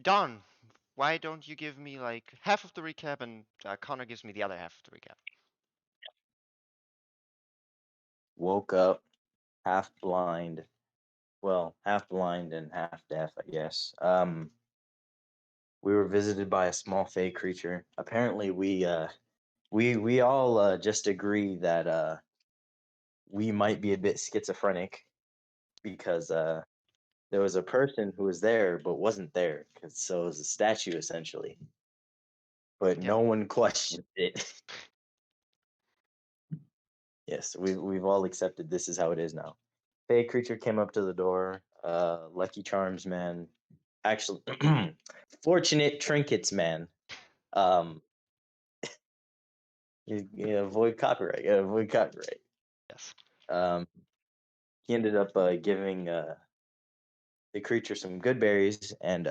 Don, why don't you give me like half of the recap and Connor gives me the other half of the recap? Woke up half blind. Well, half blind and half deaf, I guess. We were visited by a small fey creature. Apparently, we all just agree that we might be a bit schizophrenic because there was a person who was there but wasn't there, so it was a statue essentially. But Yeah. no one questioned it. Yes, we've all accepted this is how it is now. Fey creature came up to the door. Lucky Charms man, actually, fortunate trinkets man. Um, you avoid copyright. You avoid copyright. Yes. Um, he ended up giving the creature some good berries, and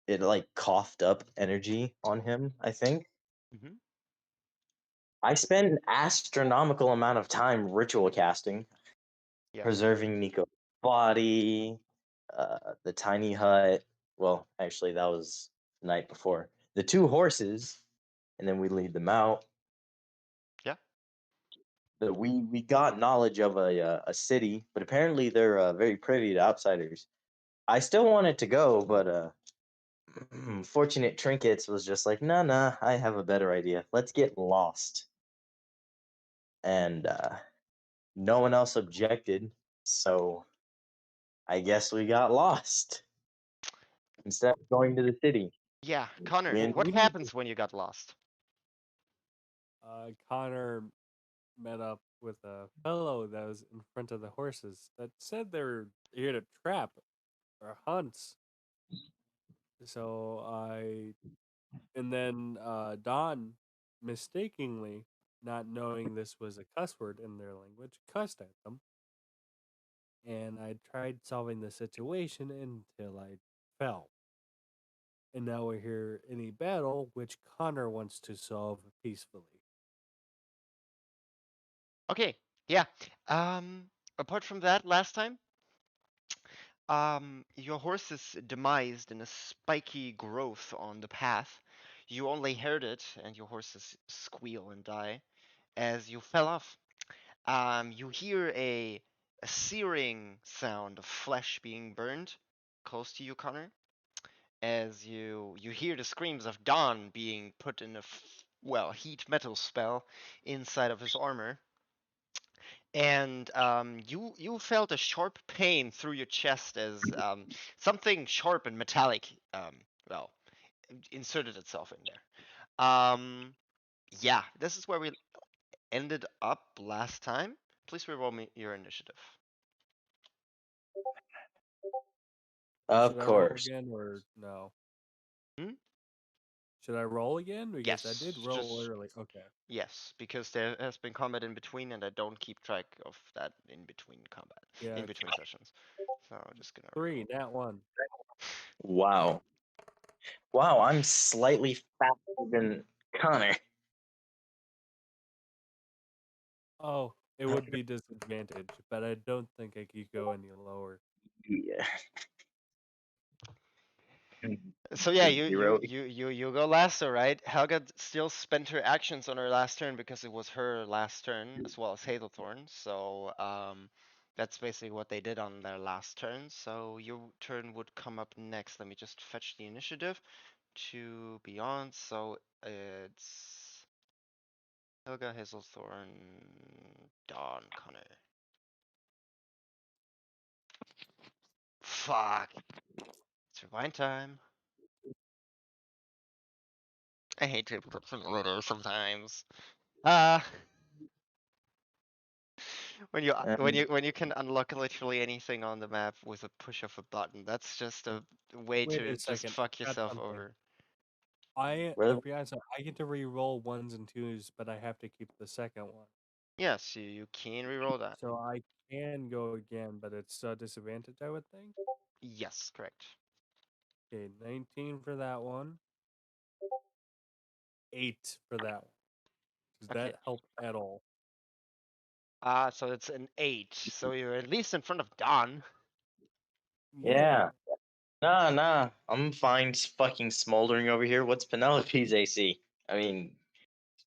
it like coughed up energy on him, I think. Mm-hmm. I spent an astronomical amount of time ritual casting, Yeah. preserving Nico's body, the tiny hut. Well, actually, that was the night before. The two horses, and then we lead them out. Yeah. But we got knowledge of a city, but apparently they're very privy to outsiders. I still wanted to go, but Fortunate Trinkets was just like, nah, I have a better idea. Let's get lost. And no one else objected, so I guess we got lost instead of going to the city. Yeah. Connor, We what ended. happens when you got lost? Connor met up with a fellow that was in front of the horses that said they were here to trap or hunt. So and then Don mistakenly, not knowing this was a cuss word in their language, cussed at them. And I tried solving the situation until I fell. And now we're here in a battle which Connor wants to solve peacefully. Okay. Yeah. Apart from that, last time, your horse is demised in a spiky growth on the path. You only heard it, and your horses squeal and die as you fell off. You hear a searing sound of flesh being burned close to you, Connor, as you hear the screams of Don being put in a heat metal spell inside of his armor, and you felt a sharp pain through your chest as something sharp and metallic well inserted itself in there. Yeah, this is where we ended up last time. Please reroll me your initiative. Of Should I roll course. again or no? Hmm? Should I roll again? Because I did Yes, roll just early. Okay. yes, because there has been combat in between, and I don't keep track of that in between combat, in Gotcha. between sessions. So I'm just gonna Three, reroll. not one. Wow. Wow, I'm slightly faster than Connor. Oh, it would be disadvantage, but I don't think I could go any lower. Yeah. So yeah, Zero. you go last, all right. Helga still spent her actions on her last turn because it was her last turn as well as Hazelthorn. So that's basically what they did on their last turn. So your turn would come up next. Let me just fetch the initiative to Beyond. So it's Helga, Hazelthorn, Dawn, Connor. Fuck. It's rewind time. I hate tabletop simulator sometimes. Uh when you can unlock literally anything on the map with a push of a button, that's just a way Wait to a just second. fuck I got yourself something. over. I forgot something. I get to re-roll ones and twos, but I have to keep the second one. Yes, you can reroll that. So I can go again, but it's a disadvantage, I would think. Yes, correct. Okay, 19 for that one. 8 for that one. Does Okay. that help at all? So it's an 8. So you're at least in front of Don. Yeah. Yeah. Nah. I'm fine fucking smoldering over here. What's Penelope's AC? I mean,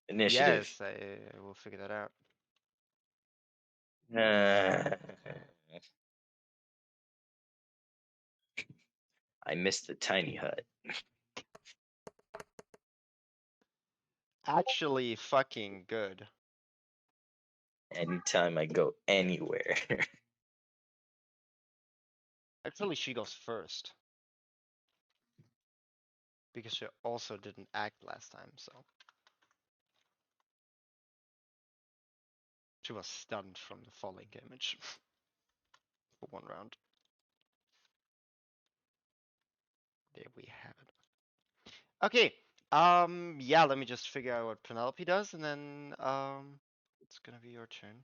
initiative. Yes, I will figure that out. Uh, I missed the tiny hut. Actually, fucking good. Anytime I go anywhere. Actually, she goes first. Because she also didn't act last time, so. She was stunned from the falling image for 1 round. There we have it. Okay. Yeah, let me just figure out what Penelope does, and then it's gonna be your turn.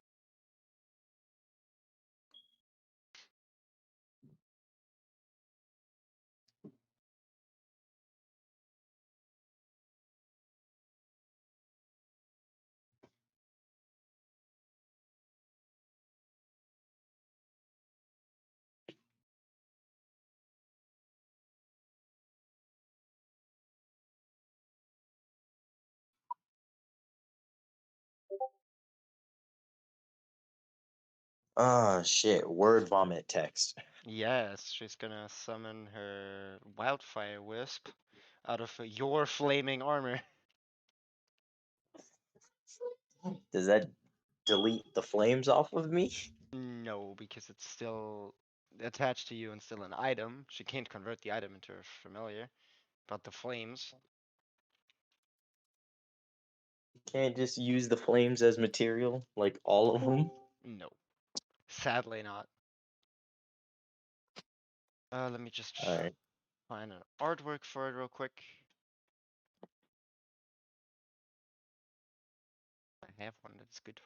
Oh shit, word vomit text. Yes, she's gonna summon her wildfire wisp out of your flaming armor. Does that delete the flames off of me? No, because it's still attached to you and still an item. She can't convert the item into a familiar. But the flames, Can't just use the flames as material, like all of them? no. Sadly not. Let me just Alright. find an artwork for it real quick. I have one that's good.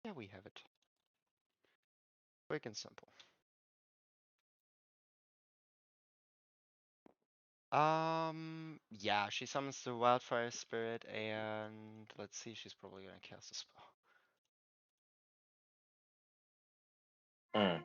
Yeah, we have it. Quick and simple. Yeah, she summons the wildfire spirit, and let's see, she's probably gonna cast a spell. Hmm.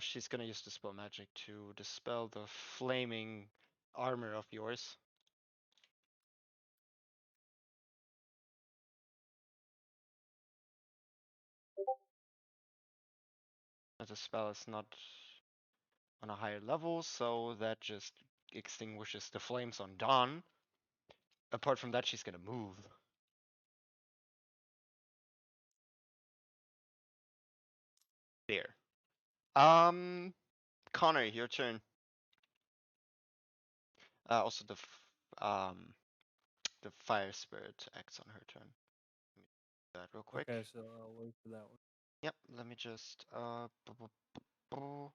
She's gonna use Dispel Magic to dispel the flaming armor of yours. As the spell is not on a higher level, so that just extinguishes the flames on Dawn. Apart from that, she's gonna move. There. Connor, your turn. Also the fire spirit acts on her turn. Let me do that real quick. Okay, so I'll wait for that one. Yep, let me just spell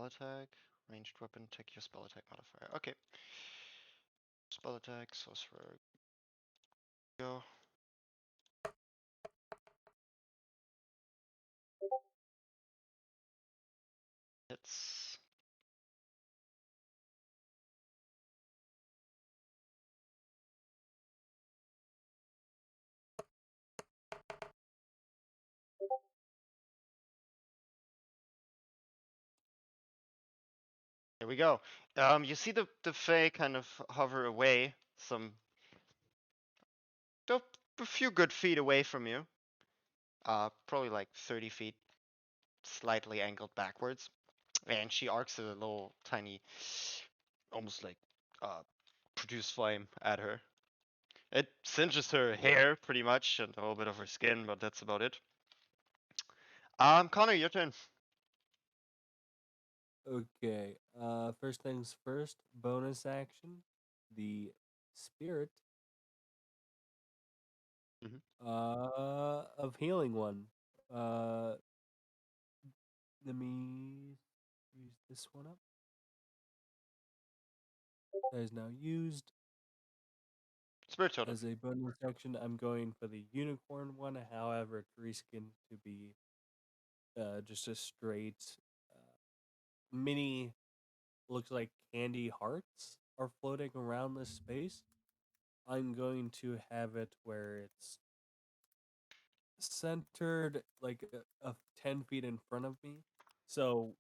attack, ranged weapon, take your spell attack modifier. Okay. Spell attack, sorcerer, go. Hits. Here we go. You see the Fae kind of hover away, a, a few good feet away from you. Probably like 30 feet, slightly angled backwards, and she arcs a little tiny, almost like uh, produce flame at her. It singes her hair pretty much and a little bit of her skin, but that's about it. Connor, your turn. Okay. First things first. Bonus action. The spirit. Mhm. Of healing one. Uh, Let me use this one up. That is now used. Spirit totem. As a bonus action, I'm going for the unicorn one. However, it's reskinned to be just a straight mini, looks like candy hearts are floating around this space. I'm going to have it where it's centered like 10 feet in front of me. So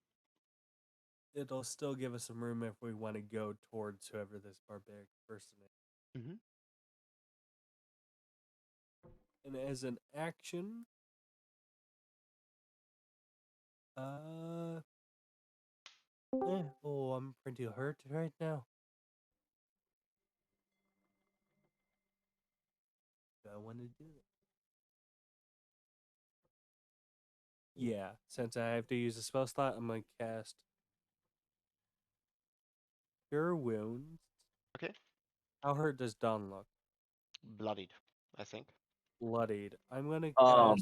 it'll still give us some room if we want to go towards whoever this barbaric person is. Mm-hmm. And as an action, uh, oh, I'm pretty hurt right now. Do I want to do it? Yeah, since I have to use a spell slot, I'm gonna cast Cure Wounds. Okay. How hurt does Dawn look? Bloodied, I think. Bloodied. I'm gonna cast. Um,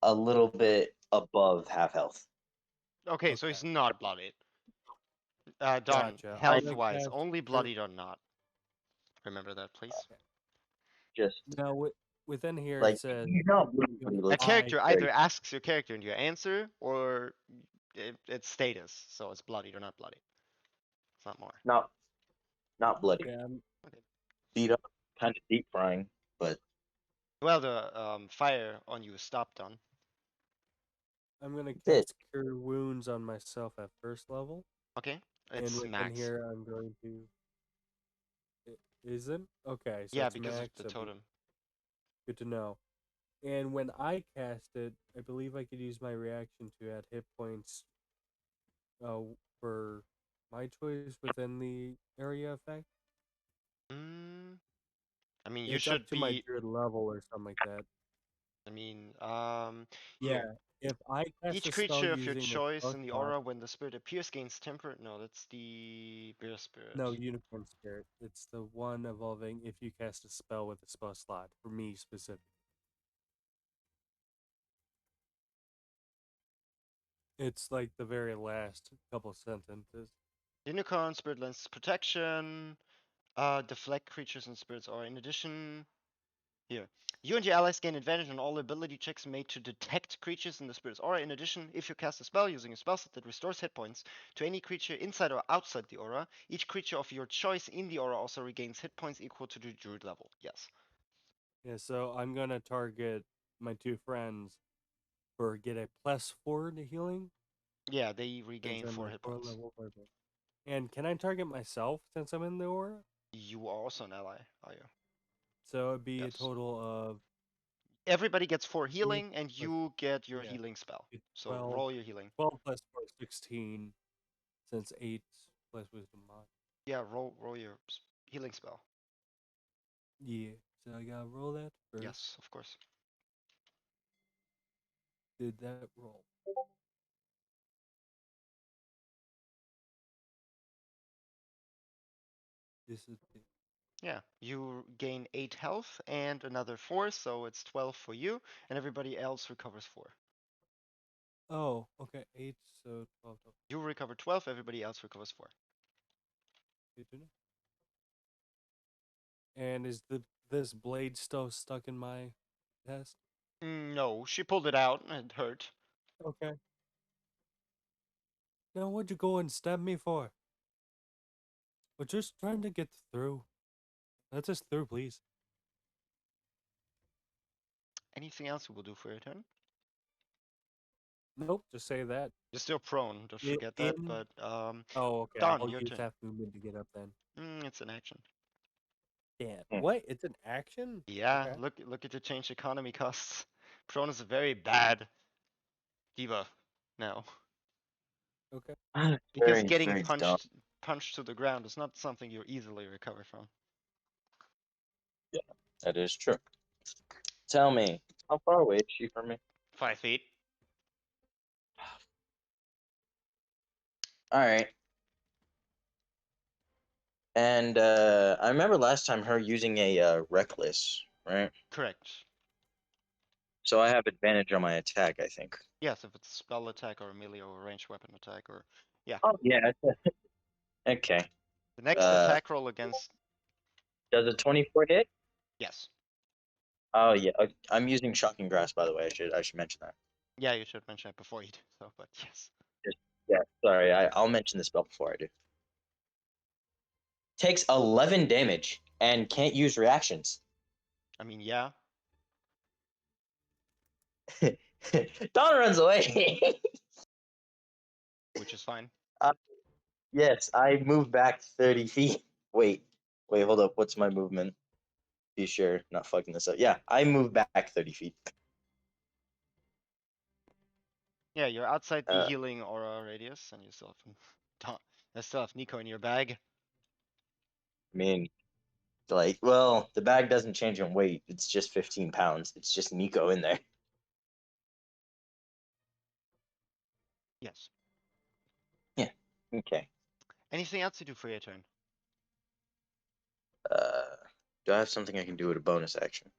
a little bit above half health. Okay, so Okay, he's not bloodied. Done. gotcha. I'm I gonna Health-wise, cast only Cure. bloodied or not. Remember that, please. just Now, within here it like says he's not bleeding, but when he A looks I character very. either asks your character and you answer, or it's status, so it's bloodied or not bloodied. It's not more. Not not bloody. okay, Okay. Beat up, kind of deep frying, but Well, the fire on you is stopped on. I'm gonna did. cast Cure Wounds on myself at first level, Okay, and it's within max. here I'm going to. Is it okay? So Yeah, it's because of max. the So totem. good to know. And when I cast it, I believe I could use my reaction to add hit points for my choice within the area effect. Mm, I mean, you It's up should to my be. druid level or something like that. I mean, here. Yeah, if I cast Each a spell creature of your using the choice spell in the slot, aura when the spirit appears gains temper. No, that's the bear spirit. no unicorn spirit. It's the one evolving if you cast a spell with a spell slot. For me specific, it's like the very last couple sentences. Unicorn spirit lends protection. Deflect creatures and spirits aura. In addition, here. You and your allies gain advantage on all ability checks made to detect creatures in the spirit's aura. In addition, if you cast a spell using a spell set that restores hit points to any creature inside or outside the aura, each creature of your choice in the aura also regains hit points equal to the druid level. Yes. Yeah, so I'm gonna target my two friends for get a +4 to healing Yeah, they since regain I'm 4 a hit 4 points. level barbarian. And can I target myself since I'm in the aura? You are also an ally, are you? So it'd be a Yes. total of Everybody gets 4 8 healing, and plus you get your yeah, healing spell. it's So 12. roll your healing. 12 plus 4 is 16 since 8 plus wisdom mod. Yeah, roll your healing spell. Yeah, so I gotta roll that first. Yes, of course. Did that roll? This is the Yeah, you gain 8 health and another 4, so it's 12 for you, and everybody else recovers 4. oh, okay, 8, so 12 total. You recover 12, everybody else recovers 4. Good to know. And is this blade still stuck in my chest? No, she pulled it out and it hurt. Okay. Now what'd you go and stab me for? We're just trying to get through. Let us through, please. Anything else you will do for your turn? Nope, just say that. You're still prone. Don't In, forget that. in But Oh, okay. Don, I'll your use turn. half movement to get up then. It's an action. Damn. Hmm. What? It's an action? Yeah, Okay. look at the change economy costs. Prone is a very bad debuff now. Okay. Because Very, getting very dumb. punched to the ground is not something you easily recover from. Yeah, that is true. Tell me, how far away is she from me? 5 feet. All right. And I remember last time her using a reckless, right? Correct. So I have advantage on my attack, I think. Yes, if it's a spell attack or a melee or a ranged weapon attack or yeah. Oh yeah. Okay. The next Uh, attack roll against does a 24 hit? yes. Oh yeah. I'm using shocking grasp, by the way. I should mention that. Yeah, you should mention it before you do so, but yes. Just, yeah. Sorry. I'll mention the spell before I do. Takes 11 damage and can't use reactions. I mean, yeah, Dawn runs away. which is fine. Yes, I move back 30 feet. Wait, hold up. What's my movement? Be sure, not fucking this up. Yeah, I move back 30 feet. Yeah, you're outside the Uh, healing aura radius, and you still have Nico in your bag. I mean, like, well, the bag doesn't change in weight. It's just 15 pounds. It's just Nico in there. Yes. Yeah. Okay. Anything else to do for your turn? Uh, do I have something I can do with a bonus action?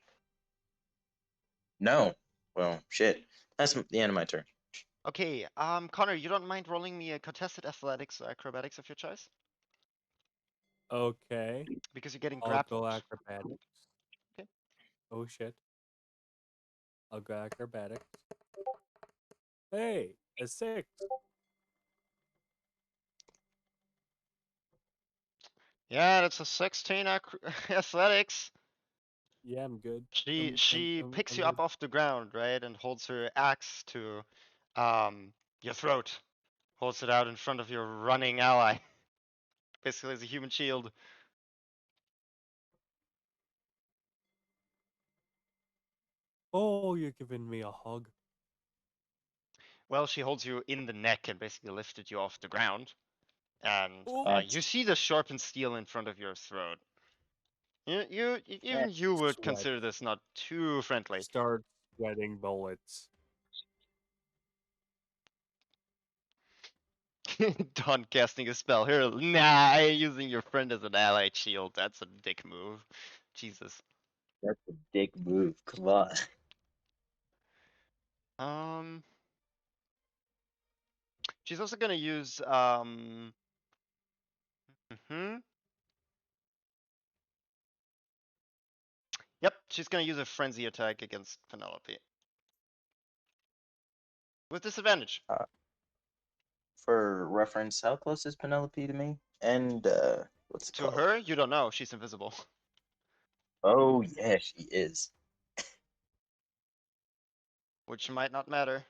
No. Well, shit. That's the end of my turn. Okay, Connor, you don't mind rolling me a contested athletics or acrobatics of your choice? Okay. Because you're getting I'll go grappled. acrobatics. Okay. Oh shit. I'll go acrobatics. Hey, a 6. Yeah, that's a 16 athletics. Yeah, I'm good. She picks I'm you up good. off the ground, right, and holds her axe to your throat. Holds it out in front of your running ally. Basically, as a human shield. Oh, you're giving me a hug. Well, she holds you in the neck and basically lifted you off the ground. And Oh, you That's see the sharpened steel in front of your throat. Even that you would sweat. consider this not too friendly. Start sweating bullets. Don casting a spell here. Nah, using your friend as an allied shield. That's a dick move. Jesus. that's a dick move. Come on. Um, she's also gonna use hmm Yep, she's gonna use a frenzy attack against Penelope with disadvantage. For reference, how close is Penelope to me? And what's it To called? her, you don't know. She's invisible, Oh yeah, she is. which might not matter.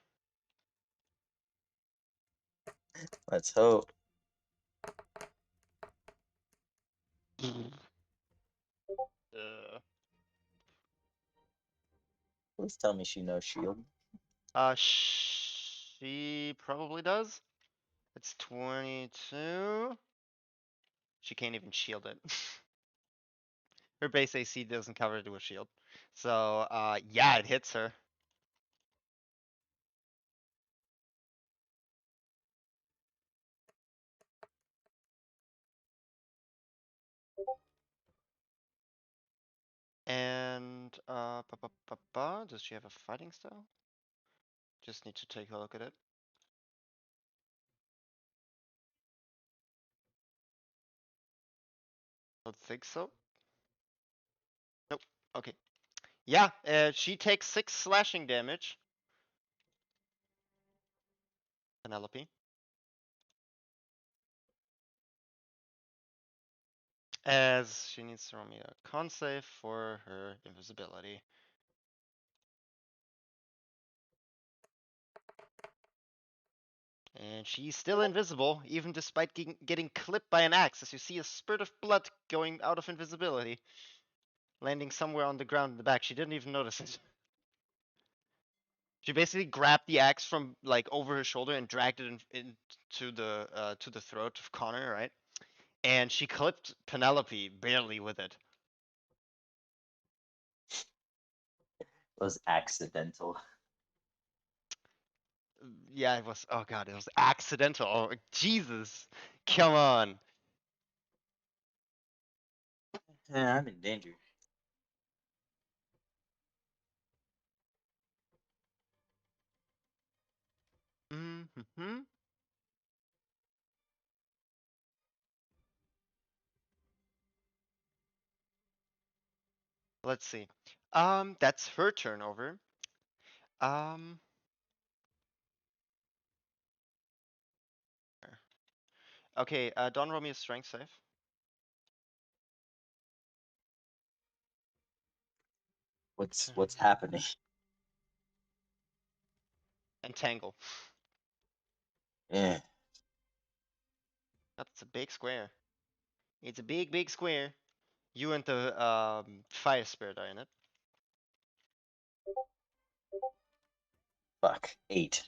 Let's hope. Uh, Please tell me she knows shield. she probably does. It's 22. She can't even shield it. Her base AC doesn't cover it with shield. So, yeah, it hits her. And, does she have a fighting style? Just need to take a look at it. Don't think so. Nope. Okay. Yeah, she takes 6 slashing damage. Penelope. As she needs to roll me a con save for her invisibility. And she's still invisible, even despite getting clipped by an axe, as you see a spurt of blood going out of invisibility, landing somewhere on the ground in the back. She didn't even notice it. She basically grabbed the axe from like over her shoulder and dragged it into the to the throat of Connor, right? And she clipped Penelope barely with it. It was accidental. Yeah, it was. Oh god, it was accidental. Oh Jesus, come on. Yeah, I'm in danger. Mm-hmm. Let's see. That's her turnover. Um, okay. Don, roll me a strength save. What's happening? Entangle. Yeah. That's a big square. It's a big, big square. You and the fire spirit are in it. Fuck. 8.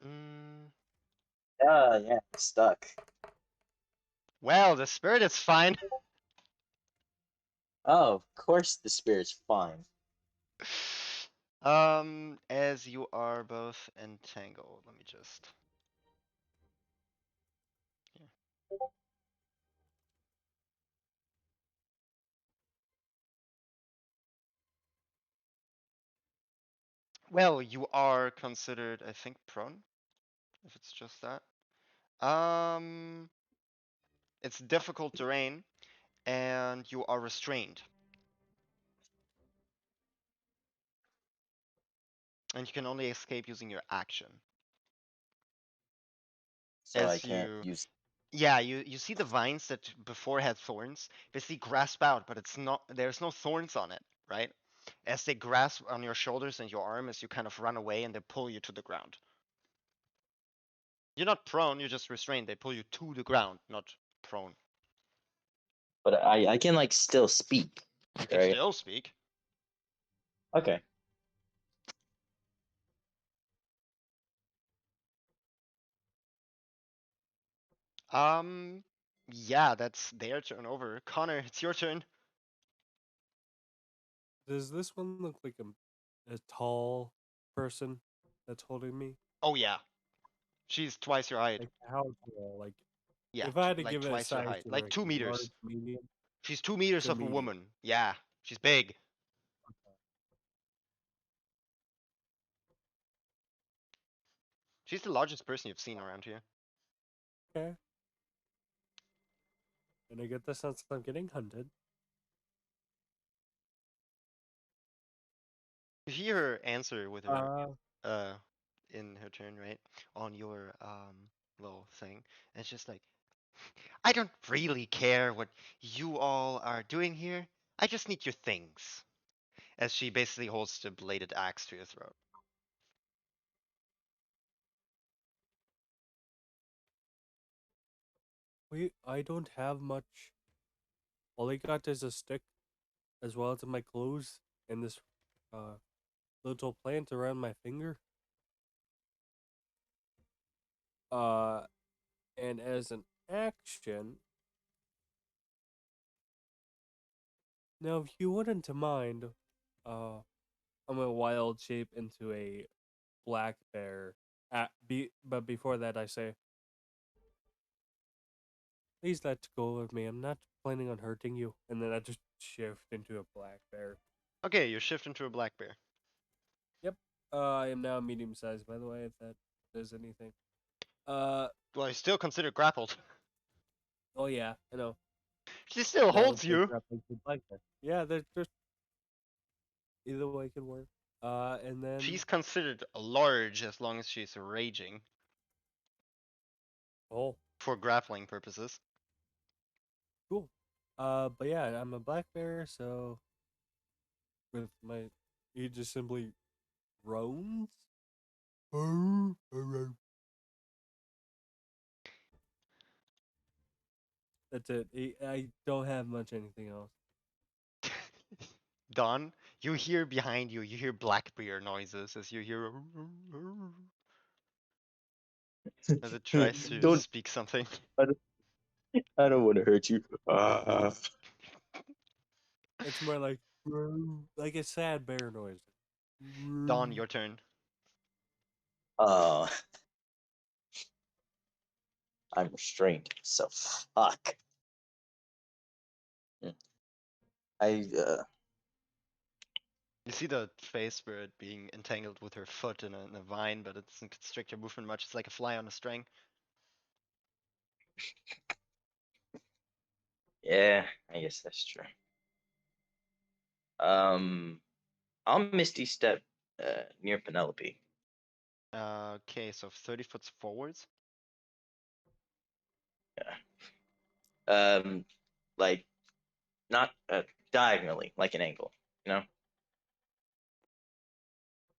Mm, Yeah, stuck. well, the spirit is fine. Oh, of course the spirit's fine. As you are both entangled. Let me just. Here. Well, you are considered, I think, prone. If it's just that. Um, it's difficult terrain, and you are restrained, and you can only escape using your action. So I As can't you, use. yeah, you see the vines that before had thorns, basically grasp out, but it's not. There's no thorns on it, right? As they grasp on your shoulders and your arm as you kind of run away, and they pull you to the ground. You're not prone. You're just restrained. They pull you to the ground, not prone. But I can like still speak, You can right? still speak. Okay. Yeah, that's their turn over. Connor, it's your turn. Does this one look like a tall person that's holding me? Oh yeah, she's twice your height. Like how tall? Like Yeah, if I had to like give it a twice your size, height, to like rank, 2 meters. large, medium, She's 2 meters to of a medium. woman. Yeah, she's big. She's the largest person you've seen around here. Okay. And I get the sense I'm getting hunted. You hear her answer with her, Uh, uh, in her turn, right? On your, little thing. And it's just like, I don't really care what you all are doing here. I just need your things. As she basically holds the bladed axe to your throat. I don't have much. All I got is a stick, as well as my clothes, and this uh little plant around my finger. Uh, and as an action, now if you wouldn't mind, uh, I'm gonna wild shape into a black bear. But before that, I say, please let go of me. I'm not planning on hurting you. And then I just shift into a black bear. Okay, you shift into a black bear. Yep. I am now medium sized, by the way, if that does anything. Uh, Well, he's still considered grappled. oh yeah, I know. She still That would holds make you. grappling to black bear. Yeah, there's just either way can work. And then She's considered large as long as she's raging oh, for grappling purposes. cool. But yeah, I'm a black bear, so with my he just simply groans. That's it. I don't have much anything else. Don, you hear behind you, you hear black bear noises as you hear as it tries to Don't speak something. I don't, I don't want to hurt you. It's more like a sad bear noise. Don, your turn. uh, I'm restrained, so fuck. I You see the face bird being entangled with her foot in a vine, but it doesn't constrict your movement much. It's like a fly on a string. yeah, I guess that's true. Um, I'll Misty Step near Penelope. Okay, so 30 foot forwards. Yeah. Like not diagonally, like an angle. You know,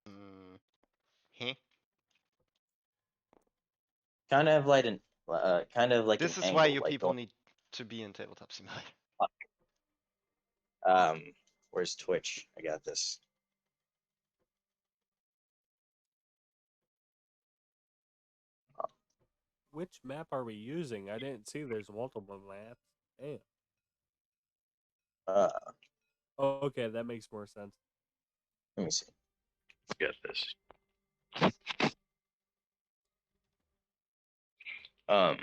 Mm, heh. kind of like an This is why angle, you like people going. need to be in Tabletop Simulator. Up. Where's Twitch? I got this. Which map are we using? I didn't see there's multiple maps. Damn. Uh, Oh, okay, that makes more sense. let me see. Got this. All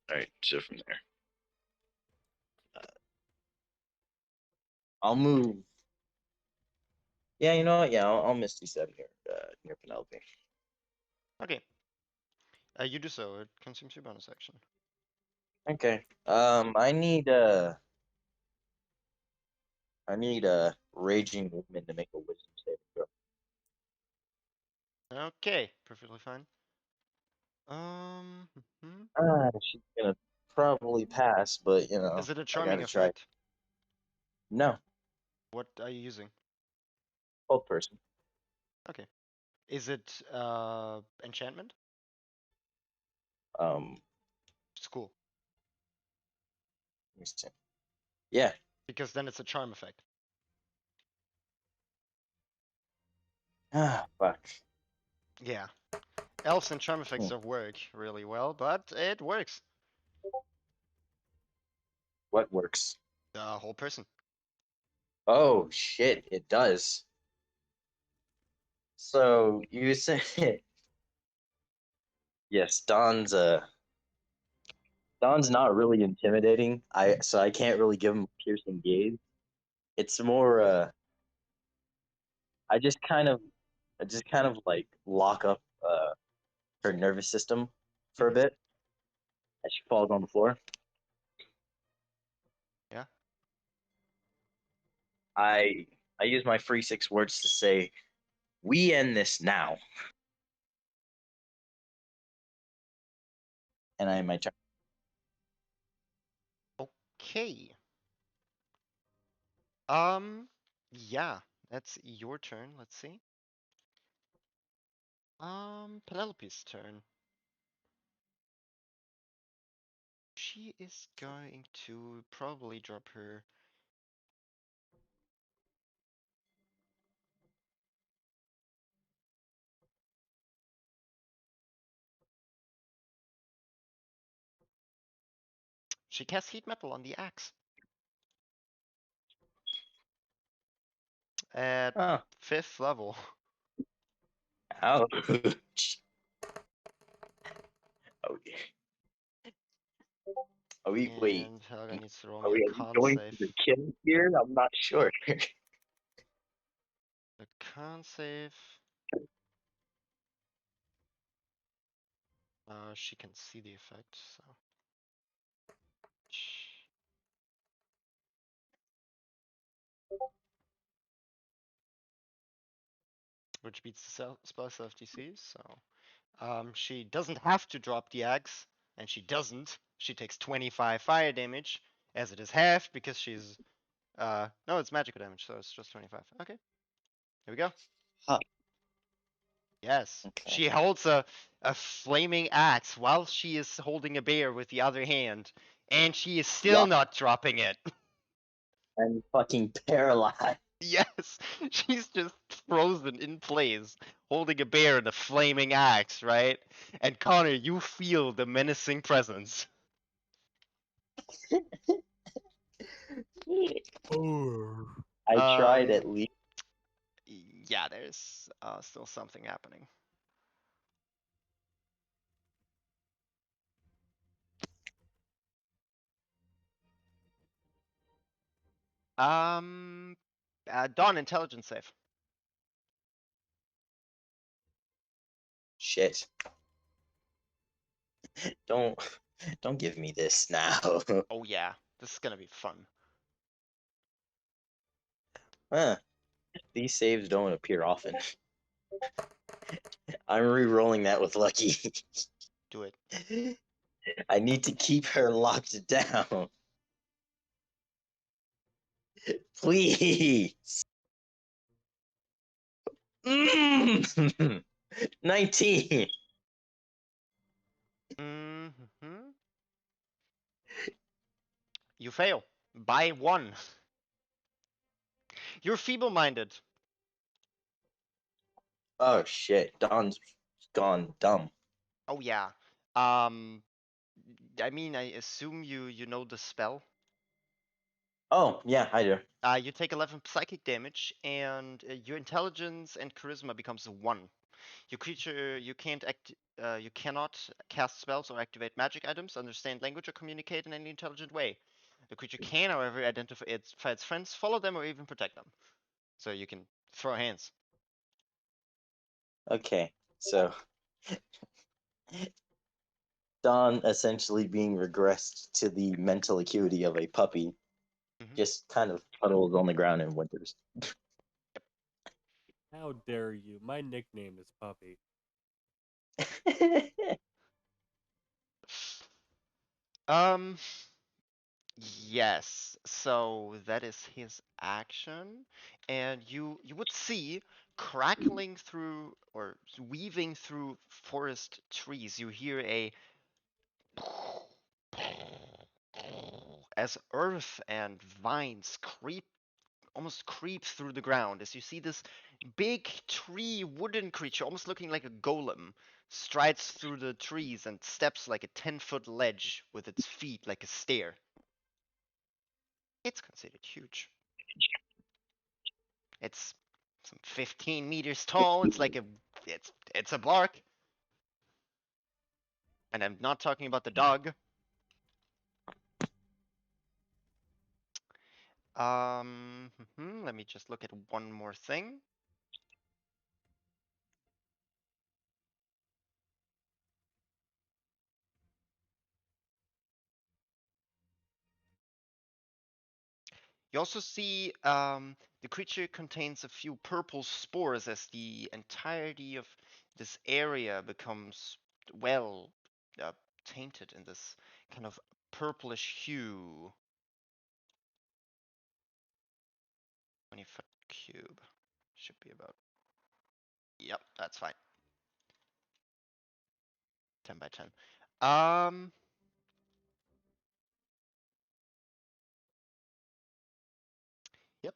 right. So from there, I'll move. Yeah, you know what? Yeah, I'll Misty Step near Penelope. Okay, you do so. It consumes your bonus action. Okay. I need a raging woman to make a wisdom saving throw. Okay, perfectly fine. Um, mhm. She's gonna probably pass, but Is it a I charming gotta try. effect? No, What are you using? old person. Okay. Is it enchantment? Um, School. let me see. Yeah. Because then it's a charm effect. Fuck. Yeah. Elves and charm Hmm. effects don't work really well, but it works. What works? The whole person. Oh shit! It does. So you say yes, Don's not really intimidating. I can't really give him a piercing gaze. It's more I just kind of like lock up her nervous system for a Hmm. bit as she falls on the floor. Yeah. I I use my free 6 words to say, "We end this now," and I my turn. Okay. Yeah, that's your turn. Let's see. Penelope's turn. She is going to probably drop her. She casts heat metal on the axe at Oh, 5th level. ouch! Oh, yeah. Wait. And Helga needs to roll me Are a we con going save. for the kill here? I'm not sure. The con save. She can see the effect, so. Which beats the spell self DC, so. She doesn't have to drop the axe, and she doesn't. She takes 25 fire damage, as it is half, because she's. No, it's magical damage, so it's just 25. Okay, here we go. Huh. Yes. Okay. She holds a flaming axe while she is holding a bear with the other hand, and she is still Wow. not dropping it. I'm fucking paralyzed. Yes, she's just frozen in place, holding a bear and a flaming axe, right? And Connor, you feel the menacing presence. Oh. I tried Um, at least. yeah, there's still something happening. Um, Dawn, intelligence save. Shit. Don't don't give me this now. Oh yeah, this is gonna be fun. Huh. These saves don't appear often. I'm re-rolling that with Lucky. Do it. I need to keep her locked down. Please. 19. Mm-hmm. You fail by one. You're feeble-minded. Oh shit. Don's gone dumb. Oh yeah. Um, I mean, I assume you know the spell. Oh, yeah, I do. You take 11 psychic damage, and your intelligence and charisma becomes a 1. Your creature, you cannot cast spells or activate magic items, understand language, or communicate in any intelligent way. The creature can, however, identify its friends, follow them, or even protect them. So you can throw hands. Okay, so Don essentially being regressed to the mental acuity of a puppy Hmm. just kind of puddles on the ground and whimpers. How dare you? My nickname is Puppy. Um, yes. So that is his action, and you would see crackling through or weaving through forest trees. You hear a as earth and vines almost creep through the ground as you see this big tree wooden creature, almost looking like a golem, strides through the trees and steps like a 10-foot ledge with its feet like a stair. It's considered huge. It's some 15 meters tall. It's a bark, and I'm not talking about the dog. Let me just look at one more thing. You also see the creature contains a few purple spores as the entirety of this area becomes, well, uh, tainted in this kind of purplish hue. 20-foot cube. Should be about. Yep, that's fine. 10 by 10. Um, yep.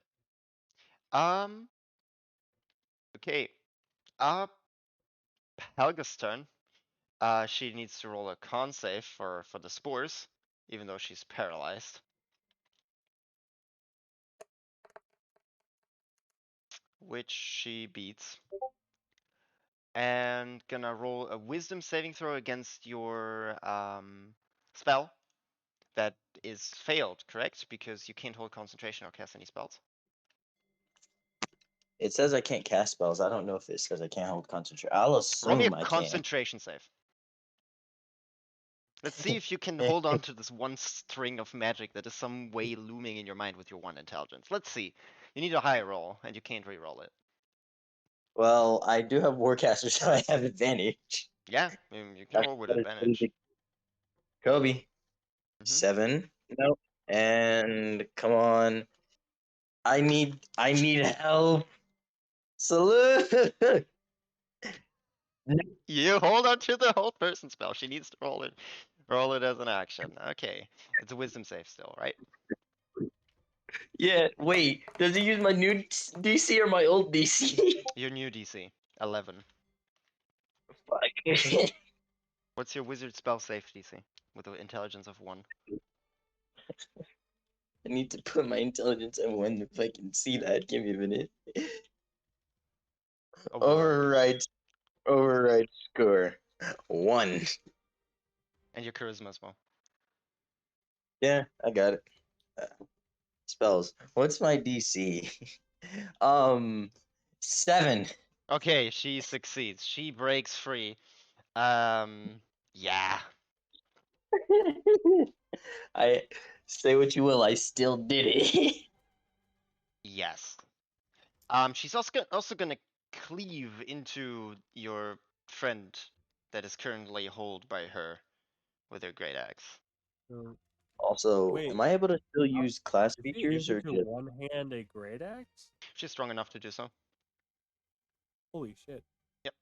Um, okay. Uh, Helga's turn. She needs to roll a con save for the spores, even though she's paralyzed, which she beats. And gonna roll a wisdom saving throw against your spell that is failed, correct? Because you can't hold concentration or cast any spells. It says I can't cast spells. I don't know if it says I can't hold concentration. I'll Roll me a assume I can. concentration save. Let's see if you can hold on to this one string of magic that is some way looming in your mind with your one intelligence. Let's see. You need a high roll, and you can't re-roll it. Well, I do have Warcaster, so I have advantage. Yeah, you can roll with advantage. Kobe. Hmm. 7. Nope. And come on. I need help. Salute. You hold on to the hold person spell. She needs to roll it. Roll it as an action. Okay. It's a wisdom save still, right? Yeah, wait. Does he use my new DC or my old DC? Your new DC. 11. Fuck. What's your wizard spell save DC? With an intelligence of 1. I need to put my intelligence at 1 if I can see that. Give me a minute. A 1. Override score. 1. And your charisma as well. Yeah, I got it. Spells. What's my DC? 7. Okay, she succeeds. She breaks free. Yeah. I say what you will, I still did it. Yes. She's also gonna cleave into your friend that is currently held by her with her great axe. So, Also, wait, am I able to still how- use class is he features able or to just one hand a great axe? She's strong enough to do so. Holy shit! Yep.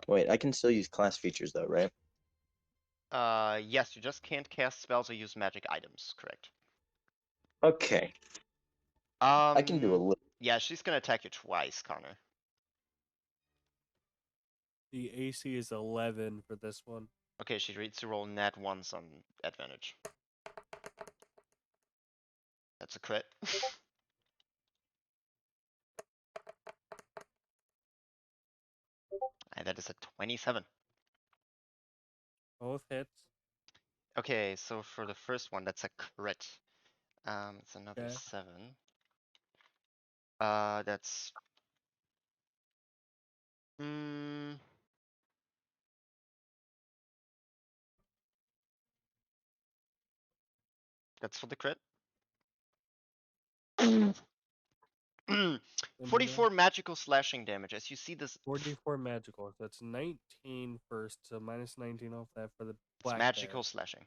wait, I can still use class features though, right? Yes, you just can't cast spells or use magic items, correct? Okay. I can do a little. Yeah, she's gonna attack you twice, Connor. The AC is 11 for this one. Okay, she needs to roll nat once on advantage. That's a crit. And that is a 27. Both hits. Okay, so for the first one, that's a crit. It's another Okay. 7. That's mm, that's for the crit. And then 44 magical slashing damage. As you see this, 44 magical. So that's 19 first. So minus 19 off that for the it's black bear. magical slashing.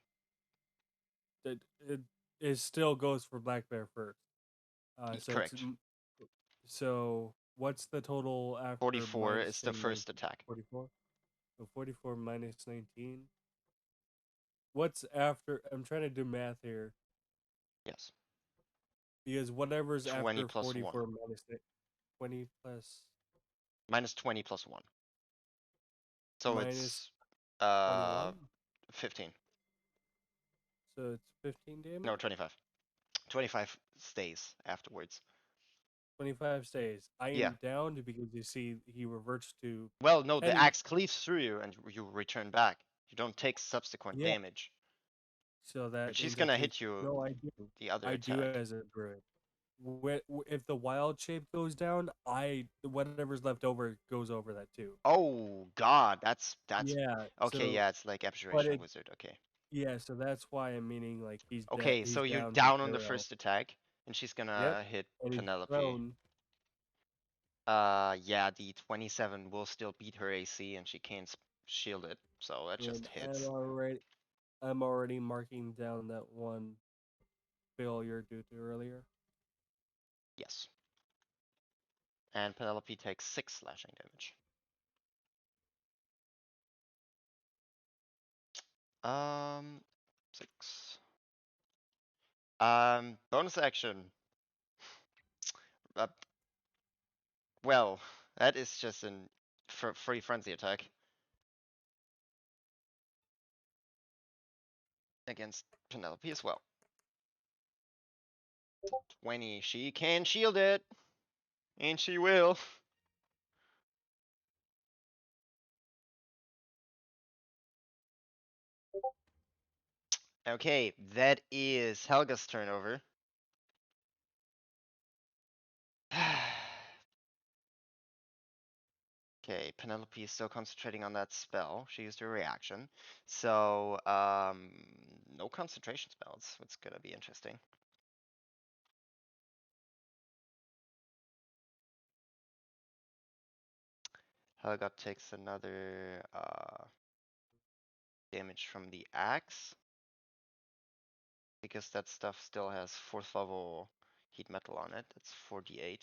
It still goes for black bear first. So it's Correct. so what's the total after 44 is the minusing first 19? attack. 44. So 44 minus 19. What's after? I'm trying to do math here Yes. because whatever's 20 after plus 1. 44 minus 20 plus Minus 20 plus 1. So minus it's 21. 15. So it's 15 damage. No, 25. 25 stays afterwards. 25 stays. I Yeah. am downed because you see he reverts to Well, no, the heading. axe cleaves through you and you return back. You don't take subsequent Yeah. damage. So But that she's gonna indicates hit you no, I do. the other I do attack. as a druid. If the wild shape goes down, whatever's left over goes over that too. Oh god, that's Yeah. okay, So, yeah, it's like but abjuration it wizard, okay. yeah. So that's why I'm meaning like Okay, he's so you're down to down on the 0. first attack, and she's Yep. gonna hit And he's Penelope. prone. Yeah, the 27 will still beat her AC, and she can't shield it, so that just And hits. I'm already marking down that one failure due to earlier. Yes. And Penelope takes 6 slashing damage. Um, 6. Bonus action. Uh, well, that is just an free frenzy attack against Penelope as well. 20. She can shield it, and she will. Okay, that is Helga's turn over. Okay, Penelope is still concentrating on that spell. She used her reaction. So, no concentration spells. It's gonna be interesting. Helga takes another damage from the axe. Because that stuff still has 4th level heat metal on it. That's 4d8.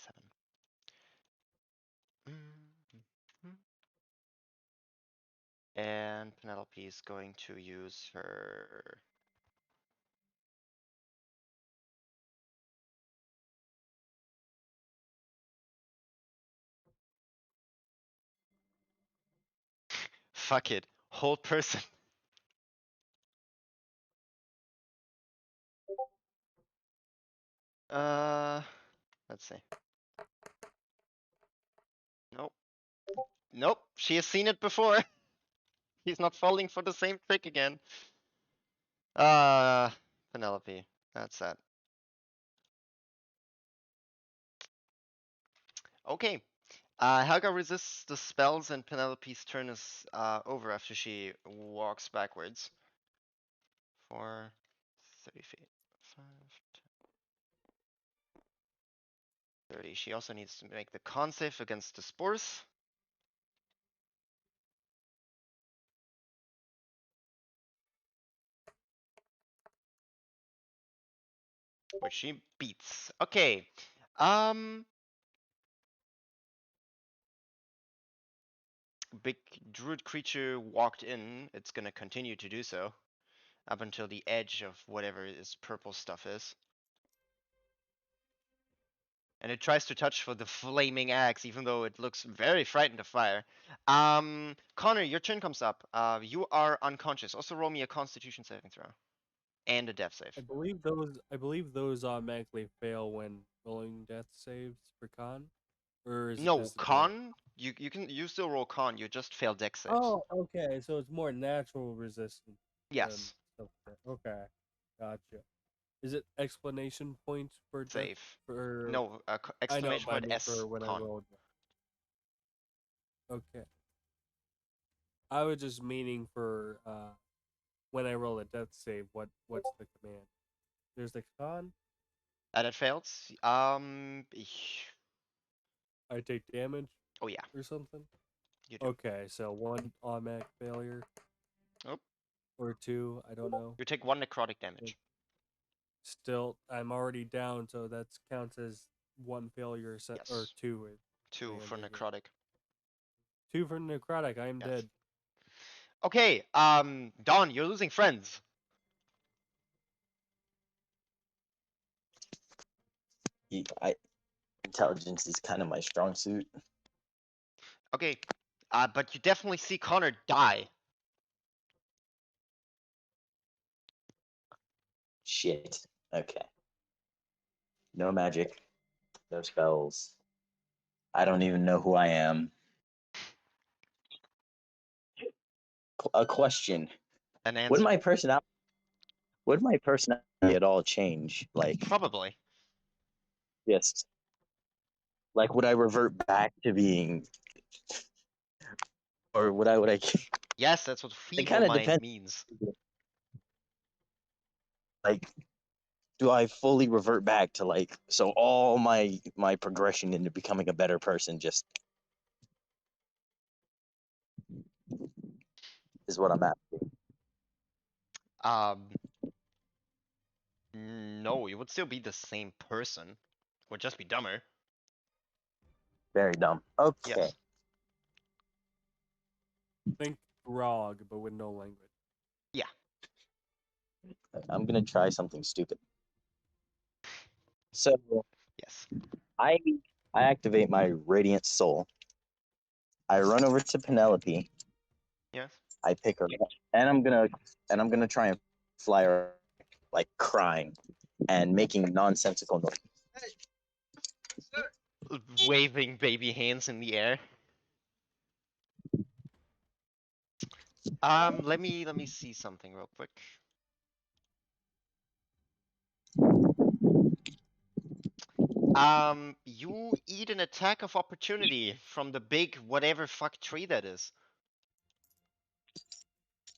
27. Mhm. And Penelope is going to use her. Fuck it. Hold person. Uh, let's see. Nope. Nope. She has seen it before. He's not falling for the same trick again. Uh, Penelope. That's sad. Okay. Helga resists the spells and Penelope's turn is over after she walks backwards. For 30 feet. 5, 10, 30. She also needs to make the con save against the spores. Which she beats. Okay. Um, big druid creature walked in. It's gonna continue to do so up until the edge of whatever this purple stuff is. And it tries to touch for the flaming axe, even though it looks very frightened of fire. Connor, your turn comes up. You are unconscious. Also roll me a Constitution saving throw and a Death save. I believe those automatically fail when rolling death saves for con, or is it No, disadvantage? con. You still roll con. You just fail Dex saves. Oh, okay. So it's more natural resistance than Yes, stuff like that. Okay, gotcha. Is it explanation points for death save. for? No, I know, exclamation but I point mean S for when I con. rolled. Okay, I was just meaning for when I roll a death save. What's the command? There's the con. That fails. I take damage Oh yeah, or something. you do. Okay, so one automatic failure Oh, or two. I don't know. you take 1 necrotic damage. Still, I'm already down, so that counts as one failure or Yes, two. I 2 think I'm for taking necrotic. two for necrotic. I am Yes. dead. Okay. Dawn, you're losing friends. Intelligence is kind of my strong suit. Okay. But you definitely see Connor die. Shit. Okay. No magic. No spells. I don't even know who I am. A question. An Would answer. my personality would my personality at all change? Like, Probably. yes. Like, would I revert back to being, or would I? Yes, that's what It feeble kind of mind depends. means. Like, do I fully revert back to like so all my progression into becoming a better person just is what I'm at. Um, no, you would still be the same person. Would just be dumber. Very dumb. Okay. Yes. Think grog, but with no language. Yeah. I'm gonna try something stupid. So Yes. I I activate my radiant soul. I run over to Penelope. Yes. I pick her up, and I'm gonna try and fly her like crying and making nonsensical noise. Waving baby hands in the air. Let me see something real quick. You eat an attack of opportunity from the big whatever fuck tree that is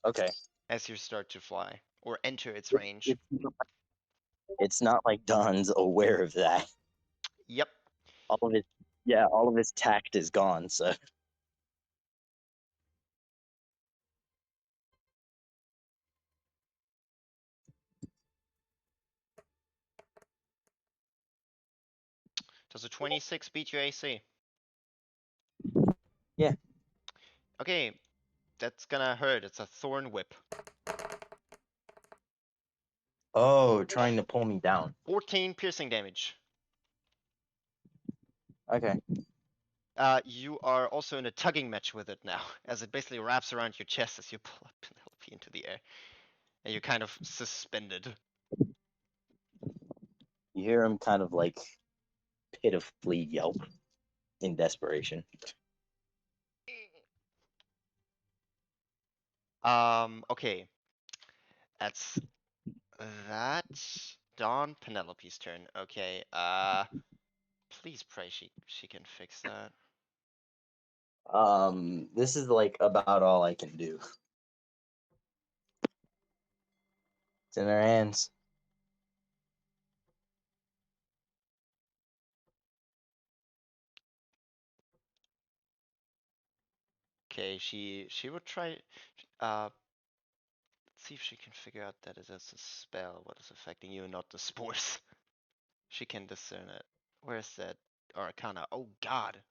Okay. as you start to fly or enter its range. It, it's not like Don's aware of that. Yep. All of his yeah, all of his tact is gone. So Does Does a 26 beat your AC? Yeah. Okay, that's gonna hurt. It's a thorn whip. Oh, trying to pull me down. 14 piercing damage. Okay. You are also in a tugging match with it now, as it basically wraps around your chest as you pull up Penelope into the air. And you're kind of suspended. You hear him kind of like pitifully yelp in desperation. Okay. That's that. Dawn, Penelope's turn. Okay, please pray she can fix that. This is like about all I can do. It's in her hands. Okay, she will try, uh, let's see if she can figure out that it is a spell, what is affecting you, not the spores. She can discern it. Where's that Arcana? Oh God.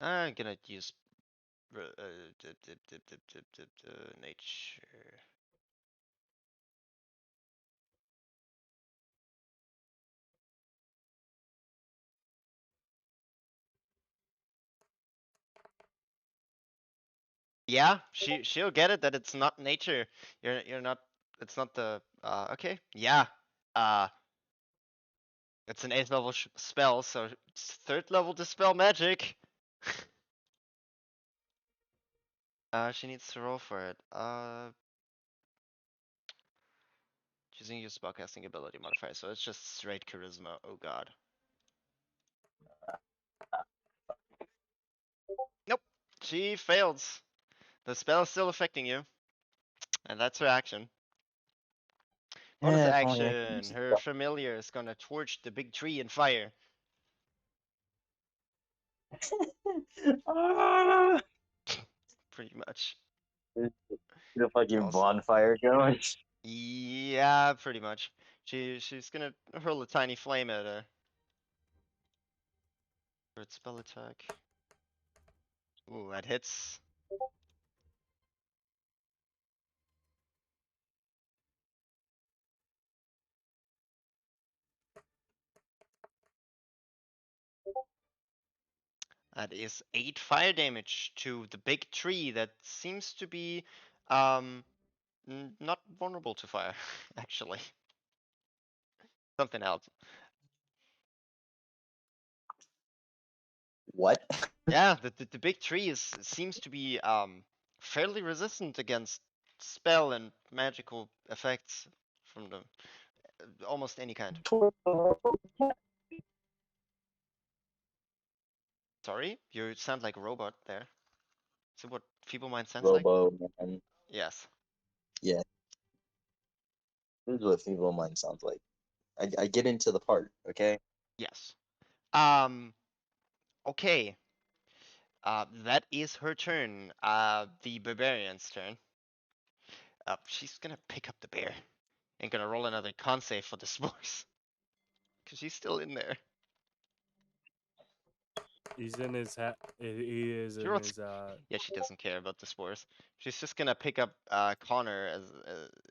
I'm gonna use nature. Yeah, she'll get it that it's not nature. You're not. It's not the. Okay. Yeah. Uh, it's an 8th level spell, so it's 3rd level dispel magic. She needs to roll for it. Choosing your spellcasting ability modifier, so it's just straight charisma. Oh God. Nope. She fails. The spell is still affecting you, and that's her action. Bonus Yeah, if only I could action. use Her familiar is gonna torch the big tree in fire. ah! Pretty much. The fucking Also, bonfire going. yeah, pretty much. She's gonna hurl a tiny flame at her. For its spell attack. Ooh, that hits. That is 8 fire damage to the big tree that seems to be um not vulnerable to fire, actually. Something else. What? Yeah, the big tree seems to be fairly resistant against spell and magical effects from the almost any kind. Sorry, you sound like a robot there. Is it what feeble mind sounds like? Robo man. Yes. Yeah, this is what feeble mind sounds like. I get into the part, okay? Yes. Um. Okay. That is her turn. The barbarian's turn. She's gonna pick up the bear and gonna roll another con save for the spores. Cause she's still in there. He's in his hat. He is She in rolls. his Yeah, she doesn't care about the spores. She's just gonna pick up Connor as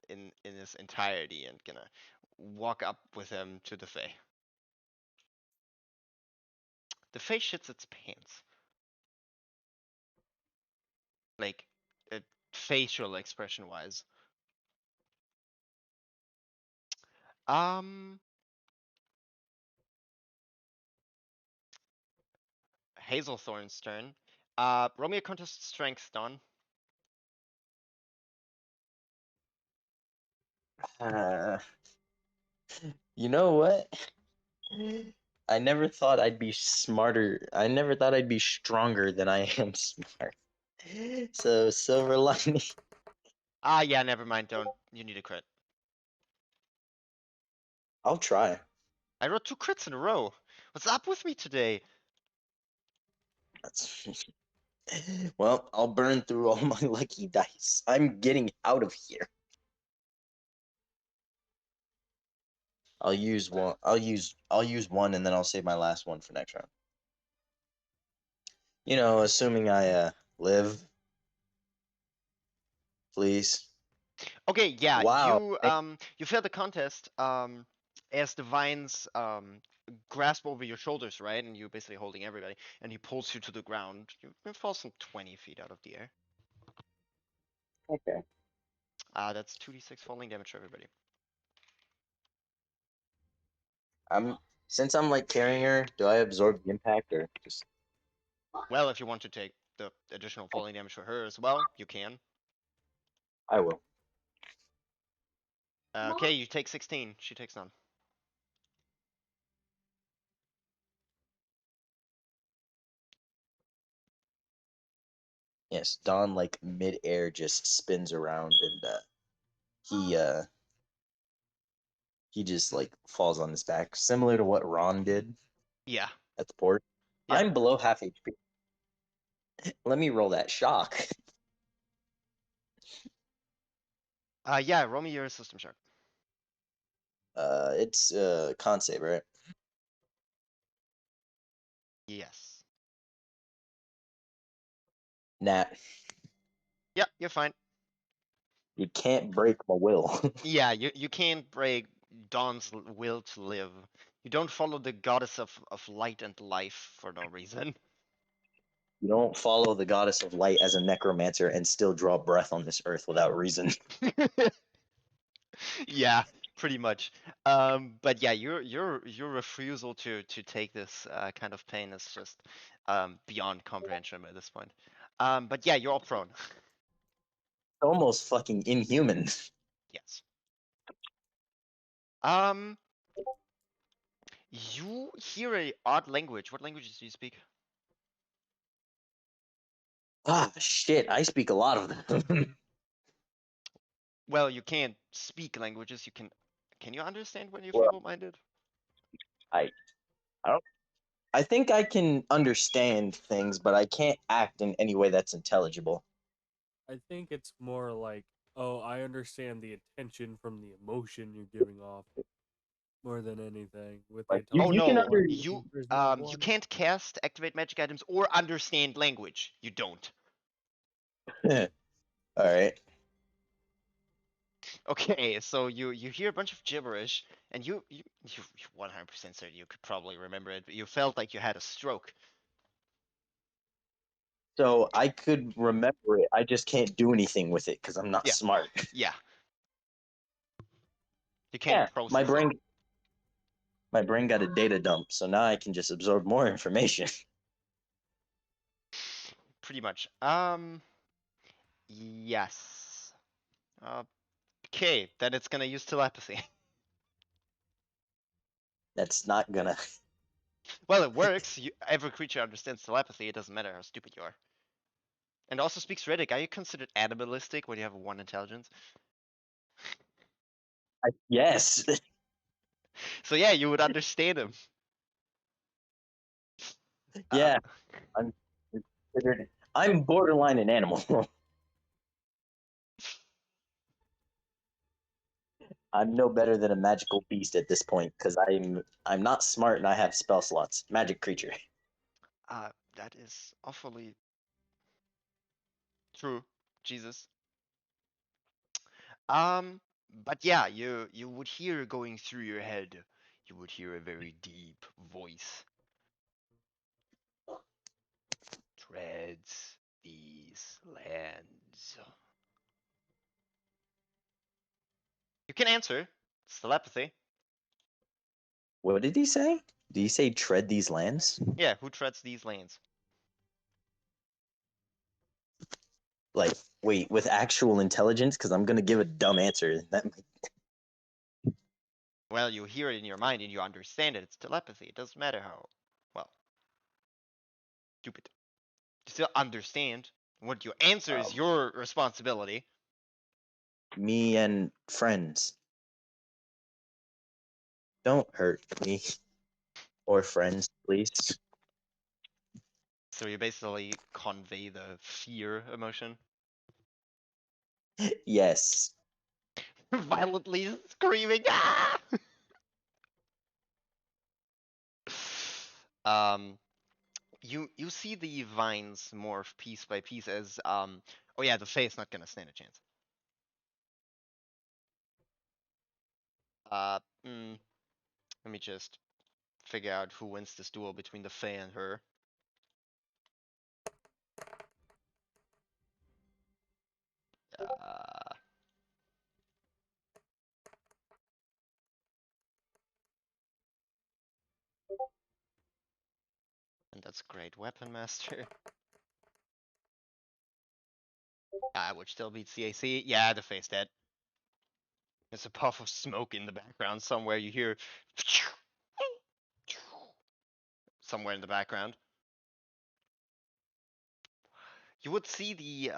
in his entirety and gonna walk up with him to the Fae. The Fae shits its pants. Like, facial expression wise. Um, Hazelthorn's turn. Roll me a contest strength, Don. Uh, you know what? I never thought I'd be smarter. I never thought I'd be stronger than I am smart. So silver lining. Yeah, never mind. Don't. You need a crit. I'll try. I rolled 2 crits in a row. What's up with me today? That's well, I'll burn through all my lucky dice. I'm getting out of here. I'll use one. I'll use one, and then I'll save my last one for next round. Assuming I live, please. Okay, yeah, Wow. you failed the contest as the vines grasp over your shoulders, right? And you're basically holding everybody, and he pulls you to the ground. You fall some 20 feet out of the air. Okay. That's 2d6 falling damage to everybody. Since I'm like carrying her, do I absorb the impact or just Well, if you want to take the additional falling damage for her as well, you can. I will. Okay, you take 16. She takes none. Yes, Don like mid-air just spins around and he just like falls on his back, similar to what Ron did Yeah. at the port. Yep. I'm below half HP. Let me roll that shock. Yeah, roll me your system check. It's con save, right? Yes. Nat, Yep, you're fine. you can't break my will. Yeah, you can't break Dawn's will to live. You don't follow the goddess of light and life for no reason. You don't follow the goddess of light as a necromancer and still draw breath on this earth without reason. Yeah, pretty much. But yeah, your refusal to take this kind of pain is just beyond comprehension at this point. But yeah, you're all prone. Almost fucking inhuman. Yes. Um, you hear a odd language. What languages do you speak? Ah, shit, I speak a lot of them. Well, you can't speak languages. You can. Can you understand when you're Well, feeble-minded? I, I don't. I think I can understand things, but I can't act in any way that's intelligible. I think it's more like, oh, I understand the attention from the emotion you're giving off more than anything. With the Like you, Oh you can intelligence no, one, under. charisma you one. can't cast, activate magic items, or understand language. You don't. All right. Okay, so you hear a bunch of gibberish, and you 100% certain you could probably remember it, but you felt like you had a stroke. So I could remember it. I just can't do anything with it because I'm not Yeah, smart. yeah. You can't Yeah, process it. my brain got a data dump, so now I can just absorb more information. Pretty much. Yes. Okay, then it's gonna use telepathy. That's not gonna. Well, it works. Every creature understands telepathy. It doesn't matter how stupid you are. And also speaks Riddick. Are you considered animalistic when you have one intelligence? Yes. So yeah, you would understand him. Uh, Yeah, I'm considered. I'm borderline an animal. I'm no better than a magical beast at this point because I'm not smart and I have spell slots. Magic creature. that is awfully true. Jesus. But yeah, you would hear going through your head. You would hear a very deep voice. Treads these lands. You can answer. It's telepathy. What did he say? Did he say tread these lands? Yeah, who treads these lands? Like, wait, with actual intelligence? Because I'm gonna give a dumb answer. Well, you hear it in your mind and you understand it. It's telepathy. It doesn't matter how, well, stupid. You still understand. What your answer is Um, your responsibility. me and friends. Don't hurt me or friends, please. So you basically convey the fear emotion. Yes. Violently screaming, ah! Um, you see the vines morph piece by piece as oh yeah, the Fae is not gonna stand a chance. Uh, mm, Let me just figure out who wins this duel between the Fae and her. Uh, and that's great weapon master. Which still beats CAC. Yeah, the Fae's dead. There's a puff of smoke in the background somewhere. You hear somewhere in the background. You would see the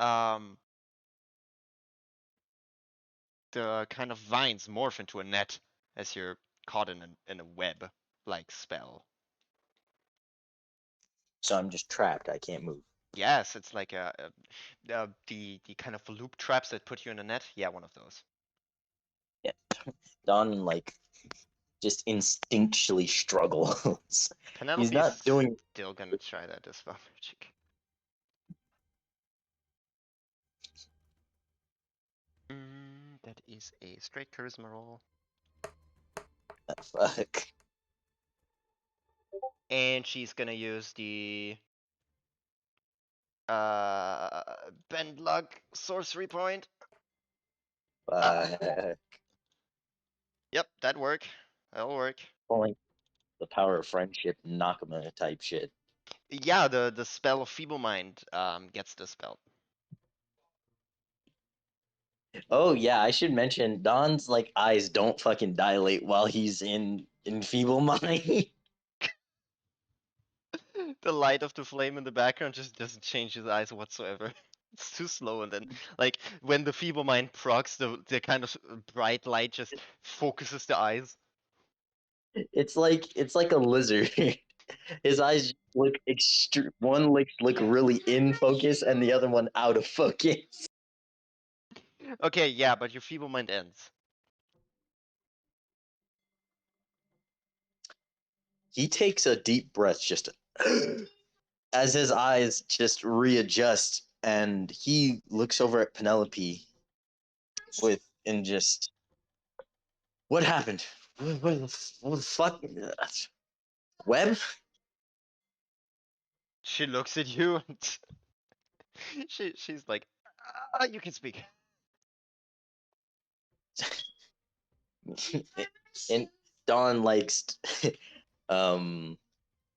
kind of vines morph into a net as you're caught in a web like spell. So I'm just trapped. I can't move. Yes, it's like the kind of loop traps that put you in a net. Yeah, one of those. Yeah. Don like just instinctually struggles. He's Penelope is not doing. still gonna try that dispel magic. That is a straight charisma roll. Fuck. And she's gonna use the bend luck sorcery point. Fuck. Yep, that'll work. That'll work. Pulling the power of friendship, Nakama type shit. Yeah, the spell of feeble mind gets dispelled. Oh yeah, I should mention Don's like eyes don't fucking dilate while he's in feeble mind. The light of the flame in the background just doesn't change his eyes whatsoever. It's too slow, and then like when the feeble mind procs, the kind of bright light just focuses the eyes. It's like a lizard. His eyes look one look really in focus and the other one out of focus. Okay, yeah, but your feeble mind ends. He takes a deep breath just as his eyes just readjust and he looks over at Penelope with and just what happened? What the fuck? Web? She looks at you and she's like, you can speak. And Dawn likes um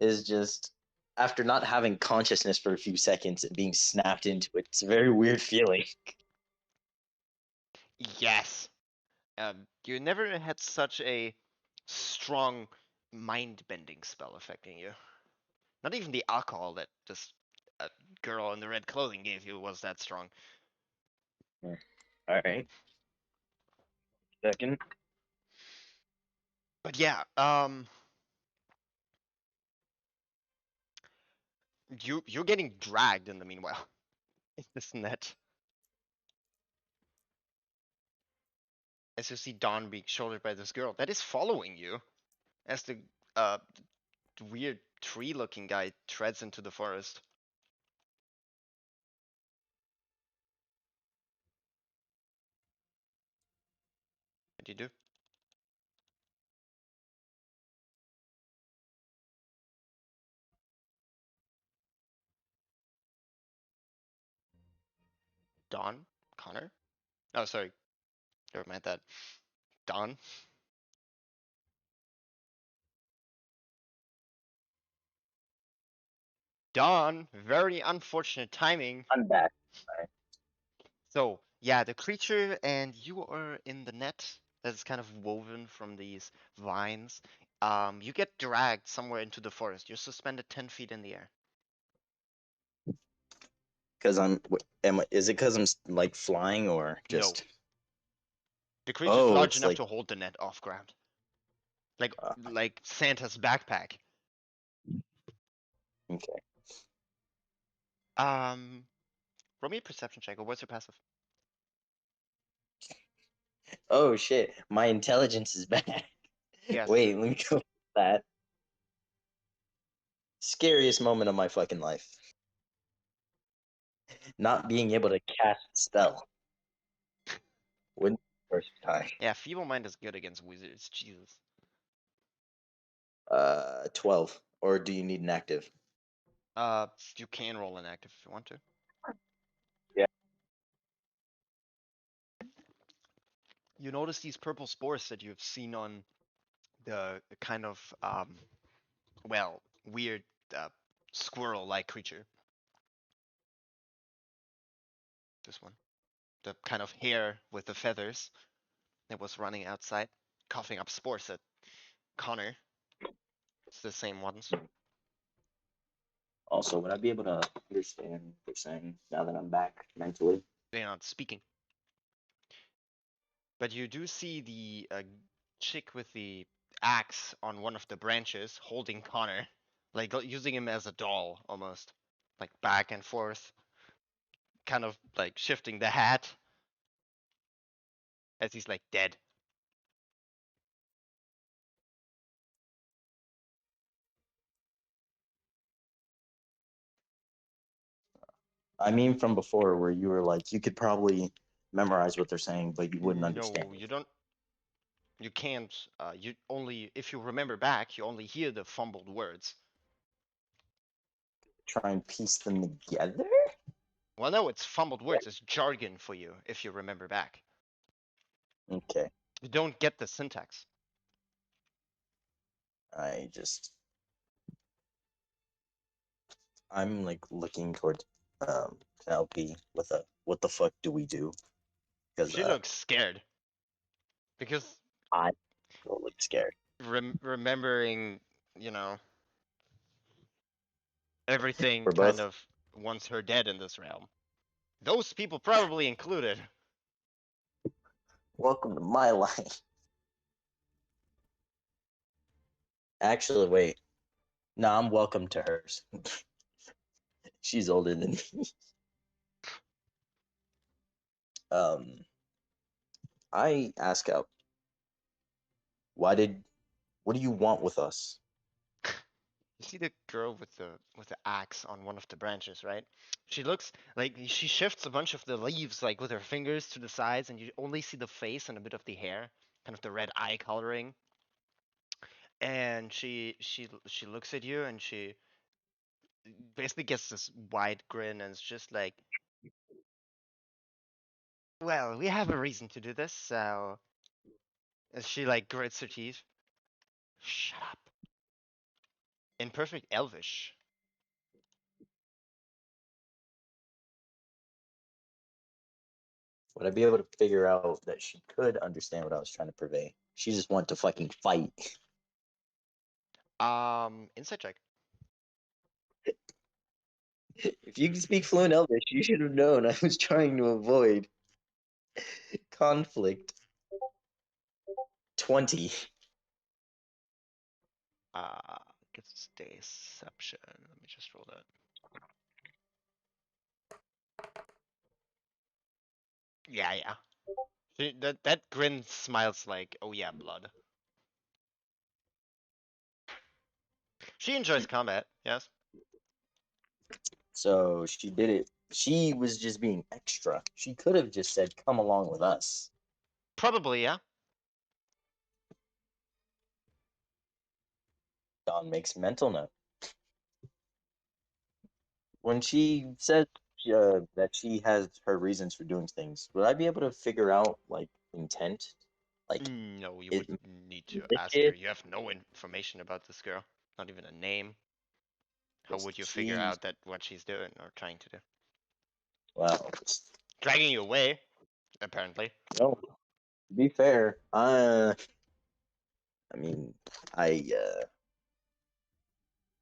is just after not having consciousness for a few seconds and being snapped into it. It's a very weird feeling. Yes. You never had such a strong mind-bending spell affecting you. Not even the alcohol that this girl in the red clothing gave you was that strong. All right. Second. But yeah, you're getting dragged in the meanwhile. In this net. As you see Dawn being shouldered by this girl that is following you as the uh weird tree-looking guy treads into the forest. What do you do? Dawn? Connor? Oh, sorry. Never mind that. Dawn? Dawn! Very unfortunate timing. I'm back. So, yeah, the creature and you are in the net that is kind of woven from these vines. You get dragged somewhere into the forest. You're suspended 10 feet in the air. Because is it because I'm like flying or No. just? The creature's Oh, large it's enough like to hold the net off ground. Like uh, like Santa's backpack. okay. Um, Roll me a perception check, or what's your passive? Oh shit, my intelligence is back. Yes. Wait, let me go with that. Scariest moment of my fucking life. Not being able to cast a spell. Wouldn't be the first time. Yeah, Feeble Mind is good against wizards. Jesus. 12. Or do you need an active? You can roll an active if you want to. Yeah. You notice these purple spores that you've seen on the kind of well, weird squirrel-like creature. This one, the kind of hare with the feathers that was running outside, coughing up spores at Connor. It's the same ones. Also, would I be able to understand what they're saying now that I'm back mentally? They're not speaking. But you do see the chick with the axe on one of the branches holding Connor, like using him as a doll almost, like back and forth, kind of like shifting the hat as he's like dead. I mean, from before, where you were like, you could probably memorize what they're saying, but you wouldn't understand No, it. you don't. You can't. You only, if you remember back, you only hear the fumbled words. Try and piece them together? Well, no, it's fumbled words. It's jargon for you if you remember back. Okay. You don't get the syntax. I just. I'm like looking towards LP with a what the fuck do we do? Because She looks scared because I don't look scared. remembering, you know, everything We're kind both of wants her dead in this realm. Those people probably included. welcome to my life. Actually, wait. No, I'm welcome to hers. She's older than me. Um, I ask out. Why did? What do you want with us? You see the girl with the axe on one of the branches, right? She looks like she shifts a bunch of the leaves like with her fingers to the sides, and you only see the face and a bit of the hair, kind of the red eye coloring. And she looks at you and she basically gets this wide grin and it's just like, well, we have a reason to do this, so. And she like grits her teeth. Shut up. In perfect Elvish. Would I be able to figure out that she could understand what I was trying to purvey? She just wanted to fucking fight. Insight check. If you can speak fluent Elvish, you should have known I was trying to avoid conflict. 20. Uh, gets deception. Let me just roll that. Yeah, yeah. That grin smiles like, oh yeah, blood. She enjoys combat, yes. So she did it. She was just being extra. She could have just said, come along with us. Probably, yeah. Don makes mental note. When she said that she has her reasons for doing things, would I be able to figure out, like, intent? Like, No, you it would need to ask her. wicked? You have no information about this girl. Not even a name. How Just would you figure she, out that what she's doing or trying to do? well, Dragging you away, apparently. no, to be fair, I mean,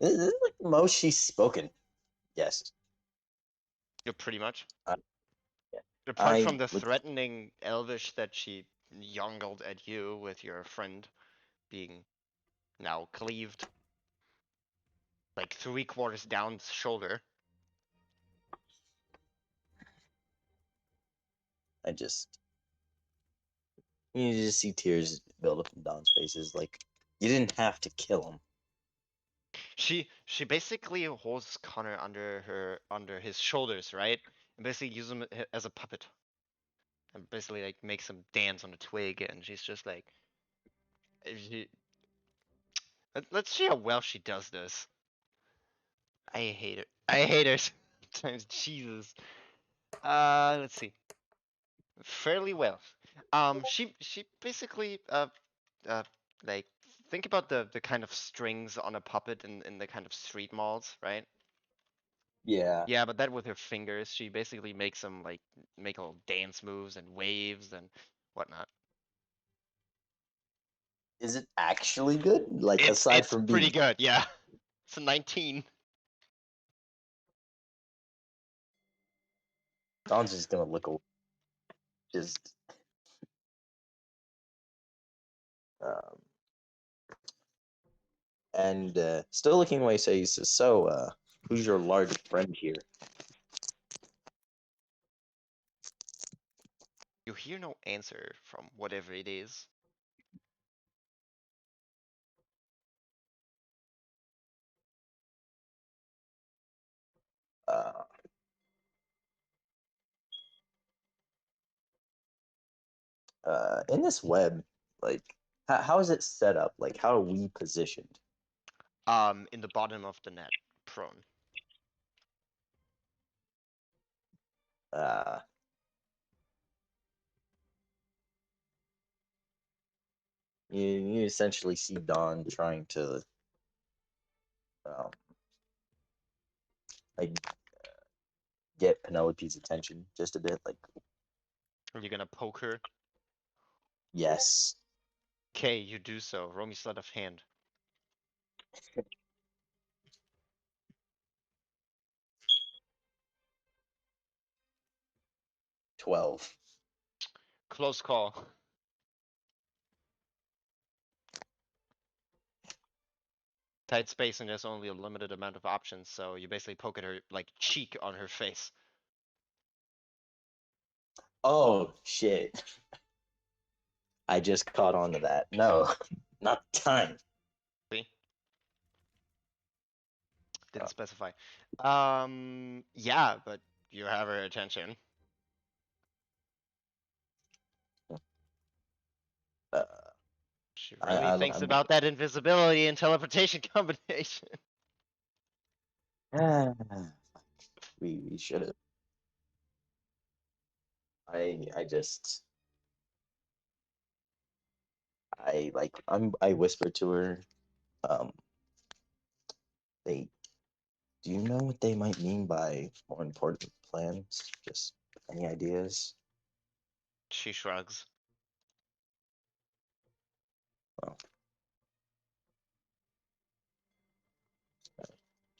this is like the most she's spoken. Yes. You're pretty much. I, yeah. Apart I from the would, threatening Elvish that she youngled at you with your friend being now cleaved, like 3/4 down the shoulder. I just, you just see tears build up in Don's faces. Like, you didn't have to kill him. She basically holds Connor under his shoulders, right? And basically use him as a puppet. And basically like makes him dance on a twig, and she's just like, she, let's see how well she does this. I hate it. I hate her sometimes. Jesus. Let's see. Fairly well. She basically uh like think about the kind of strings on a puppet in the kind of street malls, right? Yeah. Yeah, but that with her fingers, she basically makes them like make little dance moves and waves and whatnot. Is it actually good? Like aside It's from pretty being, good, yeah. It's a 19. Don's just gonna look just um and still looking away. Says, so who's your largest friend here? You hear no answer from whatever it is. Uh, in this web, like how is it set up? Like how are we positioned? In the bottom of the net, prone. Uh, you essentially see Don trying to um, like get Penelope's attention just a bit. Like, Are you gonna poke her? yes, Okay, you do so. Roll me sleight of hand. 12. Close call. Tight space and there's only a limited amount of options, so you basically poke at her like cheek on her face. Oh shit! I just caught on to that. No, not the time. See? Didn't Uh, specify. Yeah, but you have her attention. uh, She I, really I thinks I'm about that invisibility and teleportation combination. we should have. I just I whispered to her. Um, they do you know what they might mean by more important plans? Just any ideas? She shrugs. Well,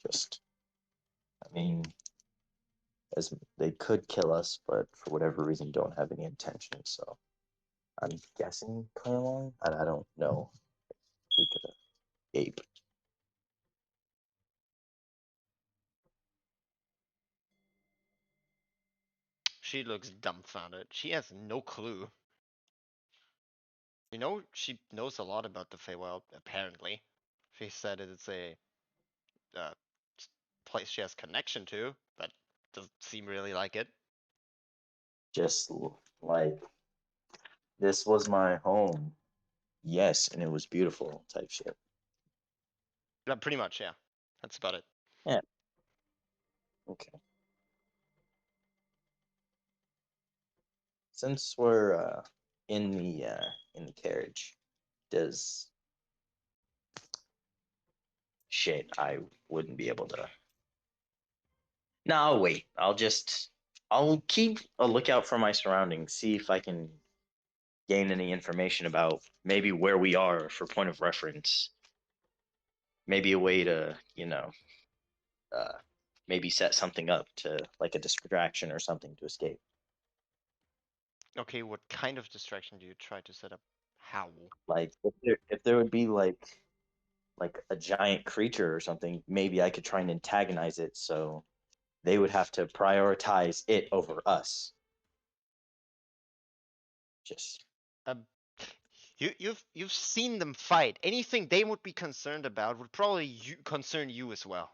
just I mean, as they could kill us, but for whatever reason don't have any intention. So I'm guessing play along. I don't know. We could escape. She looks dumbfounded. She has no clue. You know, she knows a lot about the Feywild, apparently. She said it's a uh, place she has connection to, but doesn't seem really like it. Just like this was my home. Yes, and it was beautiful type shit. Pretty much, yeah. That's about it. Yeah. Okay. Since we're in the carriage, does shit I wouldn't be able to. No, I'll wait. I'll keep a lookout for my surroundings, see if I can gain any information about maybe where we are for point of reference. Maybe a way to, uh, maybe set something up to like a distraction or something to escape. Okay, what kind of distraction do you try to set up? How? Like if there would be like a giant creature or something, maybe I could try and antagonize it so they would have to prioritize it over us. Just Um, You've seen them fight. Anything they would be concerned about would probably concern you as well.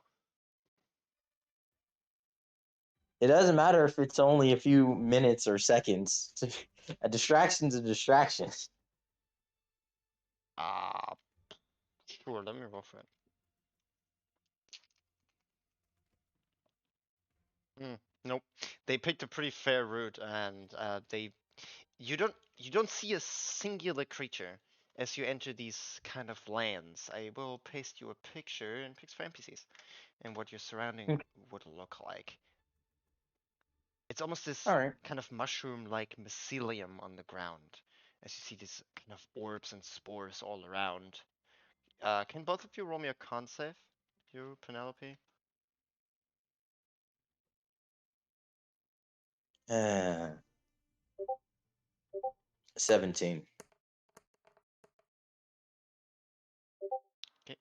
It doesn't matter if it's only a few minutes or seconds. A distraction's a distraction. Ah, sure. Let me roll for it. Nope. They picked a pretty fair route, and you don't see a singular creature as you enter these kind of lands. I will paste you a picture and pics for NPCs and what your surrounding would look like. It's almost this All right. kind of mushroom-like mycelium on the ground, as you see these kind of orbs and spores all around. Can both of you roll me a con save? You, Penelope? 17. Okay.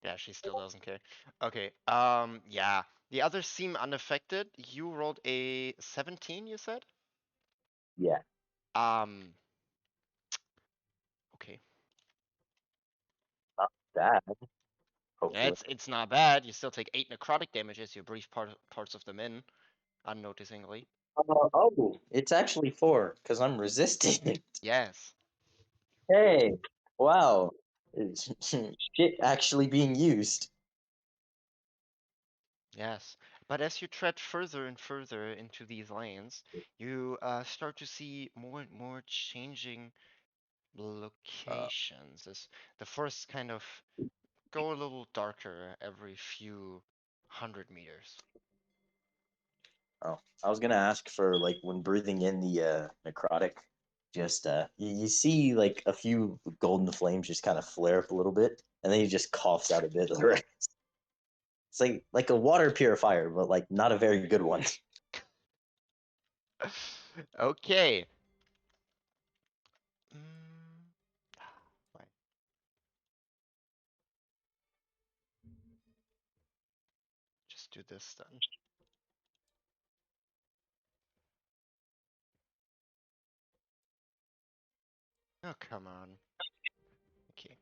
Yeah, she still doesn't care. Okay. Yeah. The others seem unaffected. You rolled a 17, you said? Yeah. Um, okay. Not bad. Yeah, Hopefully. it's not bad. You still take 8 necrotic damage as you breathe parts of them in, unnoticingly. Oh, it's actually 4 because I'm resisting. Yes. Hey, wow. It's shit actually being used. Yes. But as you tread further and further into these lanes, you start to see more and more changing Uh, locations as the forests kind of go a little darker every few 100 meters. oh, I was gonna ask for like when breathing in the necrotic, just you see like a few golden flames just kind of flare up a little bit, and then he just coughs out a bit. It's like a water purifier, but like not a very good one. Okay. Mm, fine. Just do this then. Oh, come on. Okay.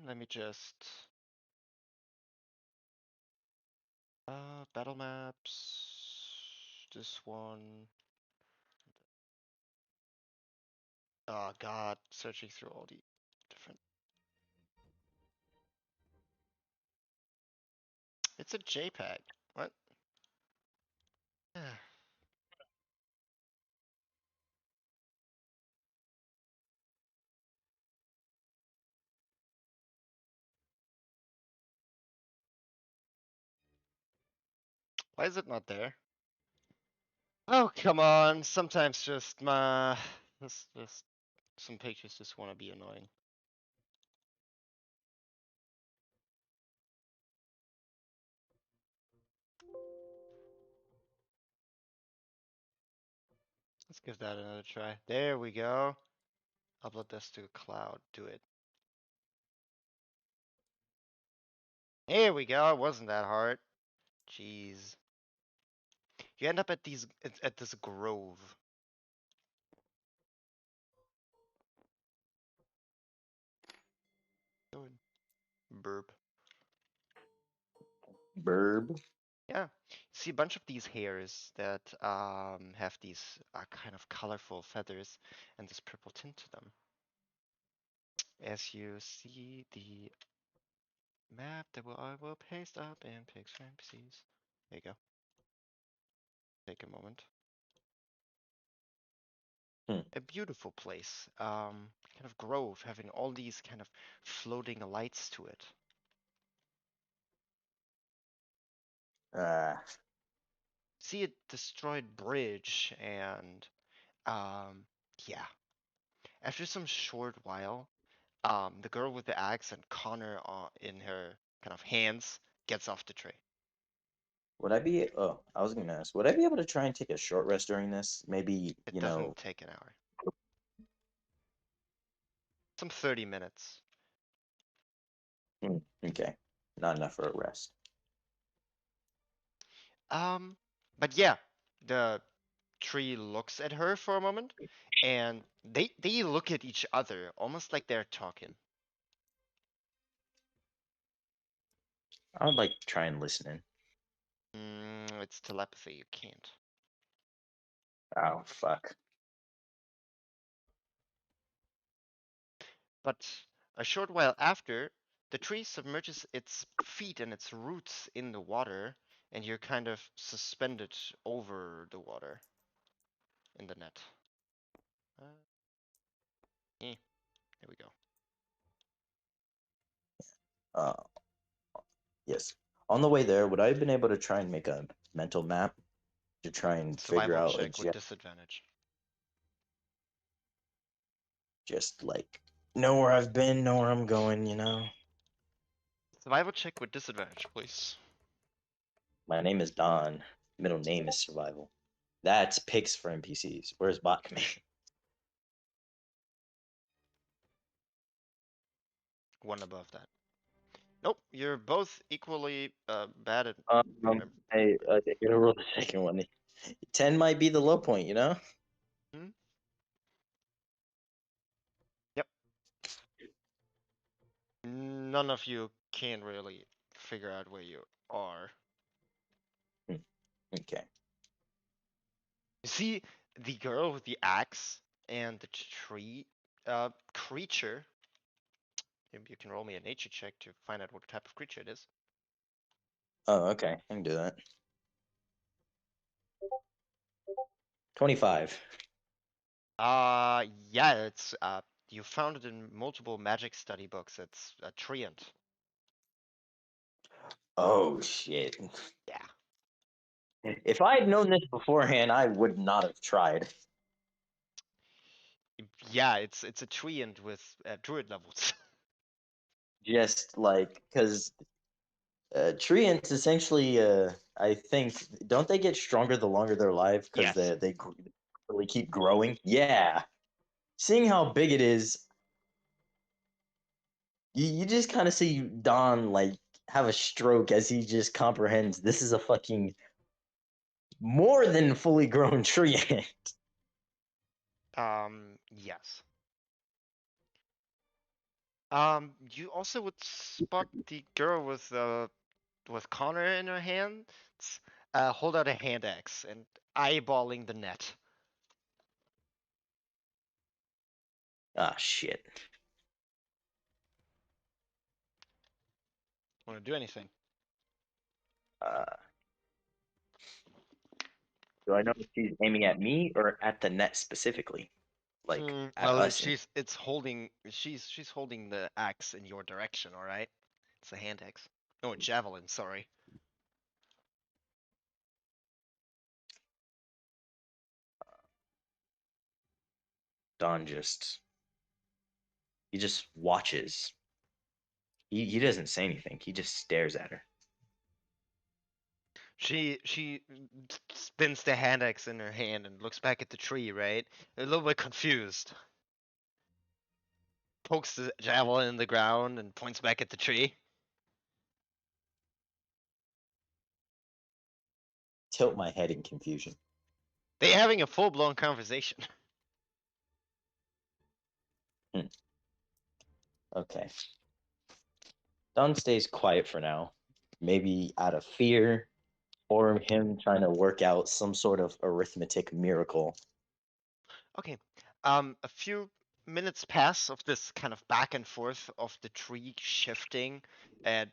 Let me just battle maps. This one. Oh God, searching through all the different. It's a JPEG. What? Why is it not there? Oh, come on. Sometimes just just some pictures just want to be annoying. Let's give that another try. There we go. Upload this to a cloud. Do it. Here we go. It wasn't that hard. Jeez. You end up at this grove. Go and burp. Burb. Yeah. See a bunch of these hairs that have these kind of colorful feathers and this purple tint to them. As you see the map that I will paste up in pics for NPCs. There you go. Take a moment. Hmm. A beautiful place. Kind of grove having all these kind of floating lights to it. Uh, See a destroyed bridge and yeah. After some short while, The girl with the axe and Connor in her kind of hands gets off the tree. Would I be? Oh, I was gonna ask. Would I be able to try and take a short rest during this? Maybe It doesn't take an hour. Some 30 minutes. Okay, not enough for a rest. Um, but yeah, the tree looks at her for a moment, and they look at each other almost like they're talking. I would like to try and listen in. It's telepathy. You can't. Oh fuck. But a short while after, the tree submerges its feet and its roots in the water, and you're kind of suspended over the water in the net. Uh, here we go. Uh, yes. On the way there, would I have been able to try and make a mental map to try and figure Survival out check with disadvantage. just like know where I've been, know where I'm going, Survival check with disadvantage, please. My name is Don. Middle name is Survival. That's picks for NPCs. Where's bot command? One above that. Nope, you're both equally bad at Um, remember. I gotta roll the second one. 10 might be the low point. Hmm? Yep. None of you can really figure out where you are. Okay. You see the girl with the axe and the tree creature. Maybe you can roll me a nature check to find out what type of creature it is. Oh, okay. I can do that. 25. Yeah, it's you found it in multiple magic study books. It's a treant. Oh, shit. Yeah. If I had known this beforehand, I would not have tried. Yeah, it's a treant with druid levels. Just like, because treants essentially, I think, don't they get stronger the longer they're alive because Yes. they really keep growing? Yeah. Seeing how big it is, you just kind of see Don like have a stroke as he just comprehends this is a fucking more than fully grown tree. Yes. You also would spot the girl with Connor in her hands, hold out a hand axe and eyeballing the net. Ah, shit. Want to do anything? Uh, do I know if she's aiming at me or at the net specifically? Like at Well, us? she's holding the axe in your direction. All right, it's a hand axe. Oh, a javelin. Sorry. Don he just watches. He doesn't say anything. He just stares at her. She spins the hand axe in her hand and looks back at the tree. Right, a little bit confused. Pokes the javelin in the ground and points back at the tree. Tilt my head in confusion. They're having a full-blown conversation. Hmm. Okay. Don stays quiet for now. Maybe out of fear or him trying to work out some sort of arithmetic miracle. Okay. A few minutes pass of this kind of back and forth of the tree shifting and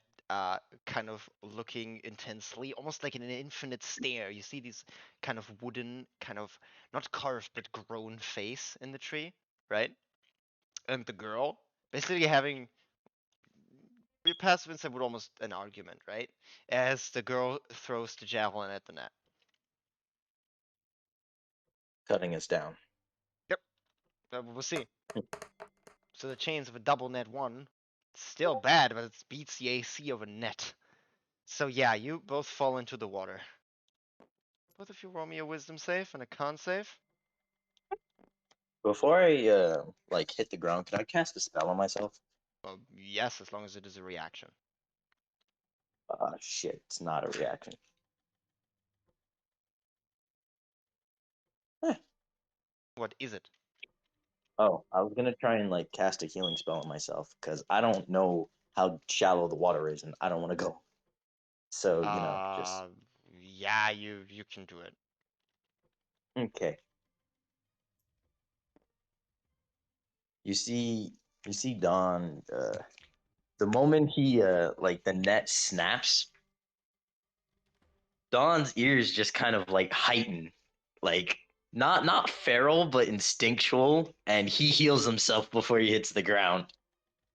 kind of looking intensely, almost like in an infinite stare. You see these kind of wooden, kind of not carved but grown face in the tree, right? And the girl basically having your passive insight would almost an argument, right? As the girl throws the javelin at the net. Cutting us down. Yep. We'll see. So the chains of a double net 1. Still bad, but it beats the AC of a net. So yeah, you both fall into the water. Both of you roll me a wisdom save and a con save. Before I like hit the ground, can I cast a spell on myself? Well, yes, as long as it is a reaction. Shit, it's not a reaction. Eh. What is it? Oh, I was gonna try and like cast a healing spell on myself because I don't know how shallow the water is and I don't want to go. So just Yeah, you can do it. okay. You see, you see Don. The moment he like the net snaps, Don's ears just kind of like heighten, like not feral but instinctual, and he heals himself before he hits the ground.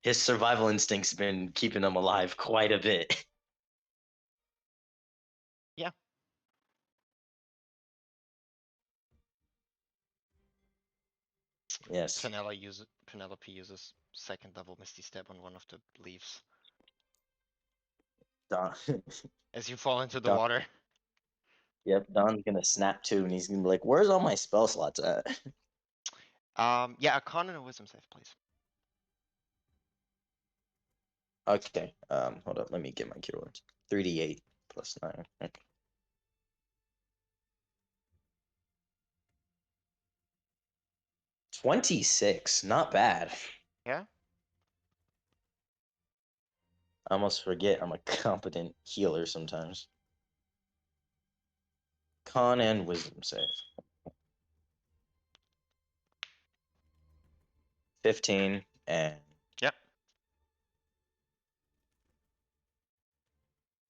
His survival instinct's been keeping him alive quite a bit. Yeah. Yes, Penelope uses second level Misty Step on one of the leaves Don. as you fall into the Don. water. Yep, Don's gonna snap too, and he's gonna be like, "Where's all my spell slots at?" Yeah, a con and a wisdom save, please. Okay. Hold up. Let me get my cure words. 3d8 plus 9. Okay. 26. Not bad. Yeah. I almost forget I'm a competent healer sometimes. Con and wisdom save. 15 and Yep.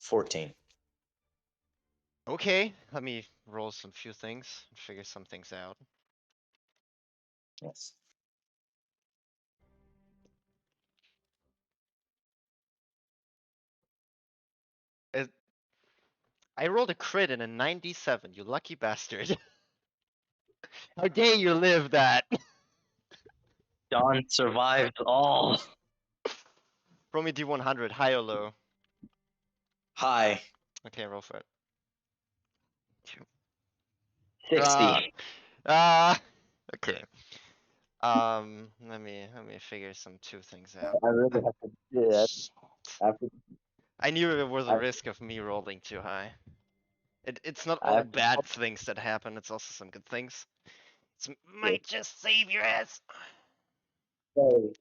14. Okay, let me roll some few things and figure some things out. Yes. It, I rolled a crit and a 97, you lucky bastard. How dare you live that? Don survived all. Roll me D100, high or low? High. Okay, roll for it. 60. Ah, ah. Okay. Let me figure some two things out. I really have to do that. I have to, I knew it was I a have risk of me rolling too high. It's not I all have to, bad things that happen, it's also some good things. It yeah. might just save your ass.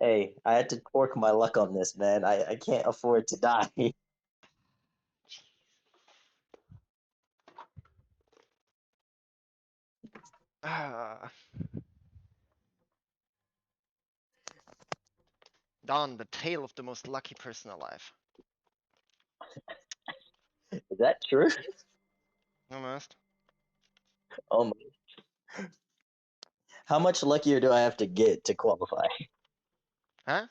Hey, I had to torque my luck on this, man. I can't afford to die. Ah. Don, the tale of the most lucky person alive. Is that true? Almost. Oh my. How much luckier do I have to get to qualify? Huh?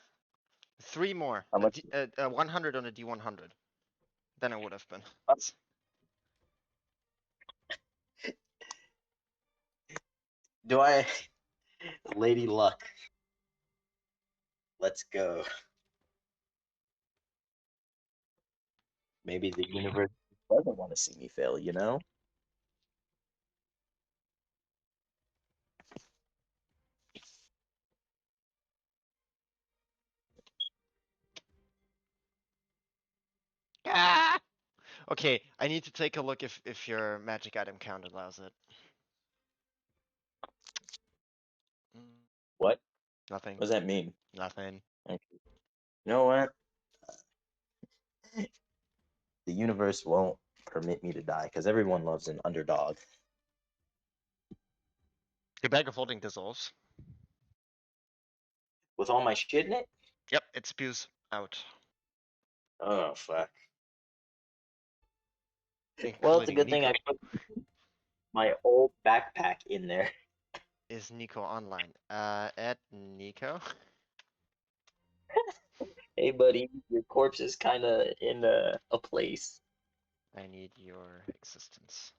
Three more. How much? 100 on a D100. Then it would have been. Do I? Lady Luck. Let's go. Maybe the universe doesn't want to see me fail, you know? Ah! Okay, I need to take a look if your magic item count allows it. Mm, What? Nothing. What does that mean? Nothing. Okay. You know what? The universe won't permit me to die because everyone loves an underdog. Your bag of holding dissolves. With all my shit in it? Yep, it spews out, Oh, fuck. Well, it's a including good thing Nico. I put my old backpack in there. Is Nico online? At Nico? Hey, buddy, your corpse is kind of in a place. I need your existence.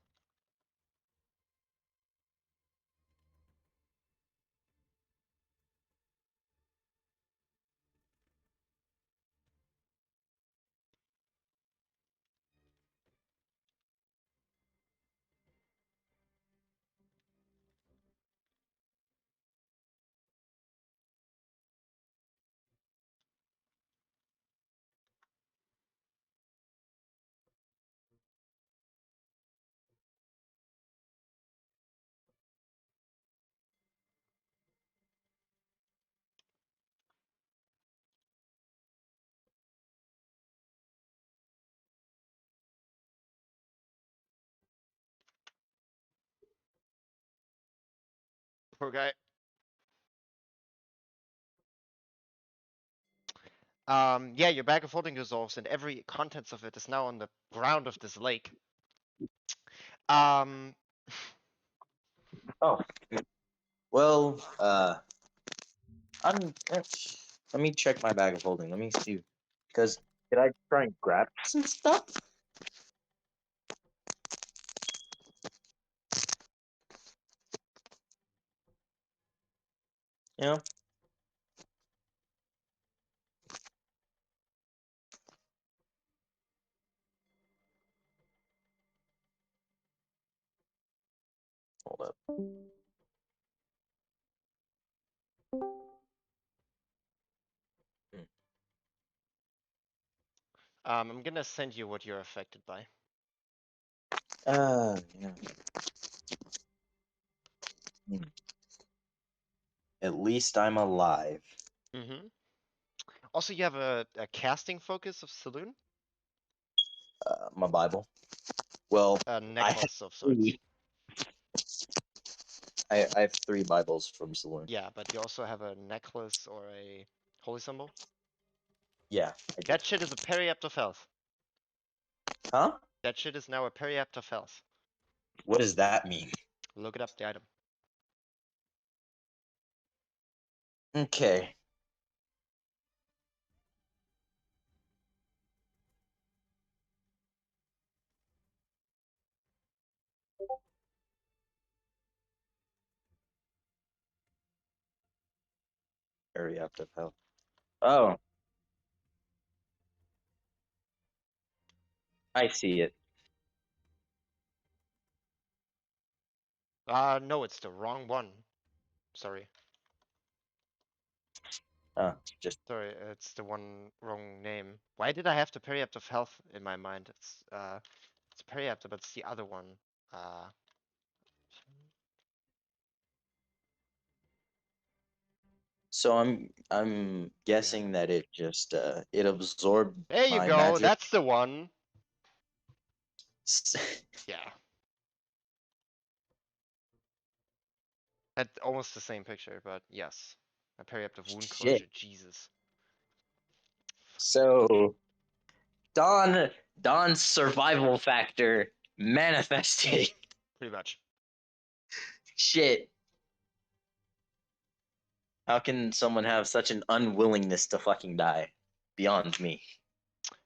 Poor guy. Yeah, your bag of holding dissolves, and every contents of it is now on the ground of this lake. Um, Oh, well, let me check my bag of holding. Let me see, because did I try and grab some stuff? You know, hold up. Hmm. I'm gonna send you what you're affected by. Yeah. Hmm. At least I'm alive. Mm-hmm. Also, you have a casting focus of Saloon, My Bible. Well, a I have necklace of sorts. three. I have three Bibles from Saloon. Yeah, but you also have a necklace or a holy symbol. Yeah, I do. That shit is a periapt of health. Huh? That shit is now a periapt of health. What does that mean? Look it up, the item. Okay. Very apt of hell. Oh, I see it. No, it's the wrong one. Sorry. Just Sorry, it's the one wrong name. Why did I have the periapt of health in my mind? It's periapt, but it's the other one. Uh, so I'm we have guessing it. that it just it absorbed There you my go. magic. That's the one. Yeah, that's almost the same picture, but yes, a periapt of wound Shit. closure. Jesus, So Don's survival factor manifested. pretty much. Shit. How can someone have such an unwillingness to fucking die? Beyond me.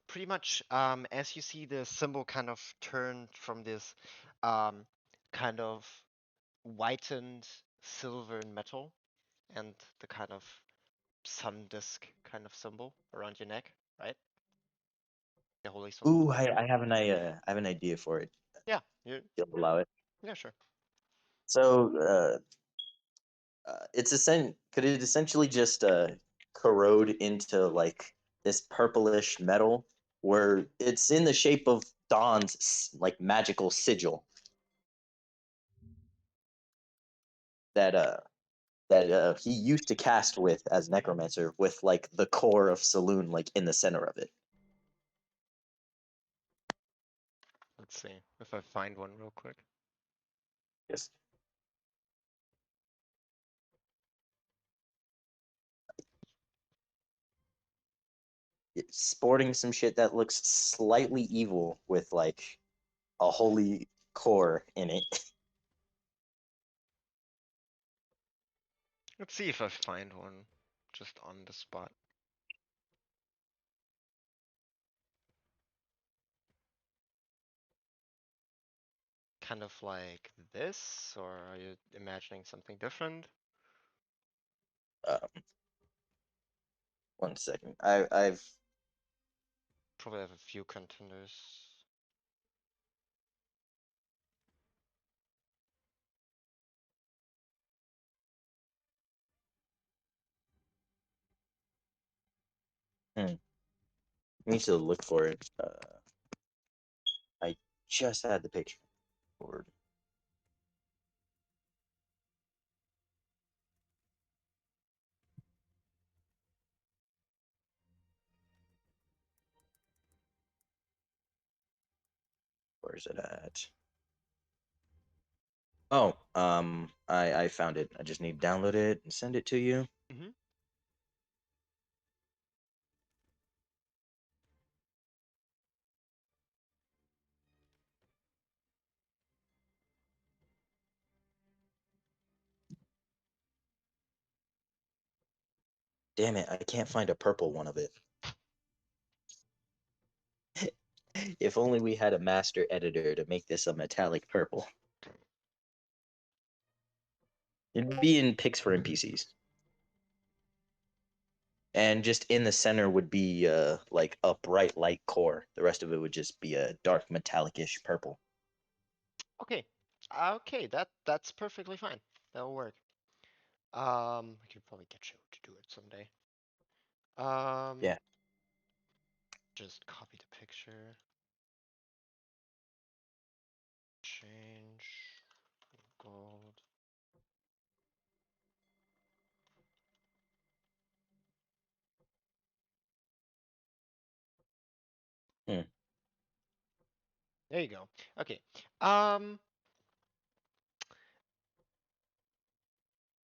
Pretty much. As you see the symbol kind of turned from this, um, kind of whitened silver and metal, and the kind of sun disk kind of symbol around your neck, right? The holy symbol. Ooh, I have an idea for it. Yeah, you. You'll allow it. Yeah, sure. So could it essentially just corrode into like this purplish metal where it's in the shape of Dawn's like magical sigil that he used to cast with as necromancer with like the core of Saloon like in the center of it. Let's see if I find one real quick. Yes. It's sporting some shit that looks slightly evil with like a holy core in it. Let's see if I find one just on the spot. Kind of like this, or are you imagining something different? Um, 1 second. I've Probably have a few contenders. need to look for it. I just had the picture. Lord. Where's it at? Oh, I found it. I just need to download it and send it to you. Hmm. Damn it, I can't find a purple one of it. If only we had a master editor to make this a metallic purple. It'd be in pics for NPCs. And just in the center would be like a bright light core. The rest of it would just be a dark metallic-ish purple. Okay. Okay, that's perfectly fine. That'll work. I could probably get you to do it someday. Um, Yeah. just copy the picture, change gold. Hmm. There you go. Okay. Um,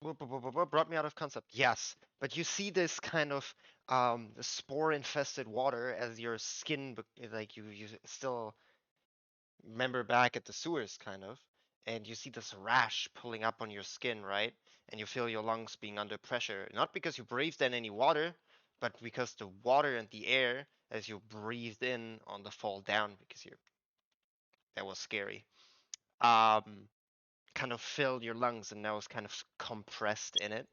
brought me out of concept. Yes, but you see this kind of spore-infested water as your skin, like you still remember back at the sewers, kind of, and you see this rash pulling up on your skin, right? And you feel your lungs being under pressure, not because you breathed in any water, but because the water and the air, as you breathed in on the fall down, because that was scary. Um, kind of filled your lungs and now is kind of compressed in it.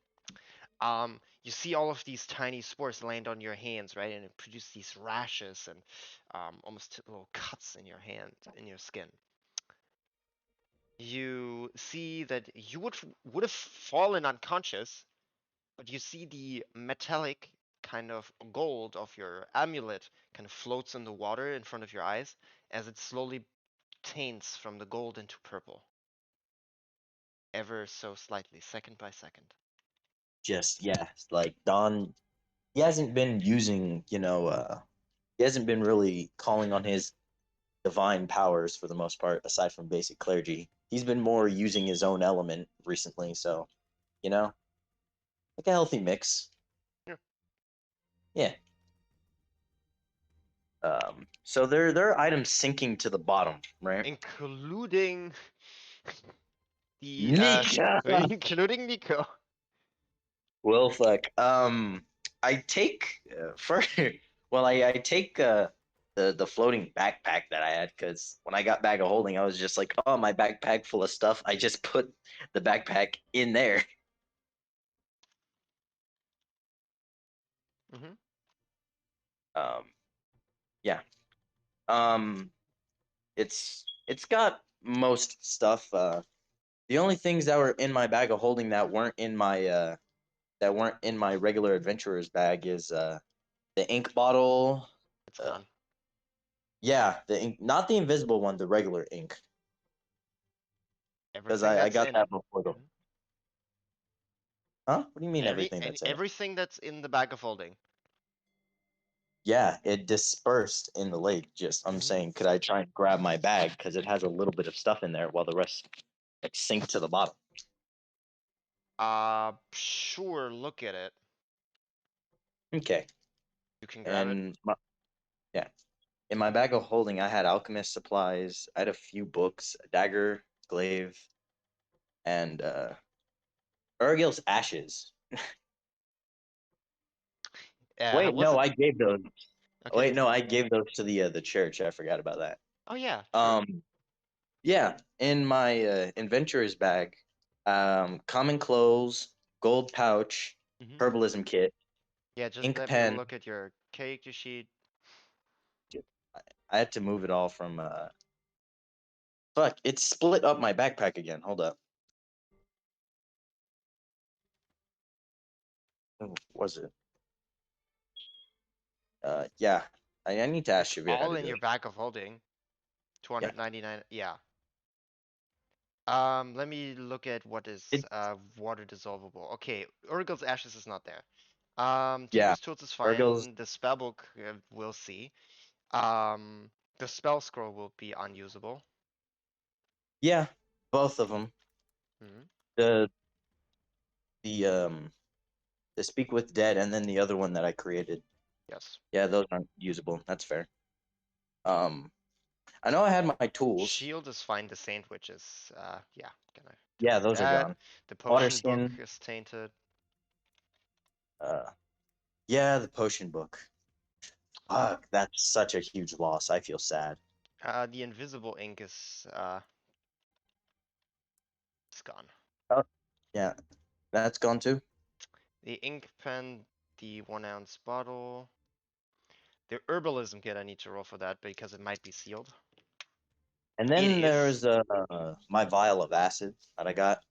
You see all of these tiny spores land on your hands, right? And it produces these rashes and almost little cuts in your hand, in your skin. You see that you would have fallen unconscious, but you see the metallic kind of gold of your amulet kind of floats in the water in front of your eyes as it slowly taints from the gold into purple, ever so slightly, second by second. Just yeah, like Don he hasn't been using, he hasn't been really calling on his divine powers for the most part, aside from basic clergy. He's been more using his own element recently, so you know, like a healthy mix. Yeah. Yeah. So there are items sinking to the bottom, right? Including the Nika. including Nico. Well, fuck. I take for well, I take the floating backpack that I had because when I got bag of holding, I was just like, oh, my backpack full of stuff. I just put the backpack in there. Hmm. Um, yeah. Um, it's got most stuff. The only things that were in my bag of holding that weren't in my regular adventurer's bag is the ink bottle. It's Uh, gone. yeah, the ink, not the invisible one, the regular ink, because Everything I that's got in. that before the. Mhm. Huh? What do you mean everything that's in it? Everything that's in the bag of holding. Yeah, it dispersed in the lake. Just I'm Hmm. saying, could I try and grab my bag because it has a little bit of stuff in there while the rest like sink to the bottom. Sure. Look at it. Okay, You can grab it. and yeah, in my bag of holding, I had alchemist supplies. I had a few books, a dagger, glaive, and Urgil's ashes. Wait, Was no, it I gave those. okay? Wait, no, I gave those to the church. I forgot about that. Oh yeah, true. Um, yeah, in my adventurer's bag, common clothes, gold pouch, Hmm. herbalism kit, Yeah, just ink let me pen. look at your character sheet. I had to move it all from. Fuck! It split up my backpack again. Hold up. Was it? Yeah. I need to ask It's Shavir how all to in do your it. bag of holding. Yeah. 299. Yeah. Let me look at what is It. water dissolvable. Okay, Urgel's ashes is not there. Yeah. Tinker's tools is Urgil's. fine. The spellbook we'll see. Um, the spell scroll will be unusable. Yeah. Both of them. Hmm. The the the Speak with Dead, and then the other one that I created. Yes. Yeah, those aren't usable. That's fair. Um, I know I had my tools. Shield is fine. The sandwich is, yeah, gonna Yeah, delete those are that. gone. The Water potion book skin. is tainted. Yeah, the potion book. Fuck, that's such a huge loss. I feel sad. The invisible ink is, it's gone. Oh, yeah, that's gone too. The ink pen, the 1 ounce bottle. The herbalism kit, I need to roll for that because it might be sealed. And It then is. there's my vial of acid that I got.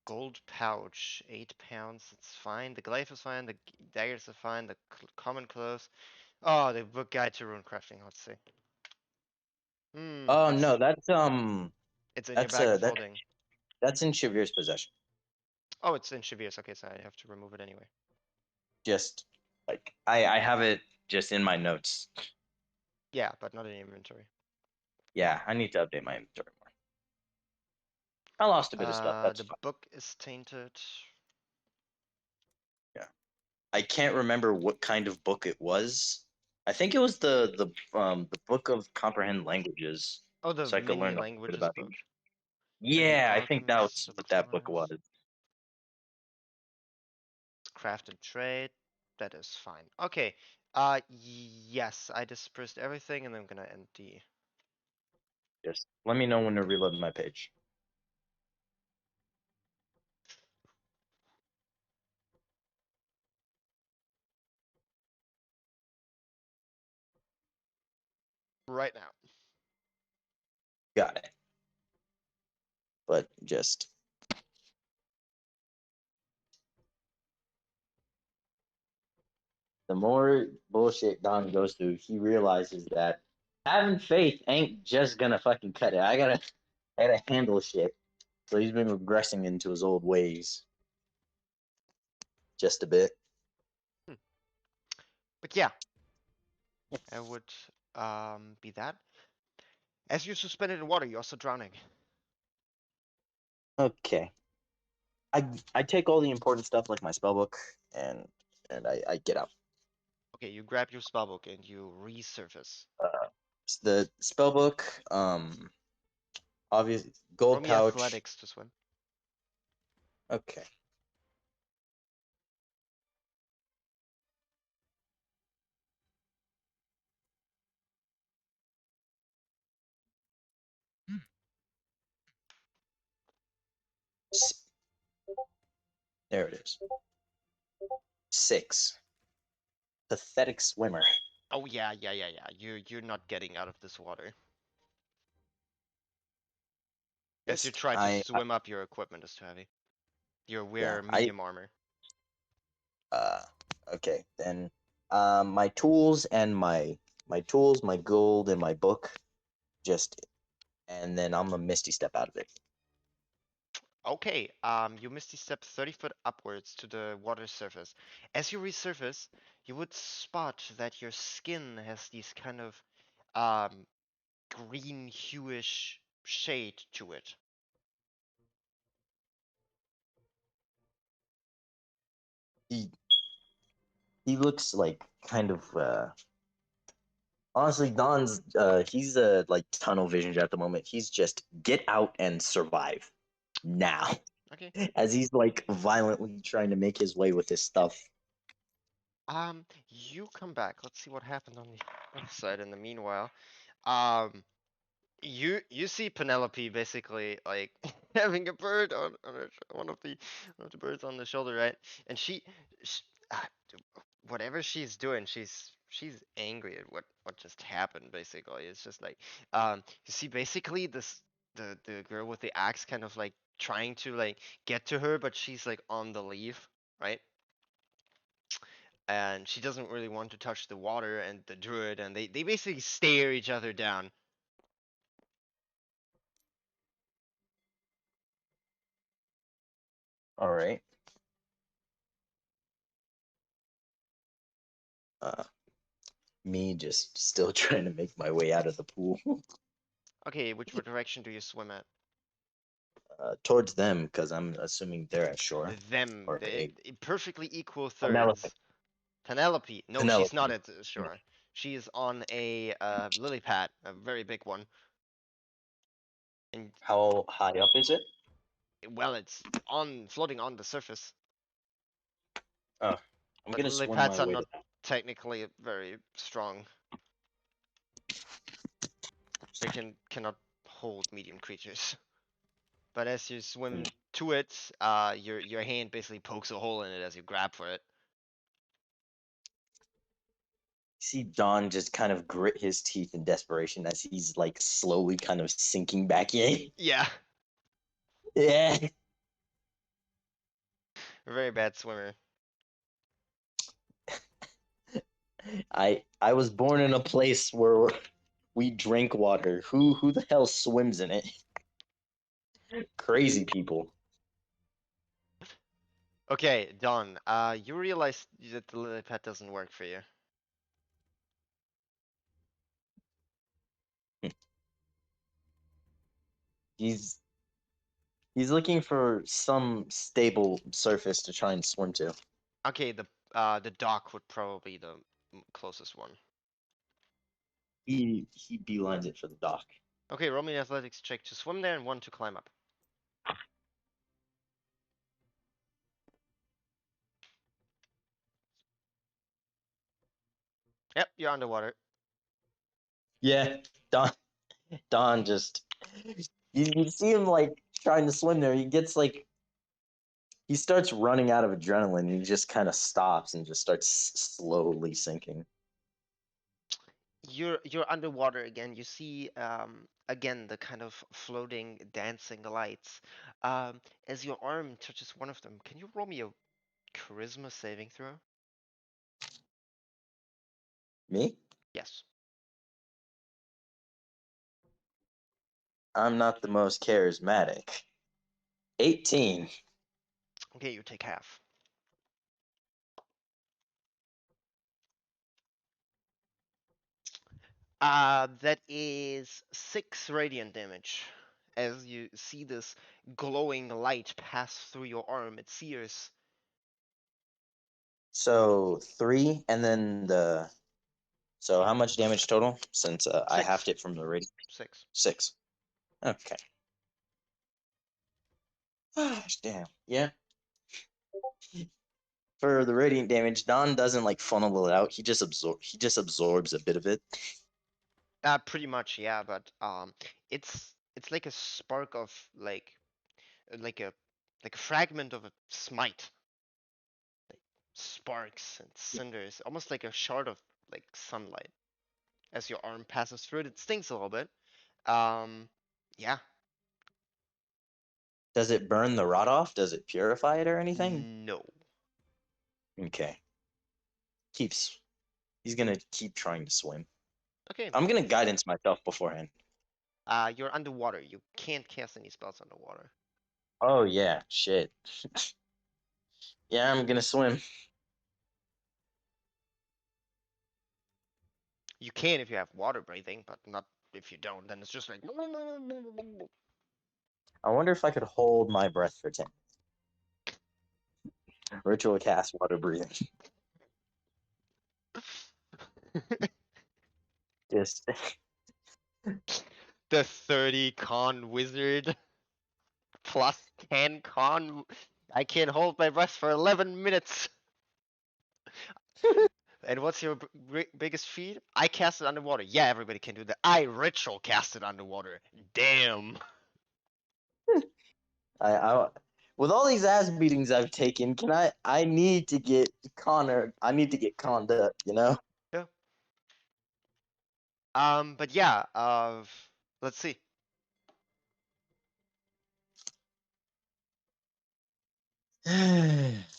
Gold pouch, 8 pounds. It's fine. The glaive is fine. The daggers are fine. The common clothes. Oh, the book guide to rune crafting. Let's see. Oh Yes. no, It's in your that's bag of that holding. that's in Shavir's possession. Oh, it's in Shavir's. Okay, so I have to remove it anyway. Just like I have it just in my notes. Yeah, but not in inventory. Yeah, I need to update my inventory more. I lost a bit of stuff. That's The fine. book is tainted. Yeah, I can't remember what kind of book it was. I think it was the book of comprehend languages, Oh, the so I could mini learn a bit languages about book. English. The Yeah, I think that was alchemist what that book supplies. was. Crafted trade. That is fine. Okay. Yes, I dispersed everything, and I'm gonna end the. Just let me know when to reload my page. Right now. Got it. But just the more bullshit Don goes through, he realizes that having faith ain't just gonna fucking cut it. I gotta handle shit. So he's been regressing into his old ways just a bit. Hmm. But yeah, I would be that. As you're suspended in water, you're also drowning. Okay. I take all the important stuff like my spell book and I get out. Okay, you grab your spellbook and you resurface. The spell book, obviously Roll gold me pouch. athletics to swim. Okay. There it is. 6. Pathetic swimmer. Oh yeah. You're not getting out of this water. As you Just try to swim up, your equipment is too heavy. You yeah, wear I medium armor. uh okay, then my tools and my tools, my gold and my book just and then I'm a misty step out of it. Okay, you misty step 30 foot upwards to the water surface. As you resurface, you would spot that your skin has these kind of um, green hueish shade to it. He he looks like kind of honestly Don's he's like tunnel vision at the moment. He's just get out and survive now. Okay. As he's like violently trying to make his way with his stuff. You come back. Let's see what happened on the other side in the meanwhile. Um, you see Penelope basically like having a bird on her, one of the birds on the shoulder, right? And she uh, whatever she's doing, she's angry at what just happened. Basically, it's just like you see basically the girl with the axe kind of like trying to like get to her, but she's like on the leaf, right? And she doesn't really want to touch the water and the druid, and they basically stare each other down. All right. Uh, me just still trying to make my way out of the pool. Okay, which direction do you swim at? towards them because I'm assuming they're at shore Them, or perfectly equal Penelope. thirds. Penelope. No, she's not Penelope. at the shore. She is on a lily pad, a very big one. And How high up is it? well, it's on floating on the surface. Oh, I'm But gonna lily swim my pads are way not to that. technically very strong. They cannot hold medium creatures. But as you swim to it, your hand basically pokes a hole in it as you grab for it. See Don just kind of grit his teeth in desperation as he's like slowly kind of sinking back in. Yeah, Yeah. very bad swimmer. I was born in a place where we drink water. Who the hell swims in it? Crazy people. Okay, Don. You realize that the lily pad doesn't work for you. He's he's looking for some stable surface to try and swim to. Okay, the dock would probably be the closest one. He beelines it for the dock. Okay, roll me an athletics check to swim there and one to climb up. Yep, you're underwater. Yeah, Don just you see him like trying to swim there. He gets like he starts running out of adrenaline and he just kind of stops and just starts slowly sinking. You're underwater again. You see again the kind of floating, dancing lights. As your arm touches one of them, can you roll me a charisma saving throw? Me? Yes. I'm not the most charismatic. 18. Okay, you take half. That is 6 radiant damage. As you see this glowing light pass through your arm, it sears. So 3 and then the so how much damage total since I halved 6. it from the rating? 6. 6. Okay. Damn. Yeah. For the radiant damage, Don doesn't like funnel it out. He just absorbs a bit of it. Pretty much, yeah, but it's like a spark of like a like a fragment of a smite. Like sparks and cinders, almost like a shard of like sunlight. As your arm passes through it, it stings a little bit. Yeah, Does it burn the rot off? Does it purify it or anything? no. Okay. Keeps He's gonna keep trying to swim. Okay, I'm gonna guidance myself beforehand. you're underwater. You can't cast any spells underwater. Oh yeah, shit. Yeah, I'm gonna swim. You can if you have water breathing, but not if you don't. Then it's just like I wonder if I could hold my breath for 10. Ritual cast water breathing. Just the 30 con wizard plus 10 con. I can hold my breath for 11 minutes. And what's your biggest feat? I cast it underwater. Yeah, everybody can do that. I ritual cast it underwater. Damn. I with all these ass beatings I've taken, I need to get Connor. I need to get conned up, you know? Yeah. But yeah, let's see.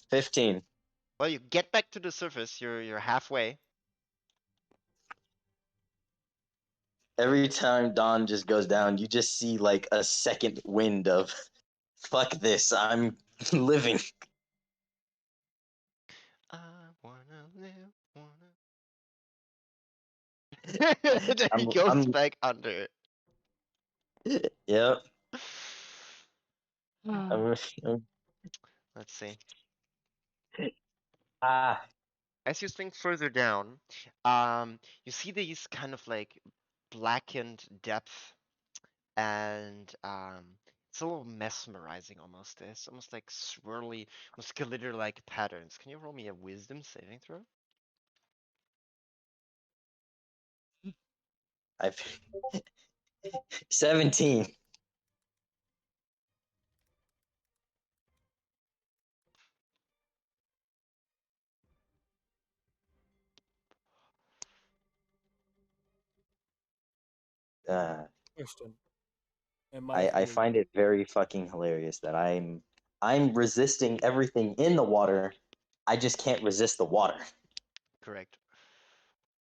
15. Well, you get back to the surface. You're halfway. Every time Don just goes down, you just see like a second wind of fuck this, I'm living. I wanna live, wanna. Then he goes I'm back under. Yep. Let's see. ah, As you sink further down, you see these kind of like blackened depth, and it's a little mesmerizing almost. It's almost like swirly, almost glitter-like patterns. Can you roll me a wisdom saving throw? I've 17. Question. Am I I fully find it very fucking hilarious that I'm resisting everything in the water. I just can't resist the water. Correct.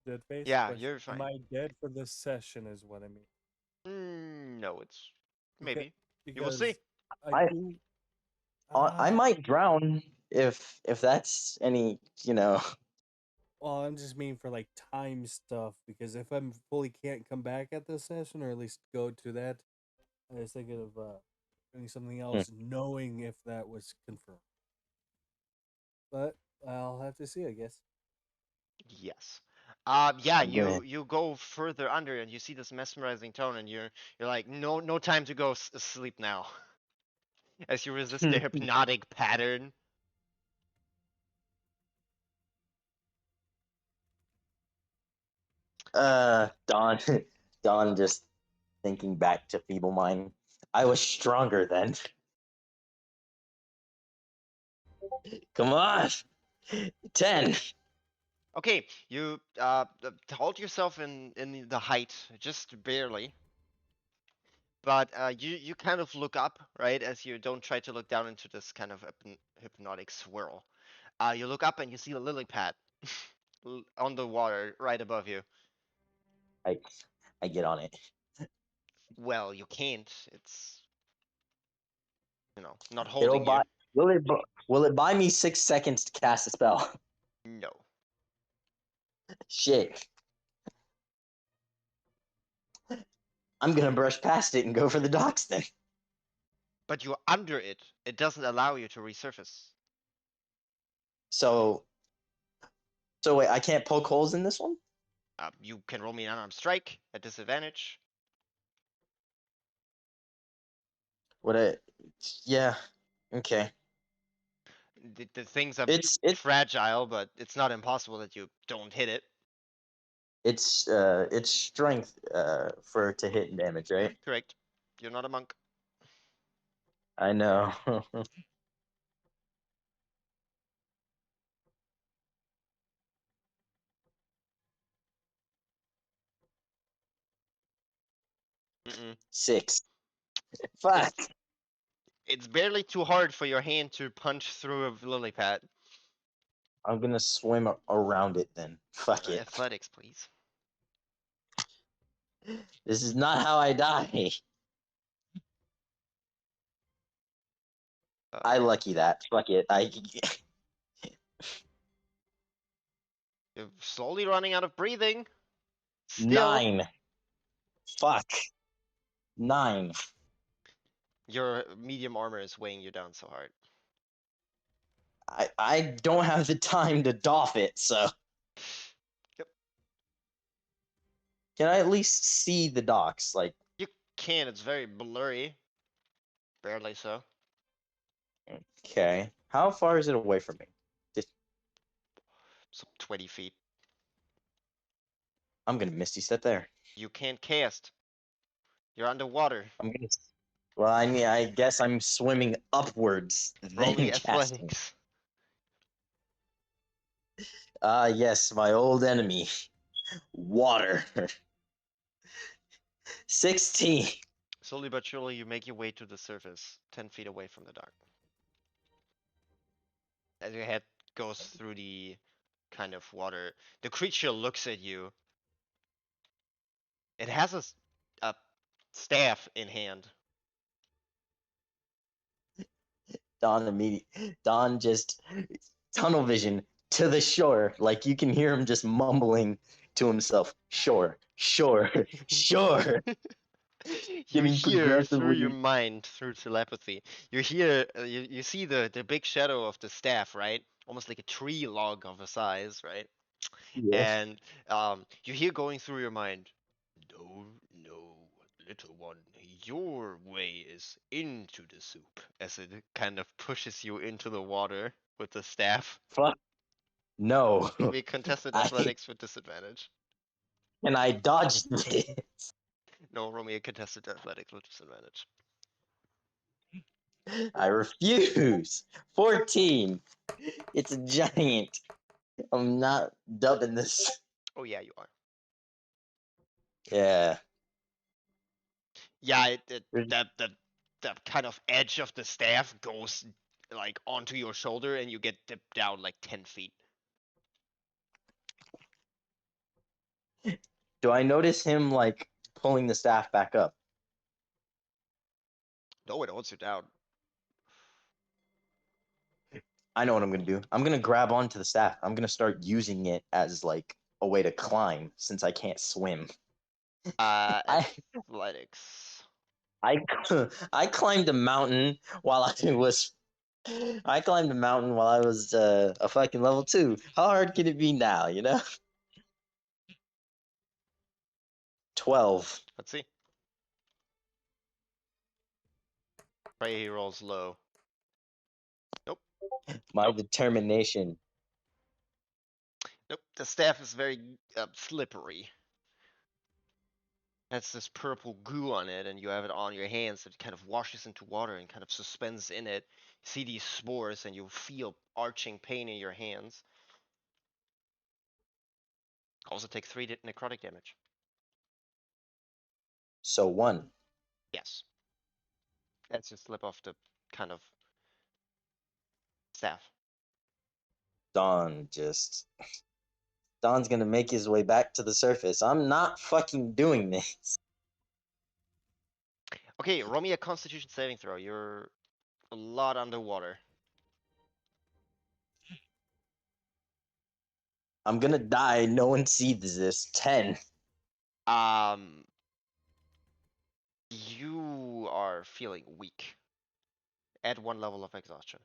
dead face? Yeah, Question. you're Am fine. I dead for this session? Is what I mean. No, it's Because maybe. You will see. because I I do. I might drown if that's any, you know. Well, I'm just mean for like time stuff because if I'm fully can't come back at this session or at least go to that, I was thinking of doing something else, knowing if that was confirmed. But I'll have to see, I guess. Yes. Yeah, I'm gonna you go further under and you see this mesmerizing tone, and you're like, no time to go sleep now. As you resist the hypnotic pattern. Don Don just thinking back to Feeble Mind. I was stronger then. Come on. 10. Okay, you hold yourself in the height just barely, but you kind of look up, right? As you don't try to look down into this kind of hypnotic swirl. You look up and you see a lily pad on the water right above you. I I get on it. Well, you can't. It's, not It'll holding you. buy will it buy me 6 seconds to cast a spell? No. Shit. I'm gonna brush past it and go for the docks then. But you're under it. It doesn't allow you to resurface. So wait, I can't poke holes in this one? You can roll me an unarmed strike at disadvantage. What a yeah. Okay. The thing's a It's fragile, but it's not impossible that you don't hit it. it's strength for to hit and damage, right? Correct. You're not a monk. I know. Mm-mm. 6. Fuck. It's it's barely too hard for your hand to punch through a lily pad. I'm gonna swim around it then. Fuck it. Athletics, please. This is not how I die. I Uh, lucky that. Fuck it. you're slowly running out of breathing. Still, 9. Fuck. 9. your medium armor is weighing you down so hard. I don't have the time to doff it, so Yep. can I at least see the docks? Like, You can. It's very blurry. Barely so. okay. How far is it away from me? Just, So 20 feet. I'm gonna misty step there. You can't cast. You're underwater. I'm gonna. Well, I mean, I guess I'm swimming upwards, Roll then me casting. athletics. Ah, yes, my old enemy, water. 16. Slowly but surely, you make your way to the surface, 10 feet away from the dock. As your head goes through the kind of water, the creature looks at you. It has a staff in hand. Don just tunnel vision to the shore. Like you can hear him just mumbling to himself, "Sure, sure, sure." You Getting hear through your progressively. mind, through telepathy. You hear, you see the big shadow of the staff, right? Almost like a tree log of a size, right? Yeah. And you hear going through your mind, no, no, little one, your way is into the soup, as it kind of pushes you into the water with the staff. Fuck. No. Roll me contested I athletics with disadvantage. Can I dodge this? No, roll me a contested athletics with disadvantage. I refuse. 14. It's a giant. I'm not dubbing this. Oh yeah, you are. Yeah. Yeah, that kind of edge of the staff goes like onto your shoulder, and you get dipped down like 10 feet. Do I notice him like pulling the staff back up? No, it holds you down. I know what I'm gonna do. I'm gonna grab onto the staff. I'm gonna start using it as like a way to climb since I can't swim. I Athletics. I I climbed a mountain while I was I climbed a mountain while I was a fucking level 2. How hard can it be now, you know? 12. Let's see. Pray he rolls low. Nope. My determination. Nope. The staff is very slippery. Has this purple goo on it, and you have it on your hands. It kind of washes into water and kind of suspends in it. You see these spores, and you feel arching pain in your hands. Also take 3 necrotic damage. So 1. Yes. That's just slip off the kind of staff. Don's gonna make his way back to the surface. I'm not fucking doing this. Okay, roll me a Constitution saving throw. You're a lot underwater. I'm gonna die. No one sees this. 10. Um, you are feeling weak. Add 1 level of exhaustion.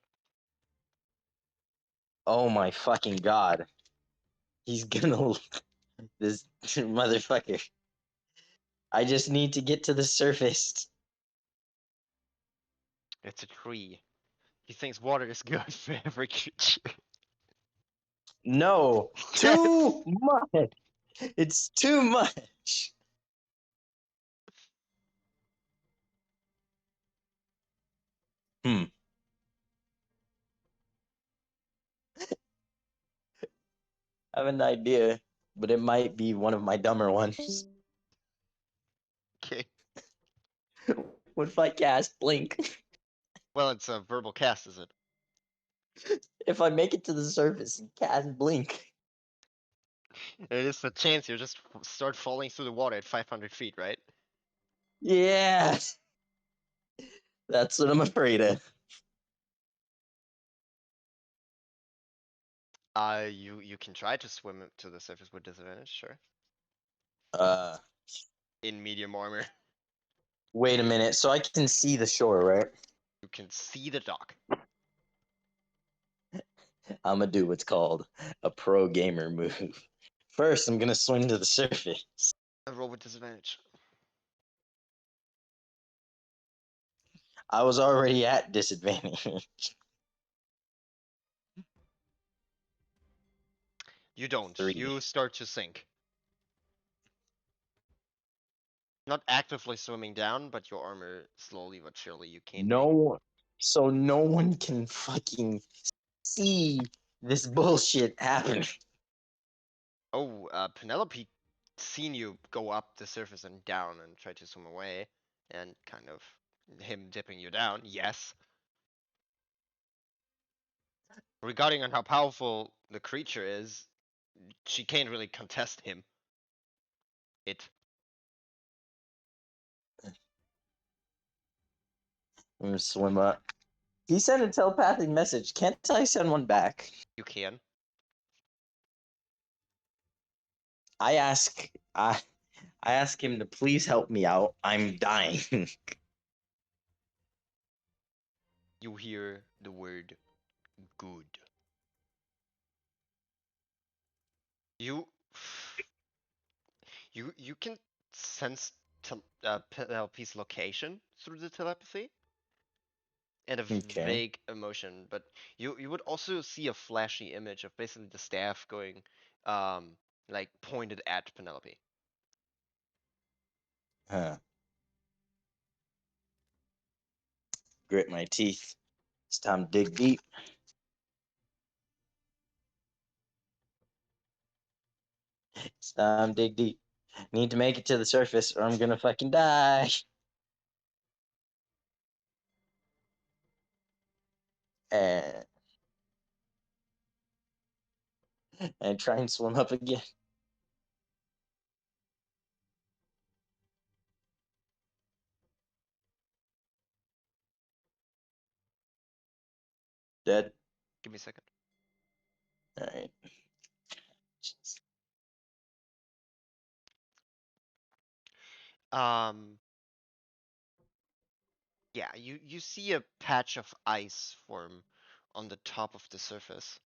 Oh my fucking god. He's gonna. This motherfucker. I just need to get to the surface. It's a tree. He thinks water is good for every creature. No. Yes. Too much. It's too much. Hmm. I have an idea, but it might be one of my dumber ones. Okay. What if I cast Blink? Well, it's a verbal cast, is it? If I make it to the surface and cast Blink. It is a chance you just start falling through the water at 500 feet, right? Yeah. That's what I'm afraid of. You can try to swim to the surface with disadvantage, sure. Uh, In medium armor, Wait a minute. So I can see the shore, right? you can see the dock. I'm gonna do what's called a pro gamer move. First, I'm gonna swim to the surface. Roll with disadvantage. I was already at disadvantage. You don't. 3. You start to sink. Not actively swimming down, but your armor slowly but surely you can't make. No, so no one can fucking see this bullshit happen. Oh, Penelope seen you go up the surface and down and try to swim away, and kind of him dipping you down. Yes. Regarding on how powerful the creature is, she can't really contest him. It. I'm gonna swim up. He sent a telepathic message. Can't I send one back? You can. I ask. I ask him to please help me out. I'm dying. You hear the word good. You you can sense Penelope's location through the telepathy and a Okay. vague emotion, but you would also see a flashy image of basically the staff going um like pointed at Penelope. Huh. Grit my teeth. It's time to dig deep. It's time to dig deep. Need to make it to the surface or I'm gonna fucking die. And, and try and swim up again. Dead. Give me a second. Alright. Um yeah, you see a patch of ice form on the top of the surface.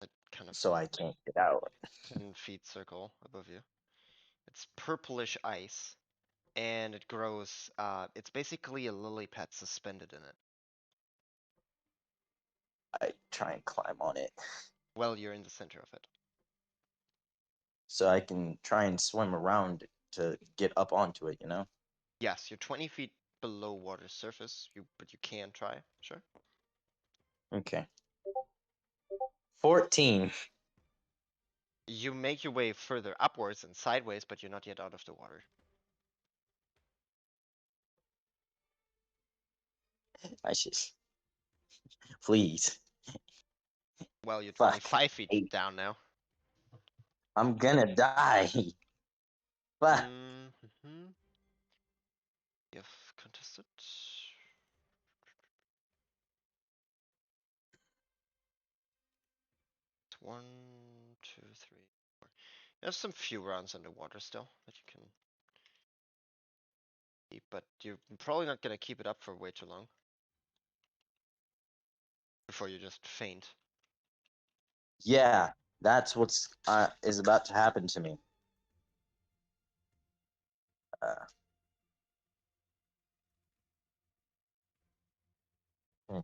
That kind of So I can't get out. 10 feet circle above you. It's purplish ice, and it grows. It's basically a lily pad suspended in it. I try and climb on it. Well, you're in the center of it. So I can try and swim around to get up onto it, you know? Yes, you're 20 feet below water surface. But you can try. Sure. Okay. 14. You make your way further upwards and sideways, but you're not yet out of the water. I just please. Well, you're Fuck. 25 feet Hey, down now. I'm gonna die. Fuck. Mm-hmm. You've contested. It's 1, 2, 3, 4. There's some few rounds underwater still that you can keep, but you're probably not gonna keep it up for way too long before you just faint. Yeah, that's what's is about to happen to me. Uh, hmm.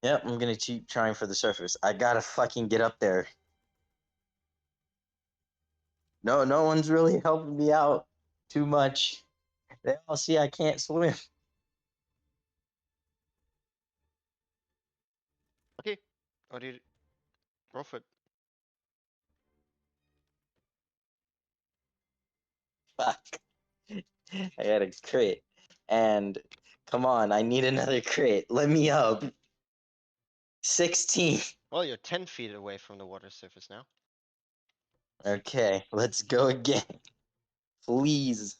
Yep, I'm gonna keep trying for the surface. I gotta fucking get up there. No, no one's really helping me out too much. They all see I can't swim. Okay, what do you roll for it? Fuck. I got a crit. And come on, I need another crit. Let me up. 16. Well, you're 10 feet away from the water surface now. Okay, let's go again. Please,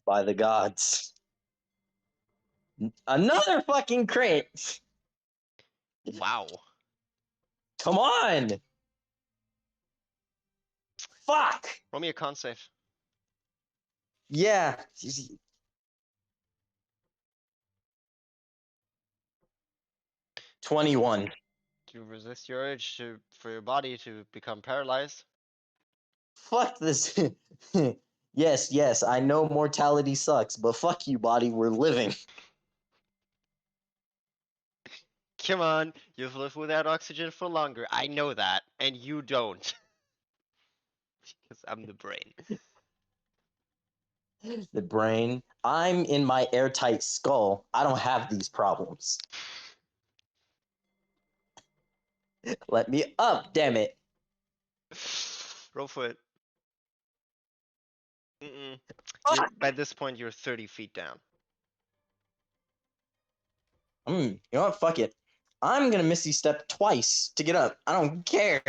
by the gods. Another fucking crit. Wow. Come on. Fuck. Roll me a con save. Yeah. 21. Do you resist your urge for your body to become paralyzed? Fuck this. Yes, yes, I know mortality sucks, but fuck you, body, we're living. Come on, you've lived without oxygen for longer. I know that, and you don't. Because I'm the brain. The brain. I'm in my airtight skull. I don't have these problems. Let me up, damn it. Roll for it. Mm-mm. You're Fuck. by this point you're 30 feet down. You know what? Fuck it. I'm gonna Misty Step twice to get up. I don't care.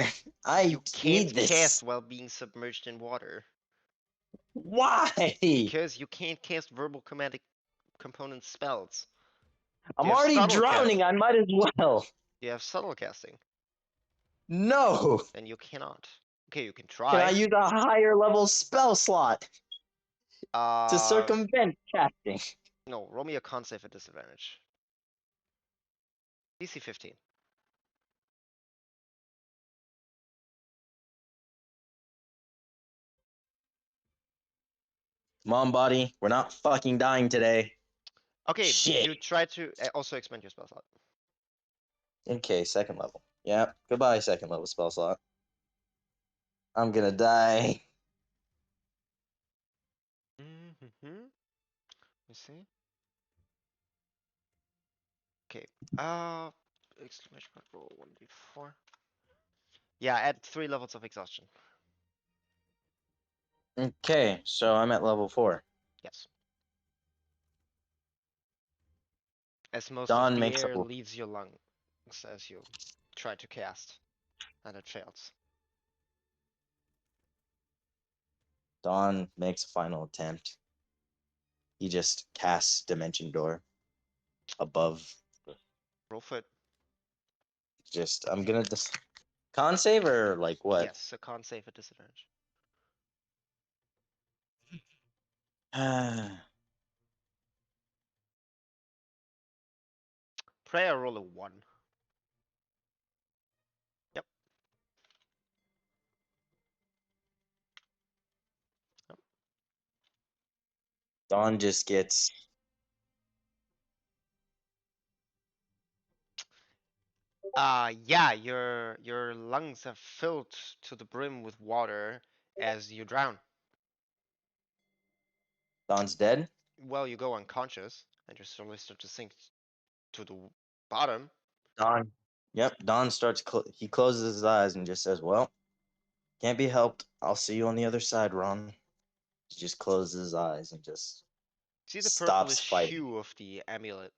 I You can't need cast this. while being submerged in water. Why? Because you can't cast verbal command component spells. I'm You have already subtle drowning. cast. I might as well. You have subtle casting. No. Then you cannot. Okay, you can Can I try. use a higher level spell slot to Uh, circumvent casting? no, roll me a con save at disadvantage. DC 15. Come on, buddy. We're not fucking dying today. Okay, Shit. you try to also expend your spell slot. Okay, second level. Yep. Goodbye, second level spell slot. I'm gonna die. Mm-hmm. Let me see. Okay. Uh, exclamation mark roll 1d4. Yeah, add 3 levels of exhaustion. Okay, so I'm at level 4. Yes. As most of Dawn the makes air a leaves your lungs as you try to cast, and it fails. Dawn makes a final attempt. He just casts Dimension Door above. Roll for it. Just I'm gonna con save or like what? Yes, a con save at disadvantage. Prayer roll a 1. Yep. Yep. Dawn just gets Yeah, your lungs have filled to the brim with water as you drown. Dawn's dead. Well, you go unconscious and you slowly start to sink to the bottom. Dawn. Yep. Dawn starts. He closes his eyes and just says, "Well, can't be helped. I'll see you on the other side, Ron." He just closes his eyes and just See the stops purplish fighting. hue of the amulet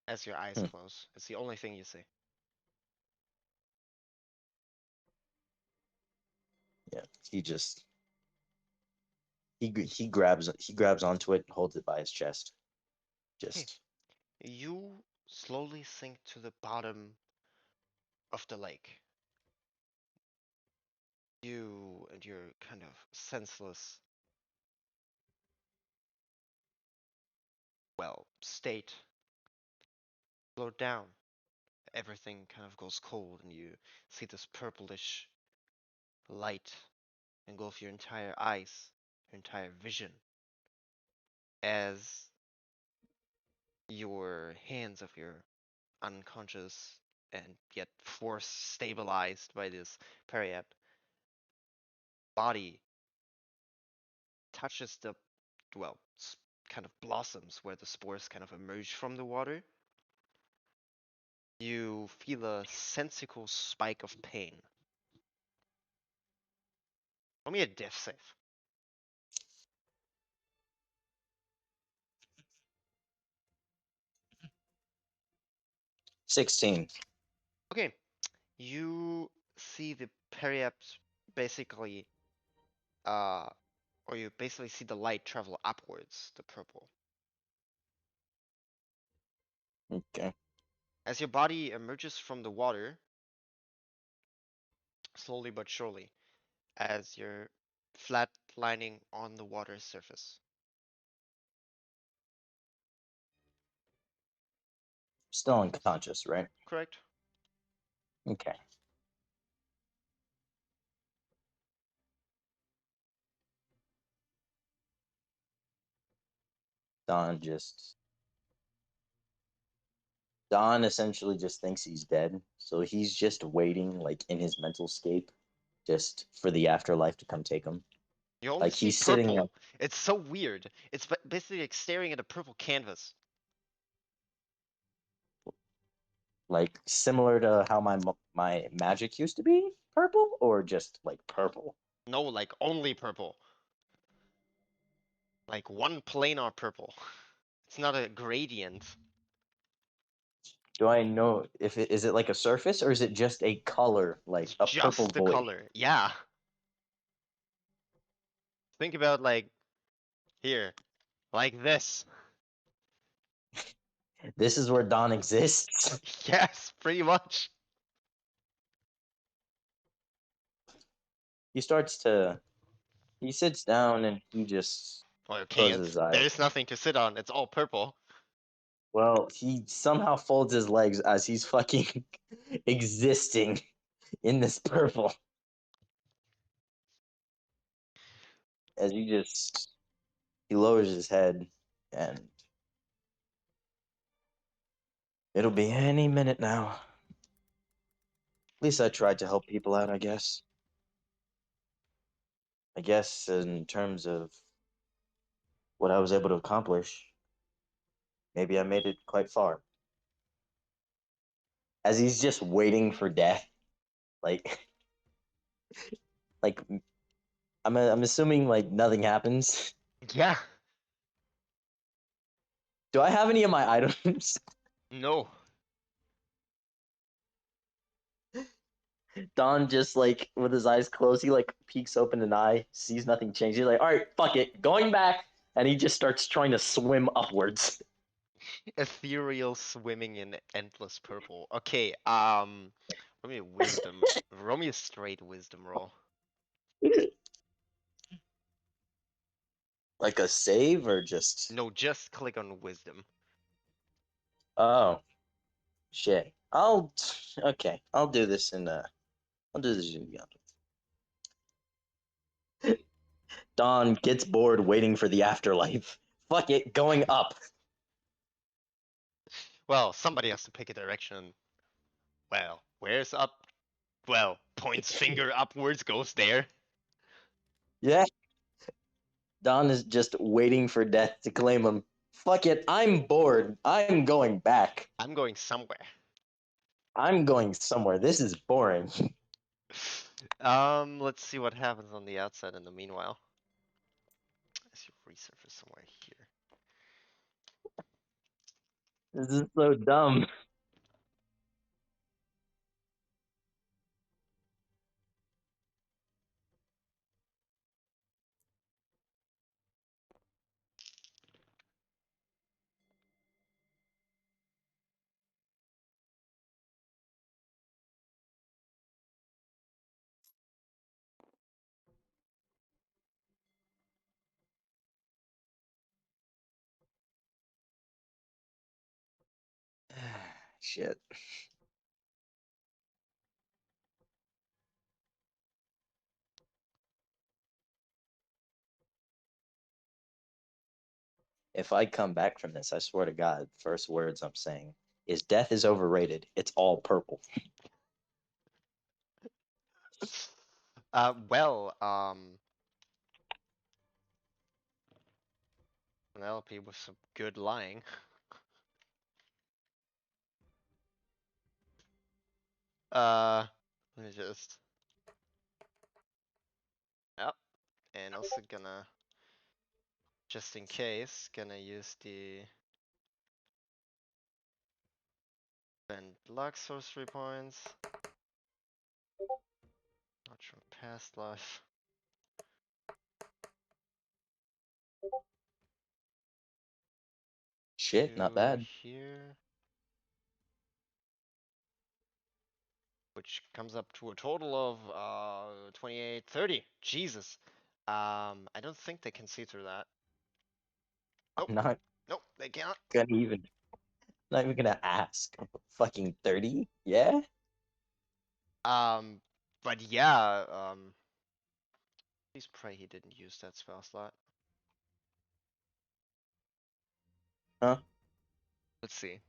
as your eyes Hmm. close. It's the only thing you see. Yeah. He just he grabs onto it, and holds it by his chest. Okay, Just you slowly sink to the bottom of the lake. You and your kind of senseless, well, state slow down. Everything kind of goes cold, and you see this purplish light engulf your entire eyes, your entire vision, as your hands of your unconscious and yet force stabilized by this periap body touches the, well, kind of blossoms where the spores kind of emerge from the water. You feel a sensical spike of pain. Roll me a death save. 16. Okay, you see the periaps basically, uh, or you basically see the light travel upwards, the purple. Okay. As your body emerges from the water, slowly but surely, as you're flatlining on the water's surface. Still unconscious, right? Correct? Okay. Don just Don essentially just thinks he's dead, so he's just waiting, like in his mental scape, just for the afterlife to come take him. You only Like see he's sitting there, purple. It's so weird. It's basically like staring at a purple canvas. like similar to how my magic used to be purple, or just like purple. No, like only purple. Like one planar purple. It's not a gradient. Do I know if it is it like a surface or is it just a color, like It's a purple just the void? color. Yeah. Think about like here. Like this. This is where Don exists. Yes, pretty much. he starts to he sits down and he just Well, you closes can't. his eyes. There's nothing to sit on. It's all purple. Well, he somehow folds his legs as he's fucking existing in this purple. As he lowers his head and it'll be any minute now. At least I tried to help people out, I guess. I guess in terms of what I was able to accomplish, maybe I made it quite far. As he's just waiting for death, like like I'm assuming like nothing happens. Yeah. Do I have any of my items? No. Don just like with his eyes closed, he like peeks open an eye, sees nothing change. He's like, all right, fuck it, going back, and he just starts trying to swim upwards. Ethereal swimming in endless purple. Okay, roll me a wisdom. Roll me a straight wisdom roll. Like a save or just No, just click on wisdom. oh shit. I'll okay. I'll do this in I'll do this in Don gets bored waiting for the afterlife. Fuck it, going up. Well, somebody has to pick a direction. Well, where's up? Well, points finger upwards, goes there. Yeah. Don is just waiting for death to claim him. Fuck it, I'm bored. I'm going back. I'm going somewhere. I'm going somewhere. This is boring. Let's see what happens on the outside in the meanwhile. As you resurface somewhere here. This is so dumb. Shit. If I come back from this, I swear to God, first words I'm saying is death is overrated. It's all purple. Well, an LP with some good lying. Let me just. Yep, and also gonna, just in case, gonna use the spend luck sorcery points. Not from past life. Shit, not To bad. here. Which comes up to a total of 28, 30. Jesus. I don't think they can see through that. Nope. I'm not Nope, they cannot. gonna even not even gonna ask. Fucking 30? Yeah? Um, but yeah, please pray he didn't use that spell slot. Huh? Let's see.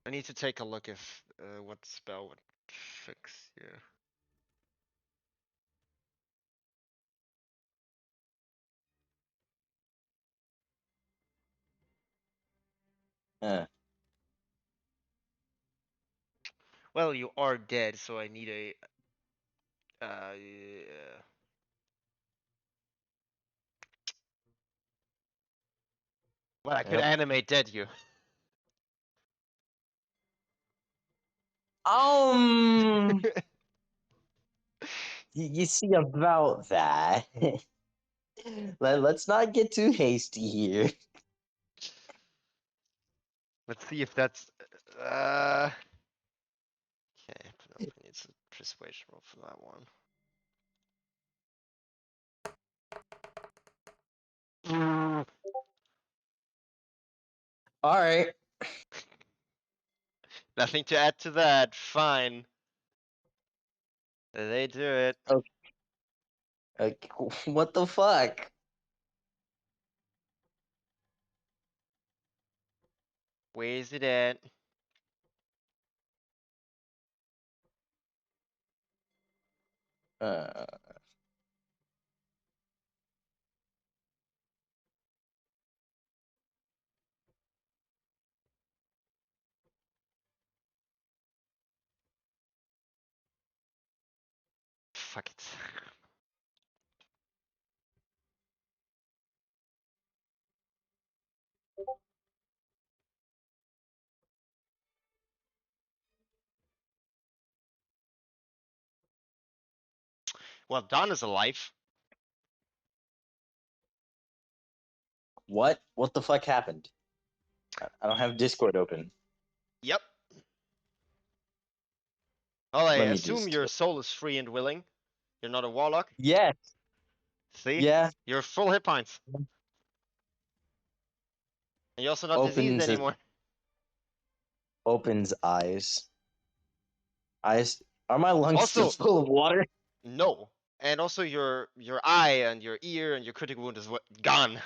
I need to take a look if what spell would fix you. Uh, Well, you are dead, so I need a well, I could yep. animate dead you. Um you see about that. Let's not get too hasty here. Let's see if that's. Okay, Penelope needs a persuasion roll for that one. All right. Nothing to add to that. Fine. They do it. Okay. What the fuck? Where's it at? Uh, Fuck it. Well, Don is alive. what? What the fuck happened? I don't have Discord open. Yep. Well, I Let me assume just. your soul is free and willing. You're not a warlock. Yes. See? Yeah. You're full hit points. And you're also not diseased Opens his anymore. opens eyes. Eyes. Are my lungs still Also, full of water? no. And also your eye and your ear and your critical wound is what gone.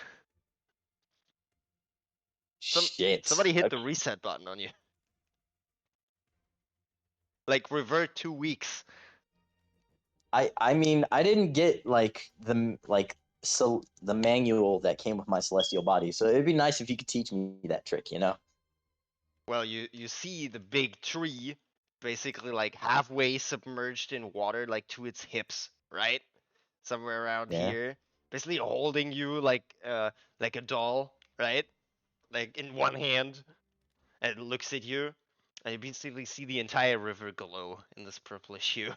Shit. Somebody hit the Okay. reset button on you. Like revert 2 weeks. I mean I didn't get the manual that came with my celestial body, so it'd be nice if you could teach me that trick, you know? Well, you see the big tree basically like halfway submerged in water, like to its hips, right? Somewhere around Yeah. here, basically holding you like a doll, right? Like in one hand, and it looks at you, and you basically see the entire river glow in this purplish hue.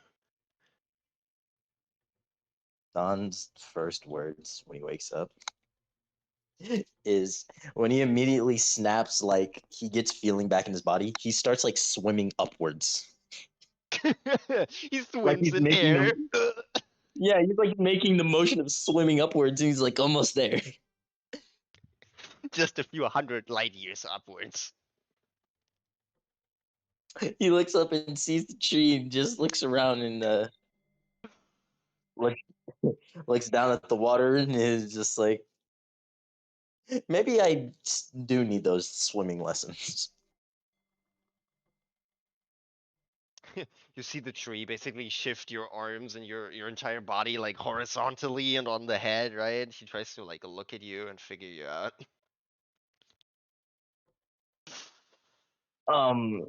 Don's first words when he wakes up is when he immediately snaps, like he gets feeling back in his body, he starts like swimming upwards. He Like swims he's in making air. the Yeah, he's like making the motion of swimming upwards and he's like almost there. Just a few hundred light years upwards. He looks up and sees the tree and just looks around and look, looks down at the water and is just like, maybe I do need those swimming lessons. You see the tree basically shift your arms and your entire body like horizontally and on the head, right? She tries to like look at you and figure you out. Um,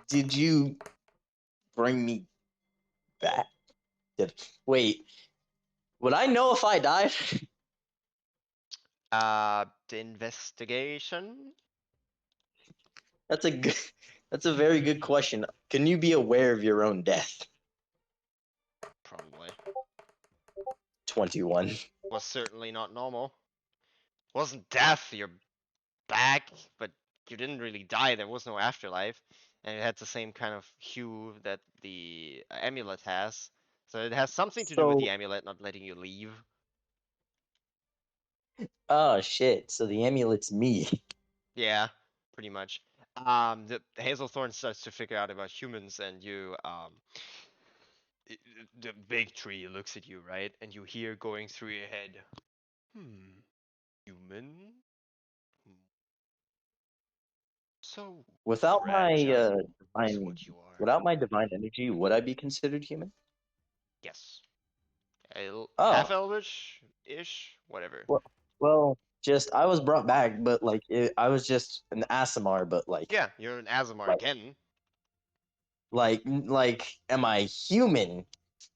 did you bring me back? Did, wait, would I know if I died? The investigation? That's a good, that's a very good question. Can you be aware of your own death? Probably. 21. Was certainly not normal. Wasn't death, you're back, but you didn't really die, there was no afterlife. And it had the same kind of hue that the amulet has. So it has something to do with the So, amulet not letting you leave. oh shit. So the amulet's me. Yeah, pretty much. The Hazelthorn starts to figure out about humans, and the big tree looks at you, right? And you hear going through your head, human? Hmm, so Without my fragile is divine, what you are. without my divine energy, would I be considered human? Yes. Half Oh, elvish-ish? Whatever. well, just I was brought back, but like I was just an Asimar, but Yeah, you're an Azamar like, again. am I human?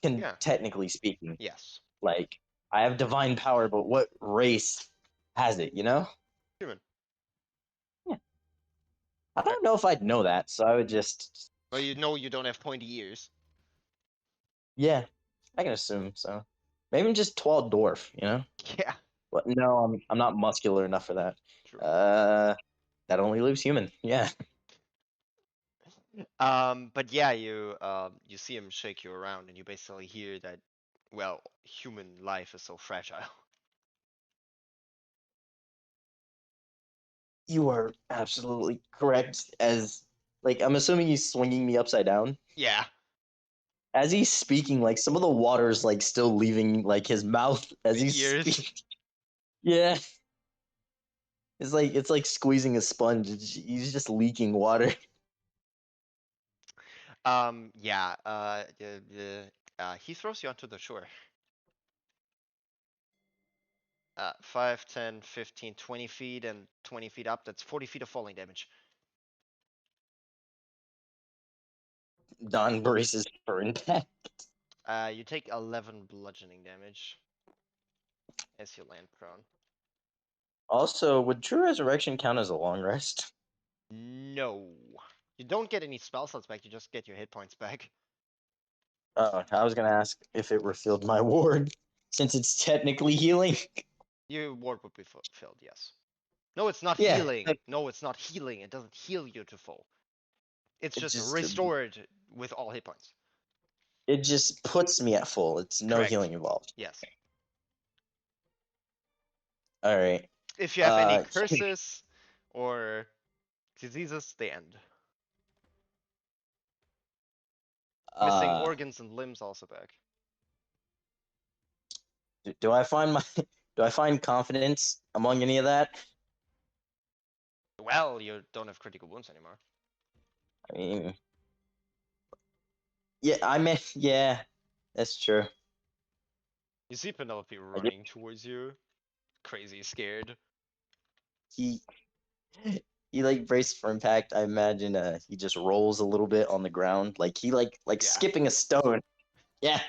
Can Yeah, technically speaking, yes. like I have divine power, but what race has it? You know? Human. Yeah. I Right. don't know if I'd know that, so I would just, Well, you know you don't have pointy ears. yeah, I can assume so. Maybe I'm just tall dwarf, you know? Yeah, But no, I'm not muscular enough for that. true. Uh, that only lives human. Yeah. But yeah, you see him shake you around, and you basically hear that, well, human life is so fragile. You are absolutely correct. As like, I'm assuming he's swinging me upside down. Yeah, As he's speaking, like some of the water's like still leaving like his mouth as the he's ears. speaking. Yeah, it's like squeezing a sponge. He's just leaking water. Yeah. He throws you onto the shore. 5, 10, 15, 20 feet, and 20 feet up. That's 40 feet of falling damage. Don braces for impact. You take 11 bludgeoning damage as you land prone. Also, would True Resurrection count as a long rest? No. You don't get any spell slots back, you just get your hit points back. Oh, I was gonna ask if it refilled my ward, since it's technically healing. Your ward would be filled, yes. No, it's not Yeah, healing. No, it's not healing. It doesn't heal you to full. It's it just just restored with all hit points. it just puts me at full. It's no Correct. healing involved. Yes. All right. If you have any Uh, curses or diseases, they end. Missing uh, organs and limbs also back. do I find my do I find confidence among any of that? Well, you don't have critical wounds anymore. I mean, yeah, I mean, yeah, that's true. You see Penelope I get running towards you, crazy scared. he he like braces for impact. I imagine he just rolls a little bit on the ground, like he like Yeah. skipping a stone. Yeah,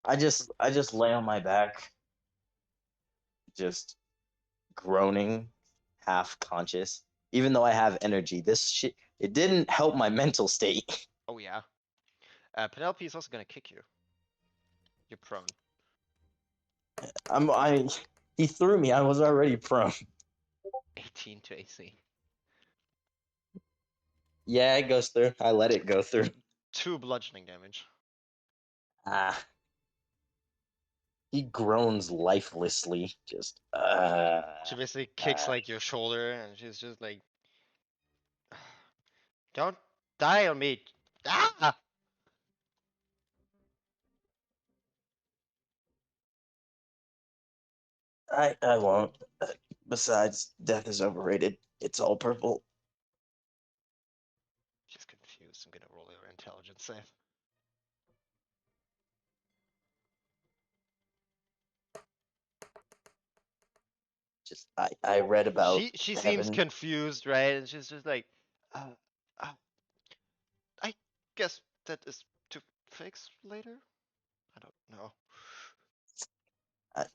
I just lay on my back, just groaning, half conscious. Even though I have energy, this shit it didn't help my mental state. Oh yeah. Penelope is also gonna kick you. You're prone. I he threw me. I was already prone. 18 to AC. Yeah, it goes through. I let it go through. 2 bludgeoning damage. Ah, he groans lifelessly. Just She basically kicks like your shoulder, and she's just like, "Don't die on me!" Ah! I won't. Besides, death is overrated. It's all purple. She's confused. I'm gonna roll her intelligence save. Just I read about She seems heaven. confused, right? And she's just like, uh, uh, I guess that is to fix later. I don't know.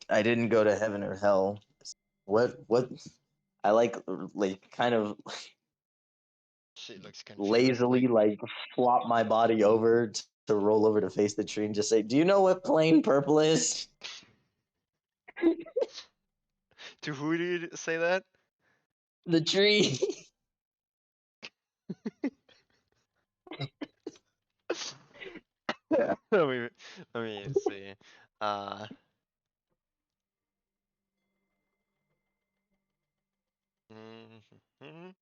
I didn't go to heaven or hell. What I like kind of She looks confused, lazily like, like flop my body over to roll over to face the tree and just say, "Do you know what plain purple is?" to who do you say that? The tree. let me let me see. Uh, mhm.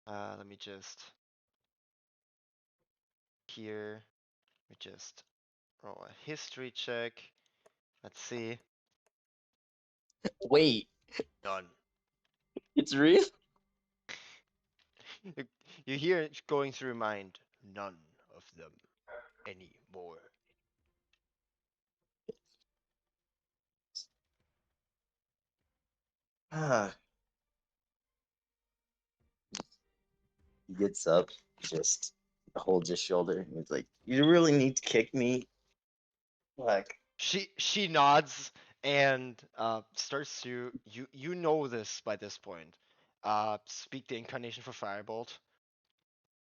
Let me just here. Let me just roll a history check. Let's see. Wait, None. it's real. You, you hear it going through your mind. None of them anymore. He gets up, just holds his shoulder. And he's like, "You really need to kick me." Like, She nods and starts to you know this by this point. Speak the incarnation for Firebolt.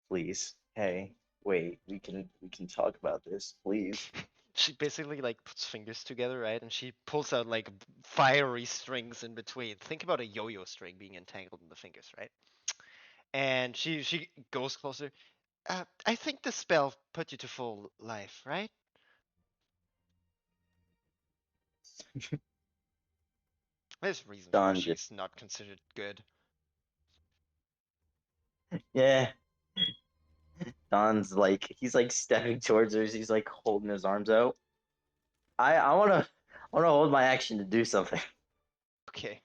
please, hey, wait, we can talk about this, please. She basically like puts fingers together, right? And she pulls out like fiery strings in between. Think about a yo-yo string being entangled in the fingers, right? And she goes closer. I think the spell put you to full life, right? There's reasons why Don just she's not considered good. yeah. Don's like he's like stepping towards her. He's like holding his arms out. I wanna hold my action to do something. Okay.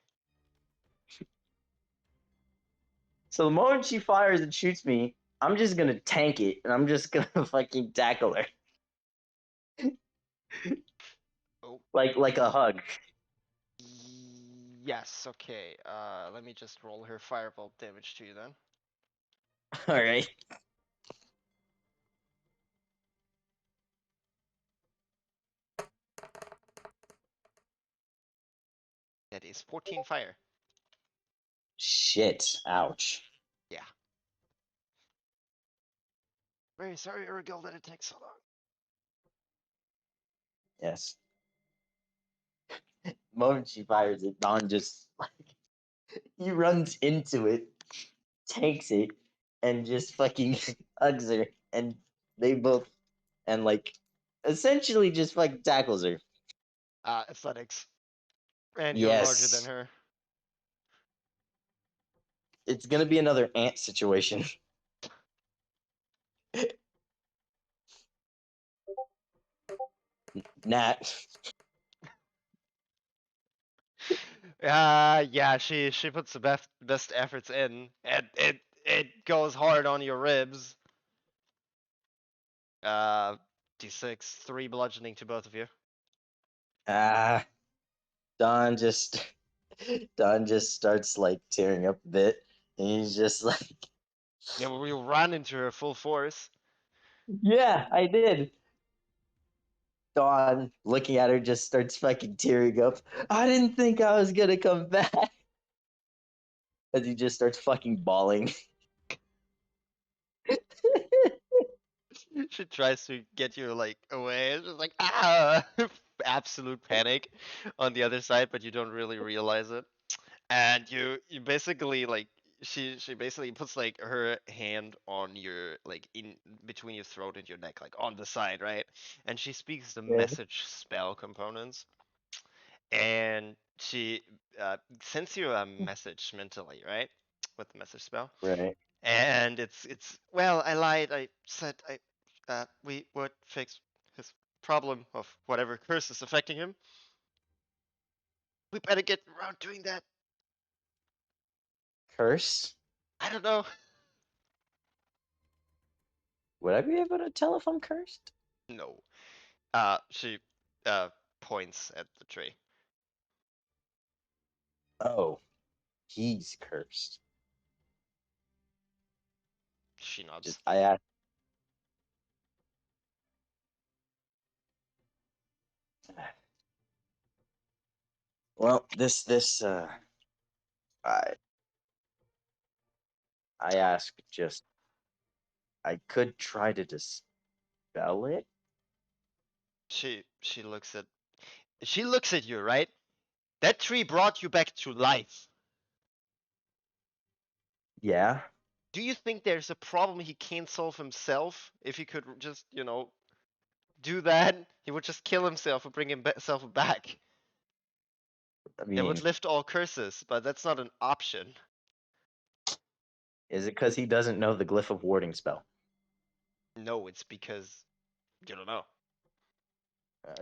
So the moment she fires and shoots me, I'm just gonna tank it and I'm just gonna fucking tackle her Oh. like a hug. Yes, okay. Let me just roll her firebolt damage to you then. All right. That is 14 fire. Shit. Ouch. Yeah. Very sorry, Urgil, that it takes so long. Yes. The moment she fires it, Don just like he runs into it, takes it, and just fucking hugs her, and they both and like essentially just fucking tackles her. Athletics. And you're larger than Yes. her. It's gonna be another ant situation. Nat. Yeah, she puts the best efforts in, and it goes hard on your ribs. Uh, D6, 3 bludgeoning to both of you. Ah. Don just Don just starts like tearing up a bit, and he's just like, Yeah, we run into her full force. "Yeah, I did." Don, looking at her, just starts fucking tearing up. I didn't think I was gonna come back. As he just starts fucking bawling. She tries to get you like away. It's just like ah, absolute panic on the other side, but you don't really realize it. And you basically like she basically puts like her hand on your like in between your throat and your neck, like on the side, right? And she speaks the Yeah. message spell components, and she sends you a message mentally, right? With the message spell. Right. And it's well, I lied. I said we would fix his problem of whatever curse is affecting him. We better get around doing that. Curse? I don't know. Would I be able to tell if I'm cursed? No. She points at the tree. Oh, he's cursed. She Just nods. I asked. Well, this I I ask just I could try to dispel it. She looks at you, right? That tree brought you back to life. Yeah. Do you think there's a problem he can't solve himself? If he could just, do that, he would just kill himself and bring himself back. I That would mean, lift all curses, but that's not an option. is it because he doesn't know the glyph of warding spell? No, it's because you don't know.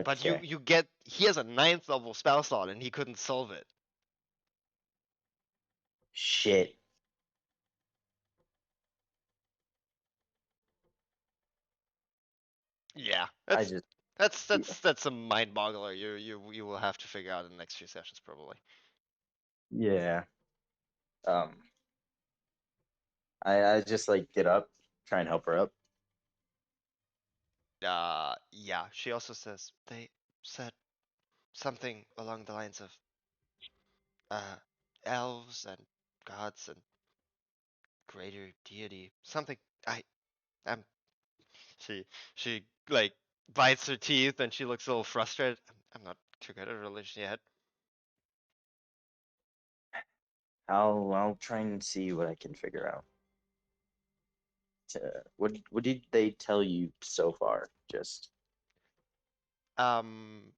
But you Okay. you get he has a ninth level spell slot and he couldn't solve it. Shit. Yeah, I that's just that's that's that's a mind boggler. You will have to figure out in the next few sessions probably. yeah. Um. I just like get up, try and help her up. Yeah. She also says they said something along the lines of uh elves and gods and greater deity. Something I am she like bites her teeth and she looks a little frustrated. I'm not too good at religion yet. I'll try and see what I can figure out. What did they tell you so far? Just Um,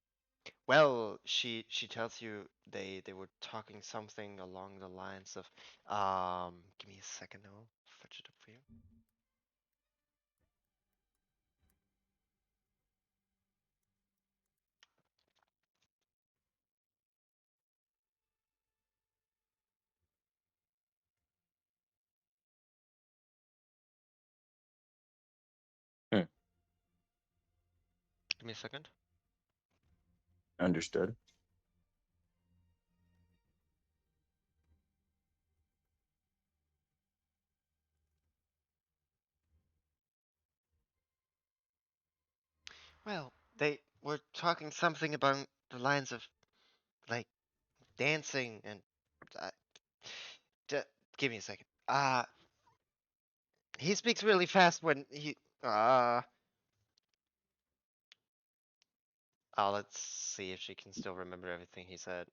well, she tells you they were talking something along the lines of, give me a second, I'll fetch it up for you. hmm, Give me a second. understood. Well, they were talking something about the lines of like dancing and uh, d give me a second. He speaks really fast when he uh let's see if she can still remember everything he said.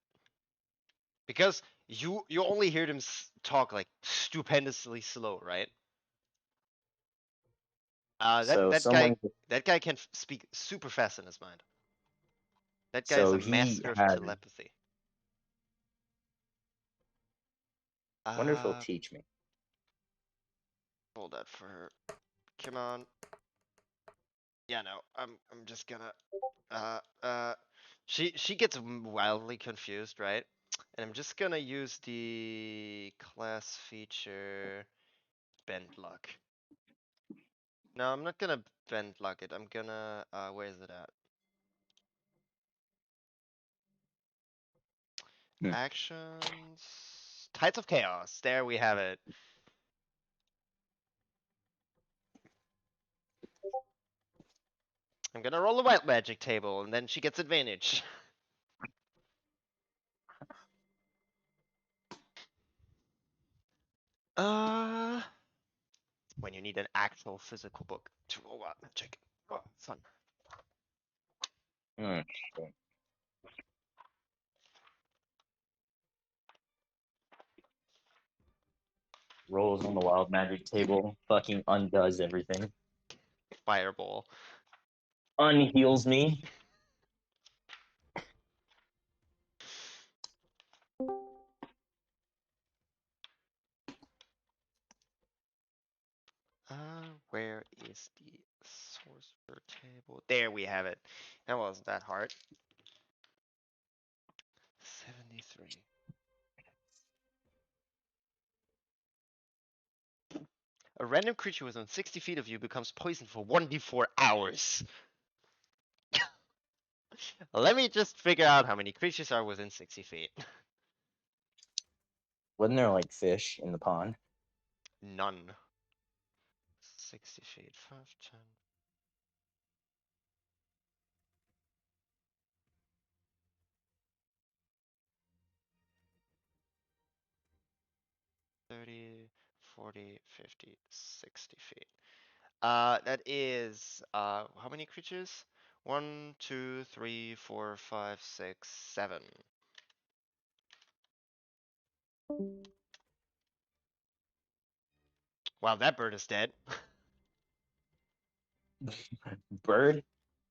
Because you only heard him talk like stupendously slow, right? So That guy someone, can speak super fast in his mind. That guy is so a he master of had. telepathy. Wonder if he'll Uh, teach me. hold that for her. Come on. Yeah, no, I'm just gonna uh uh she gets wildly confused, right? And I'm just gonna use the class feature bend luck. No, I'm not gonna bend luck it. I'm gonna where is it at? Hmm. Actions. Tides of Chaos. There we have it. I'm gonna roll a wild magic table and then she gets advantage. Uh when you need an actual physical book to roll wild magic. Oh, fun. Hmm. Rolls on the wild magic table, fucking undoes everything, Fireball. unheals me. Where is the sorcerer table? There we have it. That wasn't that hard. 73. A random creature within 60 feet of you becomes poisoned for 1d4 hours. Let me just figure out how many creatures are within 60 feet. Wasn't there like fish in the pond? None. 60 feet. 5, 10, 30, 40, 50, 60 feet. That is, how many creatures? 1, 2, 3, 4, 5, 6, 7. Wow, that bird is dead. Bird?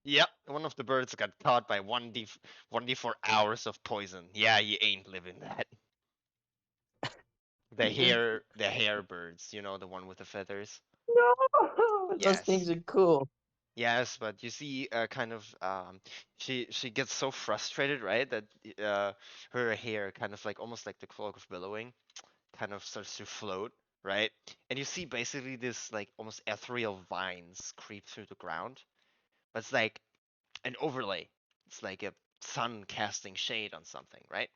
Yep, one of the birds got caught by 1d4 hours of poison. Yeah, you ain't living that. The hair birds, you know, the one with the feathers. No, those Yes. things are cool. Yes, but you see, kind of, she gets so frustrated, right, that her hair kind of like almost like the cloak of billowing, kind of starts to float, right? And you see basically this like almost ethereal vines creep through the ground. But it's like an overlay. It's like a sun casting shade on something, right?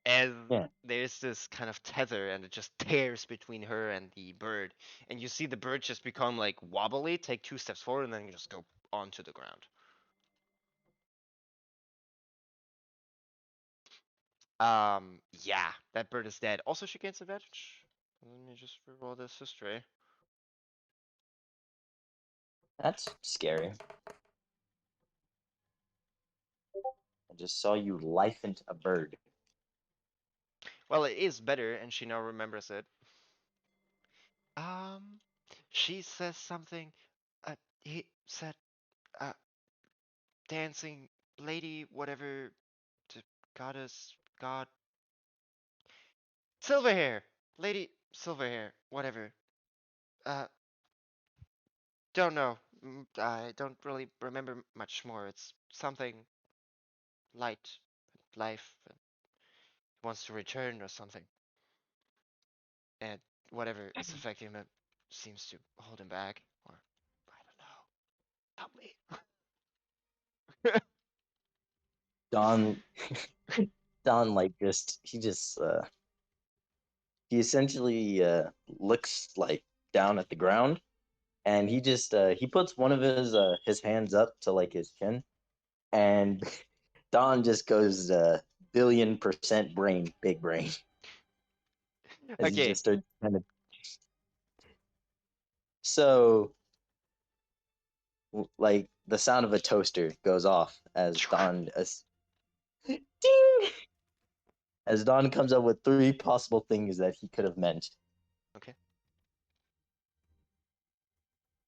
And Yeah. there's this kind of tether, and it just tears between her and the bird. And you see the bird just become like wobbly, take 2 steps forward, and then just go onto the ground. Yeah, that bird is dead. Also, she gains advantage. Let me just reroll this history. That's scary. I just saw you life into a bird. Well, it is better, and she now remembers it. Um, she says something. He said, uh, dancing lady, whatever, the goddess, god, silver hair, lady, silver hair, whatever. Uh, don't know. I don't really remember much more. It's something light, life, wants to return or something, and whatever is affecting him seems to hold him back, or I don't know. Help me. Don, Don, like he essentially looks like down at the ground, and he puts one of his hands up to like his chin, and Don just goes billion% brain, big brain, as he Okay, just starts kind of. So, like the sound of a toaster goes off ding, as Don comes up with three possible things that he could have meant. okay.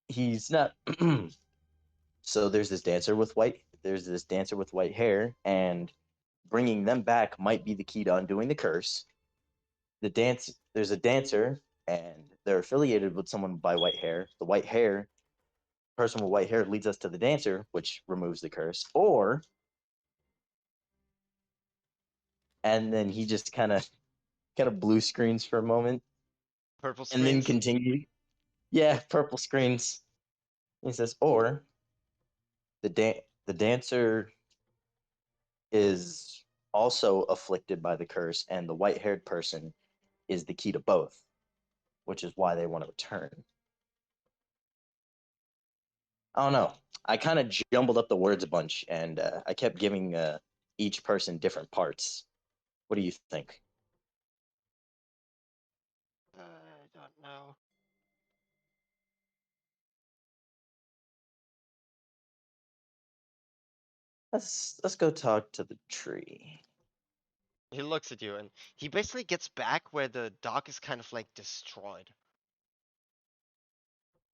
He's not. So there's this dancer with white hair, and bringing them back might be the key to undoing the curse. There's a dancer, and they're affiliated with someone by white hair. The white hair person with white hair leads us to the dancer, which removes the curse. Or, and then he just kind of blue screens for a moment, Purple and then screens. continue. Yeah, purple screens. He says, or the dancer is also afflicted by the curse, and the white haired person is the key to both, which is why they want to return. I don't know. I kind of jumbled up the words a bunch, and I kept giving each person different parts. What do you think? I don't know. Let's go talk to the tree. He looks at you and he basically gets back where the dock is kind of like destroyed,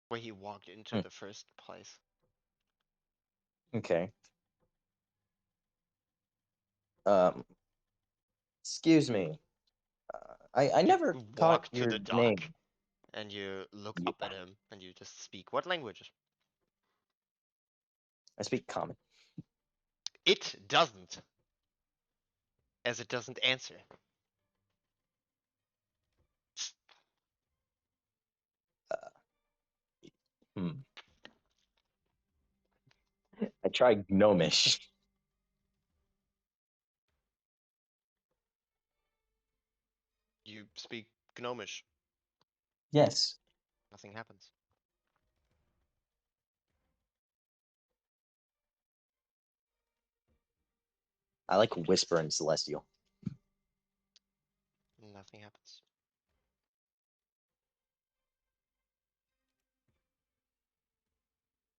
where he walked into Hmm, the first place. okay. Um, excuse me. I You never caught walk to your the dock name. and you look Yeah, up at him and you just speak. What language? I speak common. It doesn't, as it doesn't answer. Uh, hmm. I tried gnomish. You speak Gnomish. Yes, Nothing happens. I like whispering celestial. Nothing happens.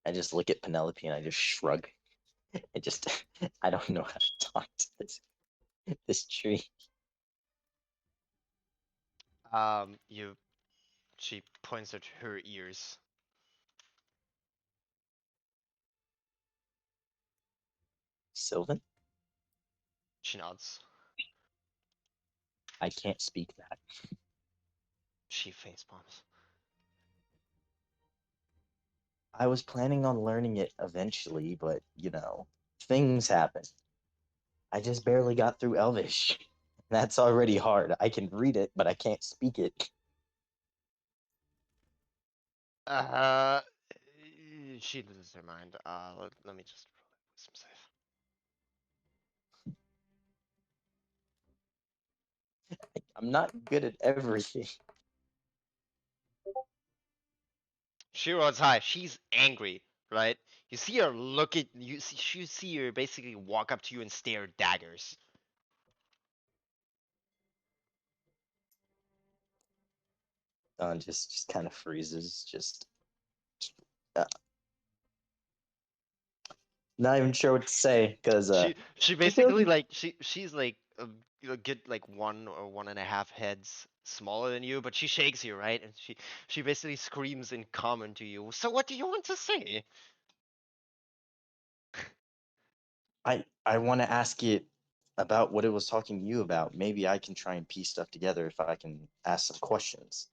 I just look at Penelope and I just shrug. I just I don't know how to talk to this tree. You. She points at her ears. Sylvan, She nods. I can't speak that. She facepalms. I was planning on learning it eventually, but things happen. I just barely got through Elvish. That's already hard. I can read it, but I can't speak it. Uh, she loses her mind. Let me just roll it. Wisdom save. I'm not good at everything. She rolls high. She's angry, right? You see her look at you. You see her basically walk up to you and stare daggers. Just kind of freezes. Just uh, Not even sure what to say because She I feel basically like she's like a good like 1 or 1.5 heads smaller than you, but she shakes you, right? And she basically screams in common to you. So what do you want to say? I want to ask it about what it was talking to you about. Maybe I can try and piece stuff together if I can ask some questions.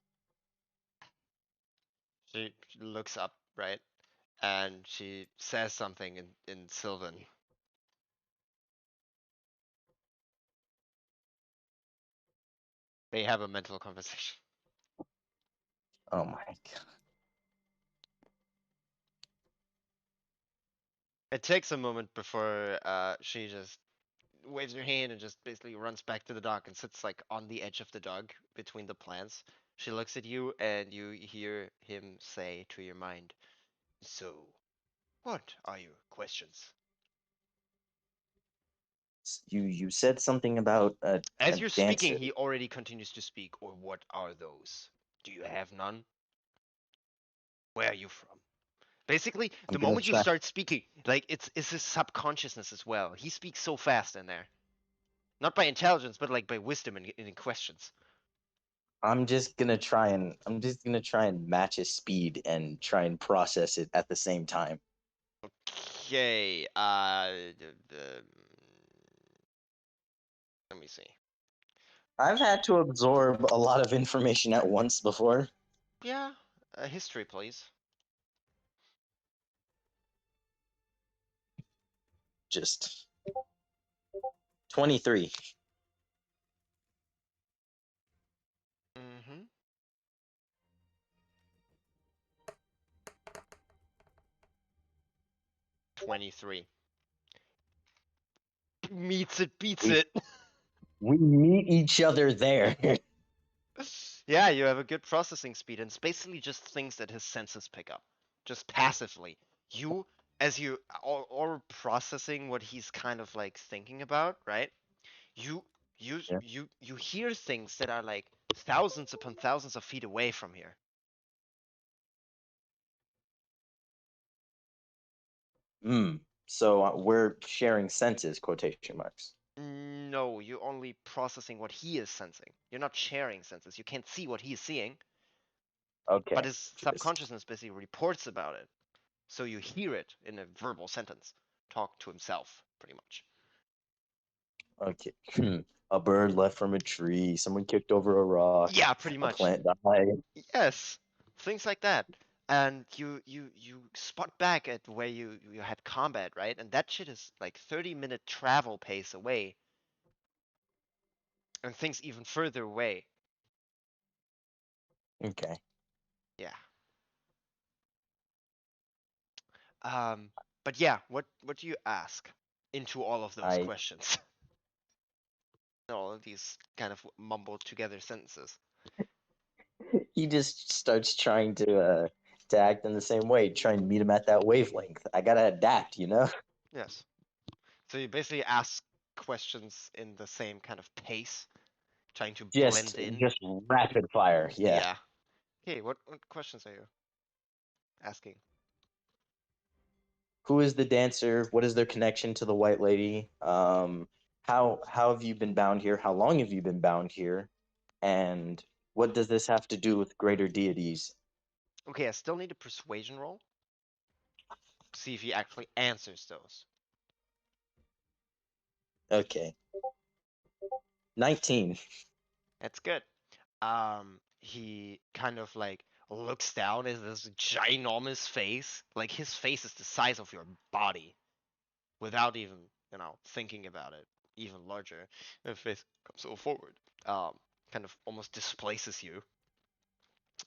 She looks up, right? And she says something in Sylvan. They have a mental conversation. Oh my god. It takes a moment before she just waves her hand and just basically runs back to the dock and sits like on the edge of the dock between the plants. She looks at you and you hear him say to your mind, "So, what are your questions?" You said something about As a you're speaking, dancer. he already continues to speak. Or what are those? Do you have none? Where are you from? Basically, I'm the gonna moment you try. start speaking, like it's his subconsciousness as well. He speaks so fast in there. Not by intelligence, but like by wisdom in questions. I'm just gonna try and match his speed and try and process it at the same time. Okay, let me see. I've had to absorb a lot of information at once before. Yeah, history, please. Just 23. Mm-hmm. 23. Meets it, beats We it. we meet each other there. Yeah, you have a good processing speed, and it's basically just things that his senses pick up, just passively. You, as you are processing what he's kind of like thinking about, right? You, Yeah. you hear things that are like thousands upon thousands of feet away from here. Hmm. So we're sharing senses, quotation marks. No, you're only processing what he is sensing. You're not sharing senses. You can't see what he's seeing, but Okay. his Just subconsciousness basically reports about it. So you hear it in a verbal sentence. Talk to himself, pretty much. okay. A bird left from a tree. Someone kicked over a rock. Yeah, pretty A much. plant died. Yes, things like that. And you spot back at where you had combat, right? And that shit is like 30-minute travel pace away, and things even further away. Okay. Yeah. Um, but yeah, what do you ask into all of those I questions? All of these kind of mumbled together sentences. he just starts trying to act in the same way, trying to meet him at that wavelength. I gotta adapt, you know? Yes. So you basically ask questions in the same kind of pace, trying to Just blend in. just rapid fire. Yeah. Yeah. Hey, what questions are you asking? Who is the dancer? What is their connection to the white lady? How have you been bound here? How long have you been bound here? And what does this have to do with greater deities? Okay, I still need a persuasion roll. See if he actually answers those. Okay. 19. That's good. He kind of like looks down at this ginormous face. Like his face is the size of your body without even, thinking about it. Even larger. The face comes so forward. Um, Kind of almost displaces you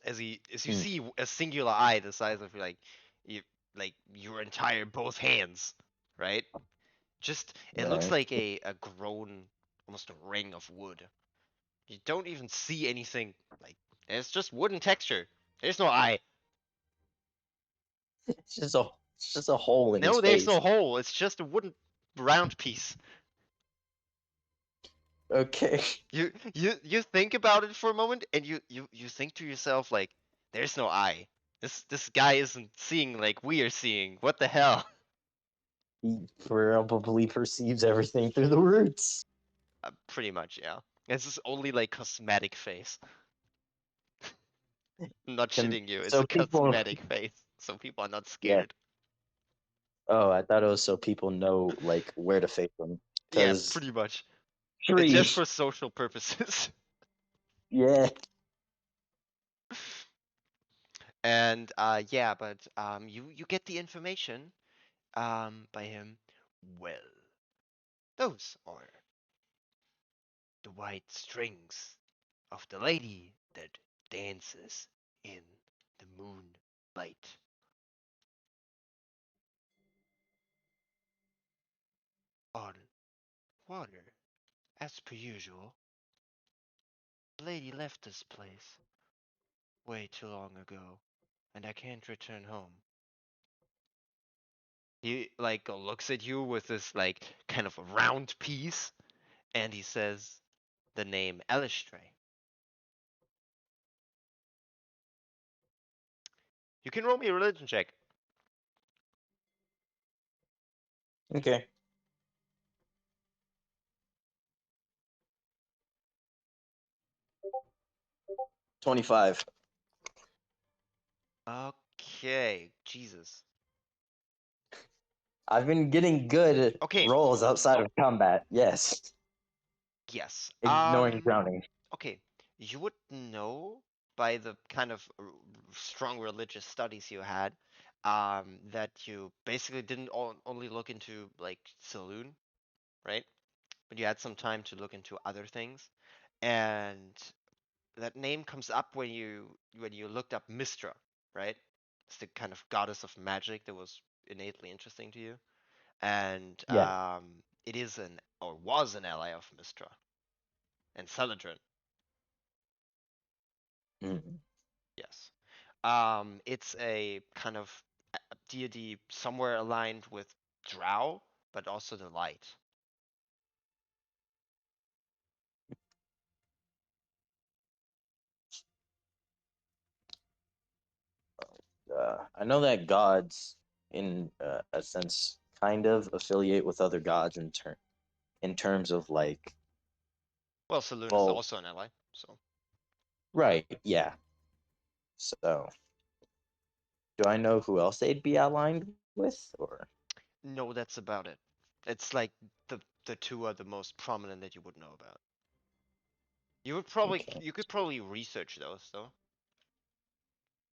as you Hmm. see a singular eye the size of you like your entire both hands, right? Just it looks Right. like a grown almost a ring of wood. You don't even see anything like it's just wooden texture. There's no eye. It's just a hole in his No, there's no face. hole. It's just a wooden round piece. Okay. You think about it for a moment and you think to yourself like there's no eye. This guy isn't seeing like we are seeing. What the hell? He probably perceives everything through the roots. Pretty much, yeah. This is only like cosmetic face. I'm not shitting you. It's So a people, cosmetic face, so people are not yeah. scared. Oh, I thought it was so people know like where to face them. Yeah, Cause pretty much. It's tree, just for social purposes. yeah. And yeah, but you get the information by him. Well, those are the white strings of the lady that dances in the moonlight on water. As per usual, the lady left this place way too long ago, and I can't return home. He like looks at you with this like kind of round piece, and he says the name Elistray. You can roll me a religion check. Okay. 25. Okay, Jesus. I've been getting good at Okay, rolls outside of combat. Yes. yes. Ignoring drowning. Okay. You would know by the kind of strong religious studies you had, that you basically didn't only look into like saloon, right? But you had some time to look into other things, and that name comes up when you looked up Mistra, right? It's the kind of goddess of magic that was innately interesting to you, and Yeah. it is an or was an ally of Mistra and Celadrin. Mhm. Yes. It's a kind of deity somewhere aligned with Drow, but also the light. I know that gods, in a sense, kind of affiliate with other gods in terms of like, Well, Saloon is well, also an ally, so right, yeah. So, do I know who else they'd be aligned with, or no, that's about it. It's like the two are the most prominent that you would know about. okay, You could probably research those though.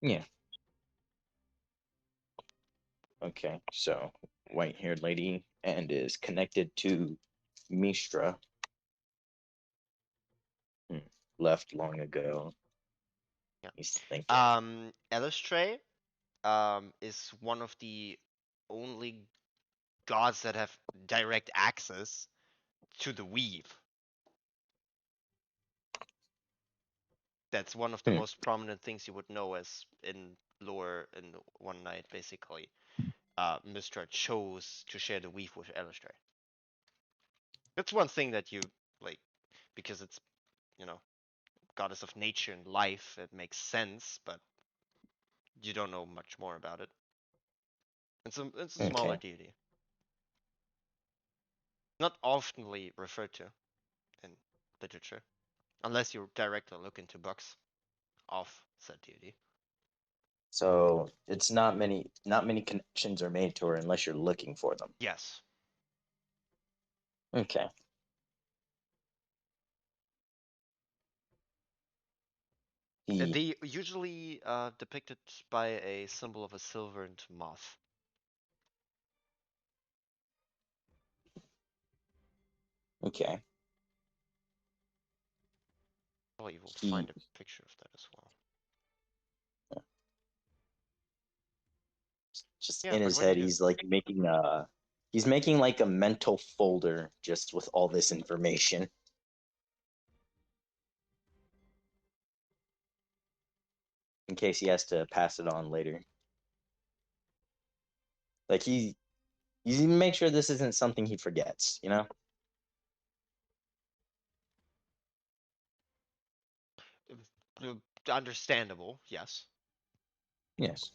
yeah, okay. So, white-haired lady and is connected to Mistra. Hmm. Left long ago. Yeah. He's thinking. Elistray is one of the only gods that have direct access to the weave. That's one of the Hmm. most prominent things you would know as in lore in One Night, basically. Mistra chose to share the weave with Elistray. That's one thing that you like because it's you know goddess of nature and life. It makes sense, but you don't know much more about it. It's a smaller Okay. deity, not oftenly referred to in literature, unless you directly look into books of said deity. So it's not many connections are made to her unless you're looking for them. Yes, Okay. He they usually depicted by a symbol of a silvered moth. okay. Probably will find He a picture of that as well. just Yeah, in but his what do you head do? he's making like a mental folder just with all this information in case he has to pass it on later. Like he's make sure this isn't something he forgets, you know? Understandable, yes. Yes.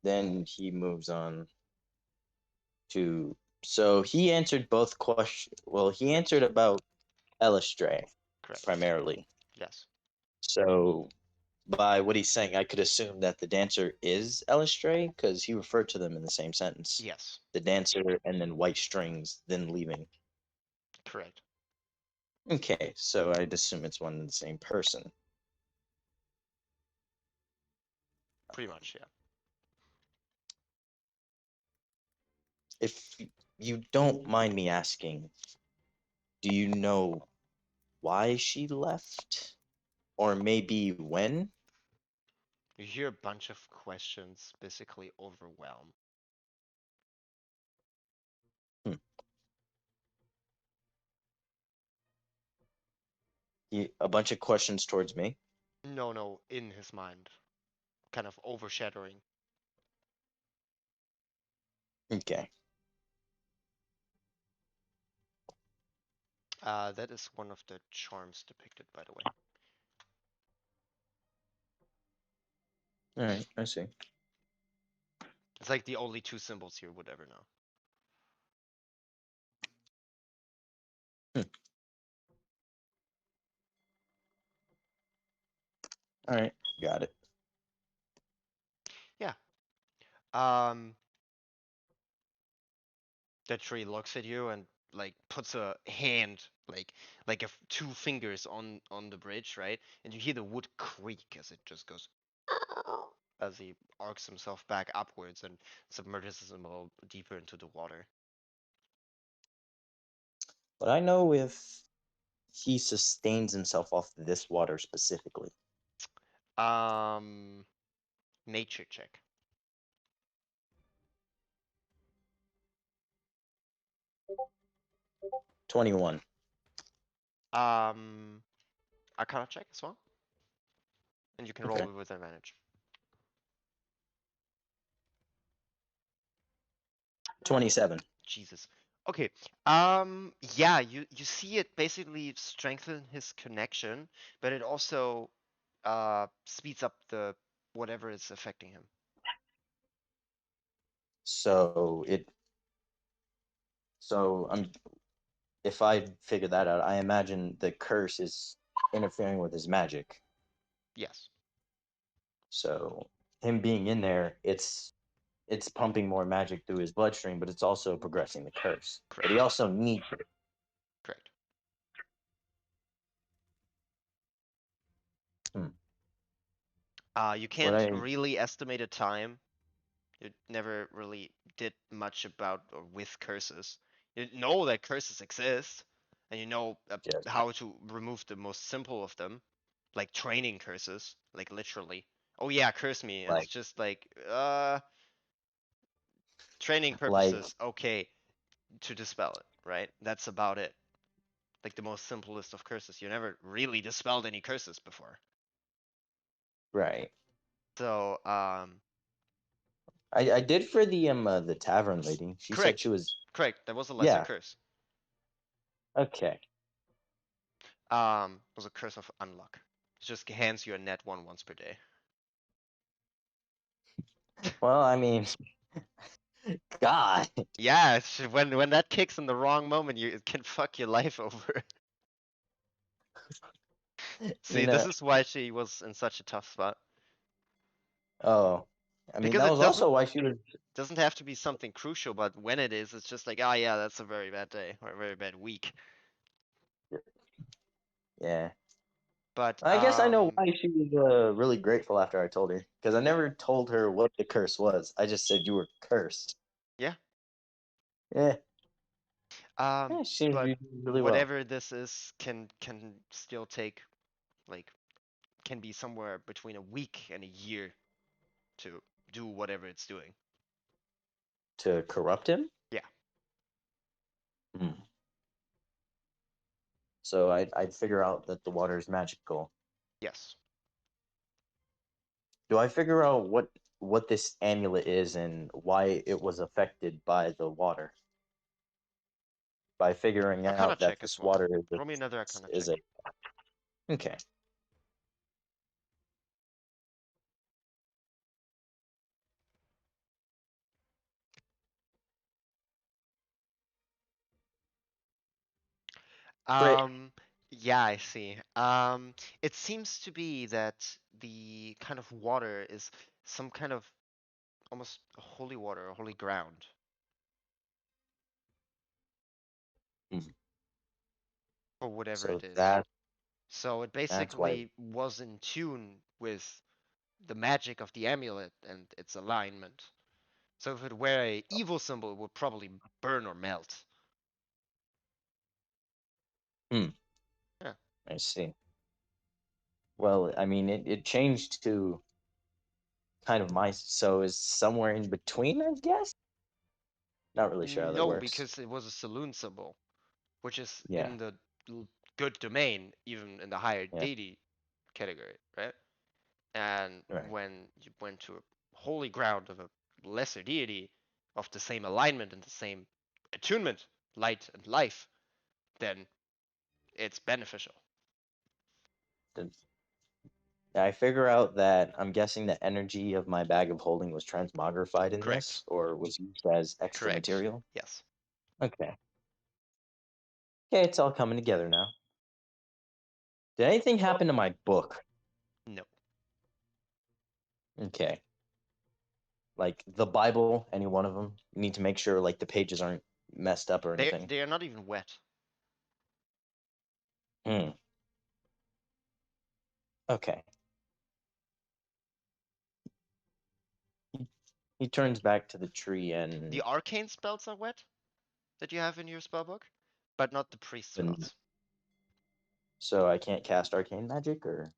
Then he moves on to. So he answered both questions. Well, he answered about Elistray Correct. primarily. Yes. So by what he's saying, I could assume that the dancer is Elistray because he referred to them in the same sentence. Yes. The dancer and then white strings, then leaving. Correct. Okay, so I'd assume it's one and the same person. Pretty much, yeah. If you don't mind me asking, do you know why she left? Or maybe when? You hear a bunch of questions basically overwhelm. Hmm. A bunch of questions towards me. No, no, in his mind. Kind of overshadowing. Okay. That is one of the charms depicted, by the way. All right, I see. It's like the only two symbols you would ever know. Hmm. All right, got it. Yeah. Um, that tree looks at you and like puts a hand, like two fingers on the bridge, right? And you hear the wood creak as it just goes as he arcs himself back upwards and submerges him a little deeper into the water. But I know if he sustains himself off this water specifically. Um, nature check. 21. Um, Arcana check as well, and you can roll Okay. it with advantage. 27. Jesus. Okay. Yeah, you see it basically strengthen his connection, but it also speeds up the whatever is affecting him. So it so if I figure that out, I imagine the curse is interfering with his magic. Yes. So him being in there, it's pumping more magic through his bloodstream, but it's also progressing the curse. But he Correct. also needs it. Correct. Hmm. You What can't I really estimate a time. You never really did much about or with curses. You know that curses exist, and you know just how to remove the most simple of them, like training curses, like literally. Oh yeah, curse me. It's like just like training like purposes, okay, to dispel it, right? That's about it. Like the most simplest of curses. You never really dispelled any curses before. right. So, I did for the tavern lady. She said she correct, was correct. That was a lesser yeah. curse. Okay. Was a curse of unluck. It just hands you a net one once per day. Well, I mean, God, Yeah, when that kicks in the wrong moment, it can fuck your life over. you See, this know. is why she was in such a tough spot. Oh, I mean Because that it was doesn't also why she was. doesn't have to be something crucial, but when it is, it's just like, ah, yeah, that's a very bad day or a very bad week. Yeah. But I guess I know why she was really grateful after I told her because I yeah, never told her what the curse was. I just said you were cursed. yeah. Yeah, Um, yeah, she but did really well. whatever this is can still take like can be somewhere between a week and a year to do whatever it's doing. To corrupt him. Yeah. Hmm. So I'd figure out that the water is magical. Yes. Do I figure out what this amulet is and why it was affected by the water? By figuring Arcana out that check as this well. water Roll me another Arcana is check. a okay. Great. Yeah, I see. It seems to be that the kind of water is some kind of almost holy water, holy ground, Mhm. or whatever So it is. that So it that's why. basically was in tune with the magic of the amulet and its alignment. So if it were a evil symbol, it would probably burn or melt. Hmm, Yeah. I see. Well, I mean, it changed to kind of my, so is somewhere in between, I guess. Not really sure how that No, works. because it was a saloon symbol, which is Yeah, in the good domain, even in the higher yeah, deity category, right? And right. when you went to a holy ground of a lesser deity of the same alignment and the same attunement, light and life, then it's beneficial. Then I figure out that I'm guessing the energy of my bag of holding was transmogrified in Correct. this, or was used as extra Correct. material. Yes. Okay, okay, it's all coming together now. Did anything happen to my book? No. Okay, like the Bible, any one of them. You need to make sure like the pages aren't messed up or They anything. they are not even wet. Hmm. Okay. He, he turns back to the tree The and arcane spells are wet that you have in your spellbook, but not the priest then spells. so I can't cast arcane magic or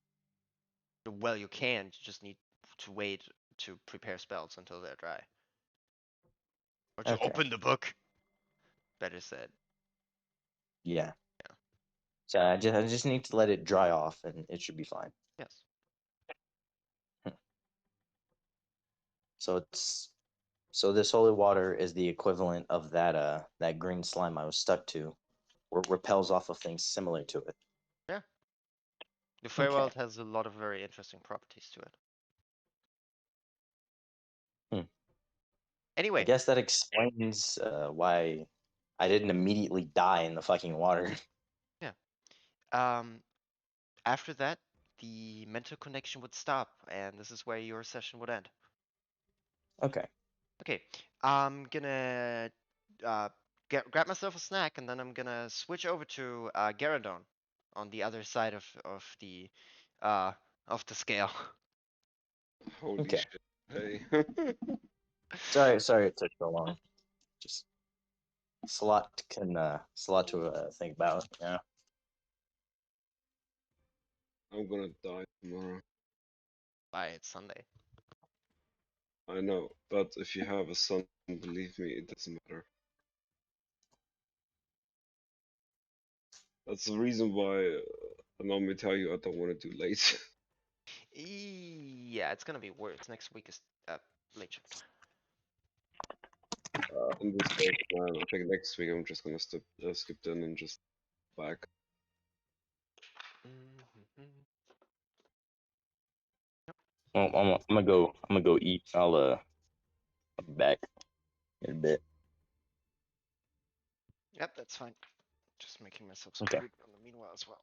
Well, you can, you just need to wait to prepare spells until they're dry. Or to okay. open the book, better said. Yeah. Yeah. So I just need to let it dry off and it should be fine. Yes. Hmm. So it's so this holy water is the equivalent of that green slime I was stuck to, where it repels off of things similar to it. Yeah. The Okay. Feywild has a lot of very interesting properties to it. Hmm. I Anyway, guess that explains why I didn't immediately die in the fucking water. yeah. Um, After that, the mental connection would stop, and this is where your session would end. Okay. Okay, I'm gonna uh, grab myself a snack, and then I'm gonna switch over to Garandon on the other side uh, of the scale. Holy Okay. shit. Hey. Sorry it took so long. Just it's a lot to think about. Yeah. I'm gonna die tomorrow. Bye, it's Sunday. I know, but if you have a son, believe me, it doesn't matter. That's the reason why, allow me to tell you, I don't want to do late. Yeah, it's gonna be worse. Next week is late shift. In this case, man, I think next week I'm just gonna skip in and just back. Mhm. Well, I'm gonna go eat. I'll be back in a bit. Yep, that's fine. Just making myself some Okay. food in the meanwhile as well.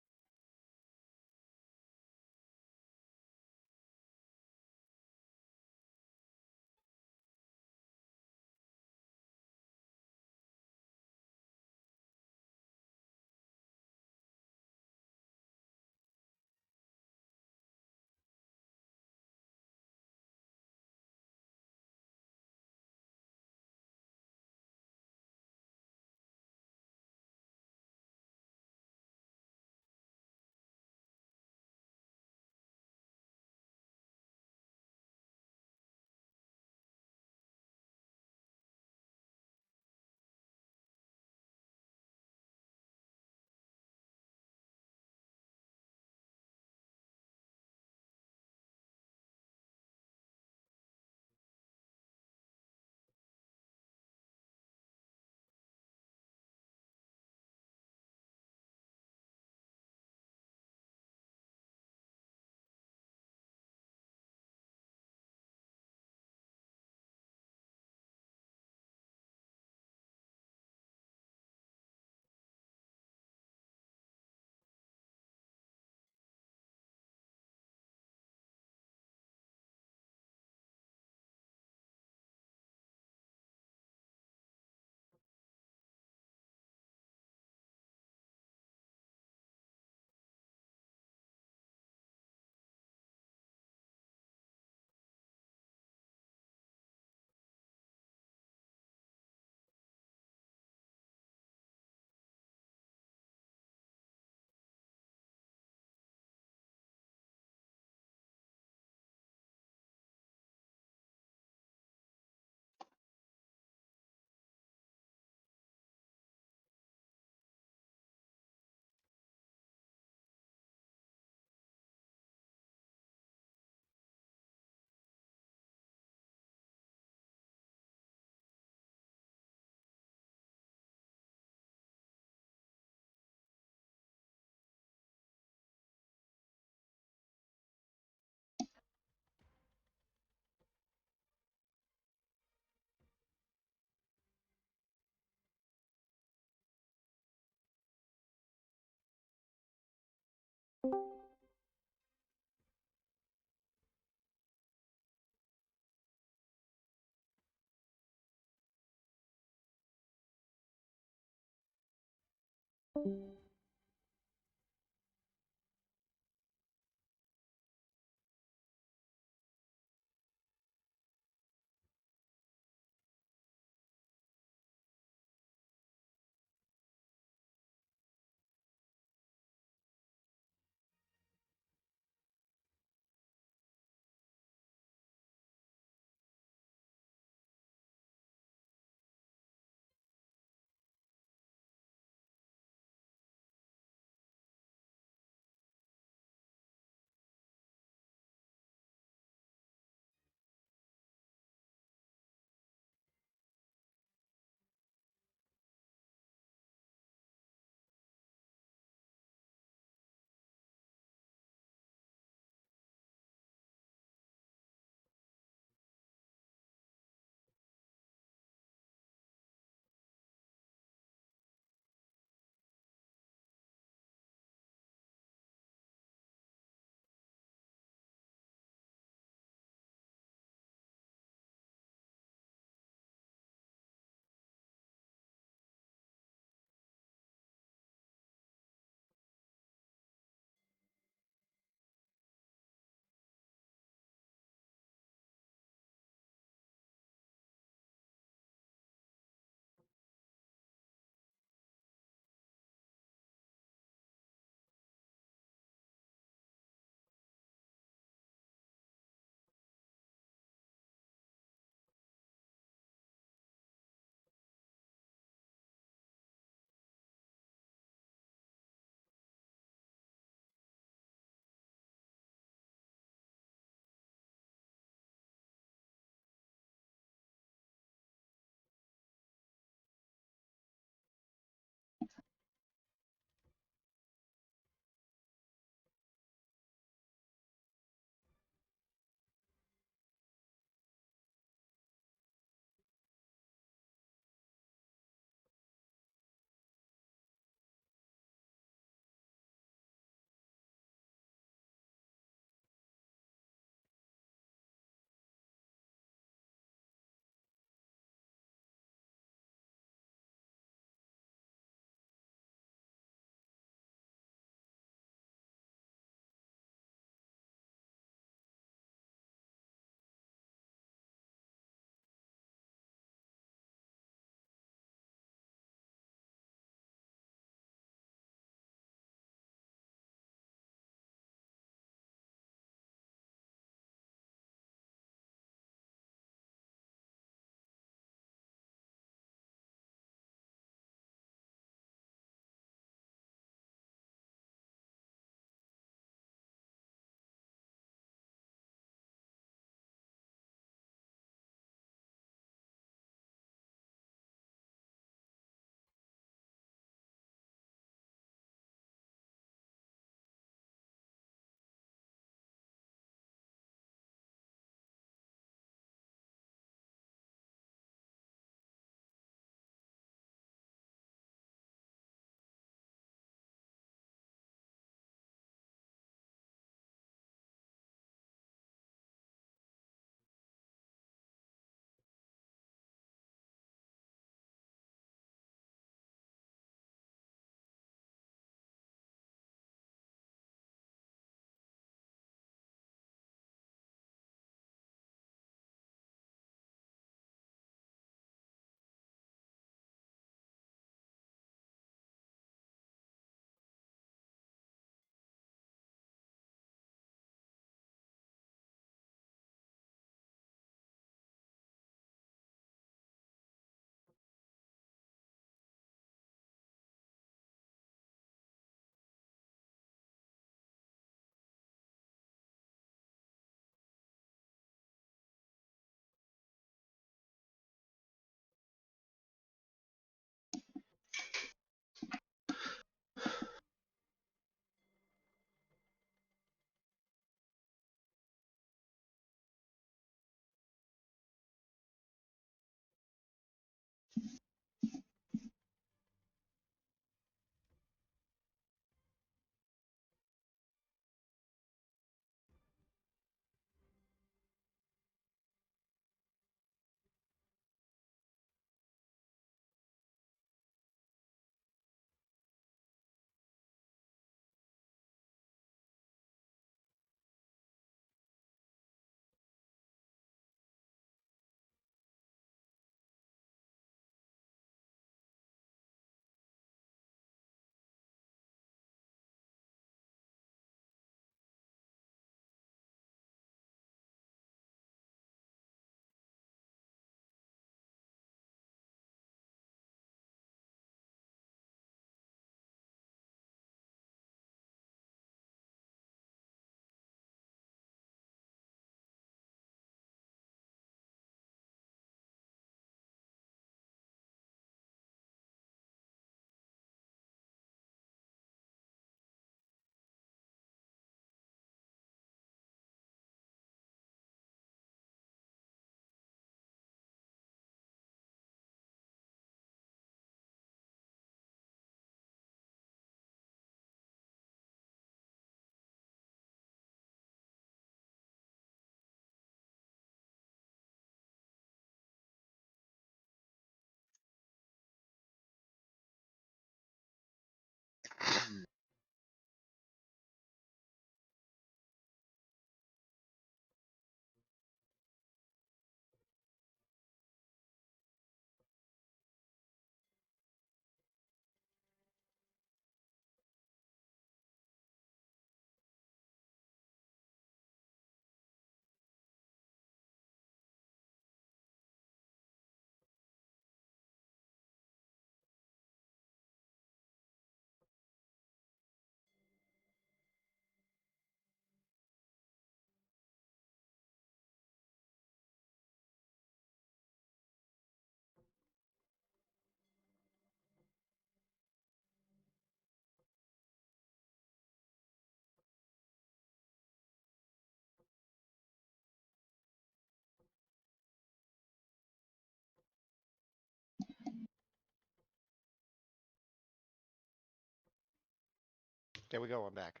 There we go. I'm back.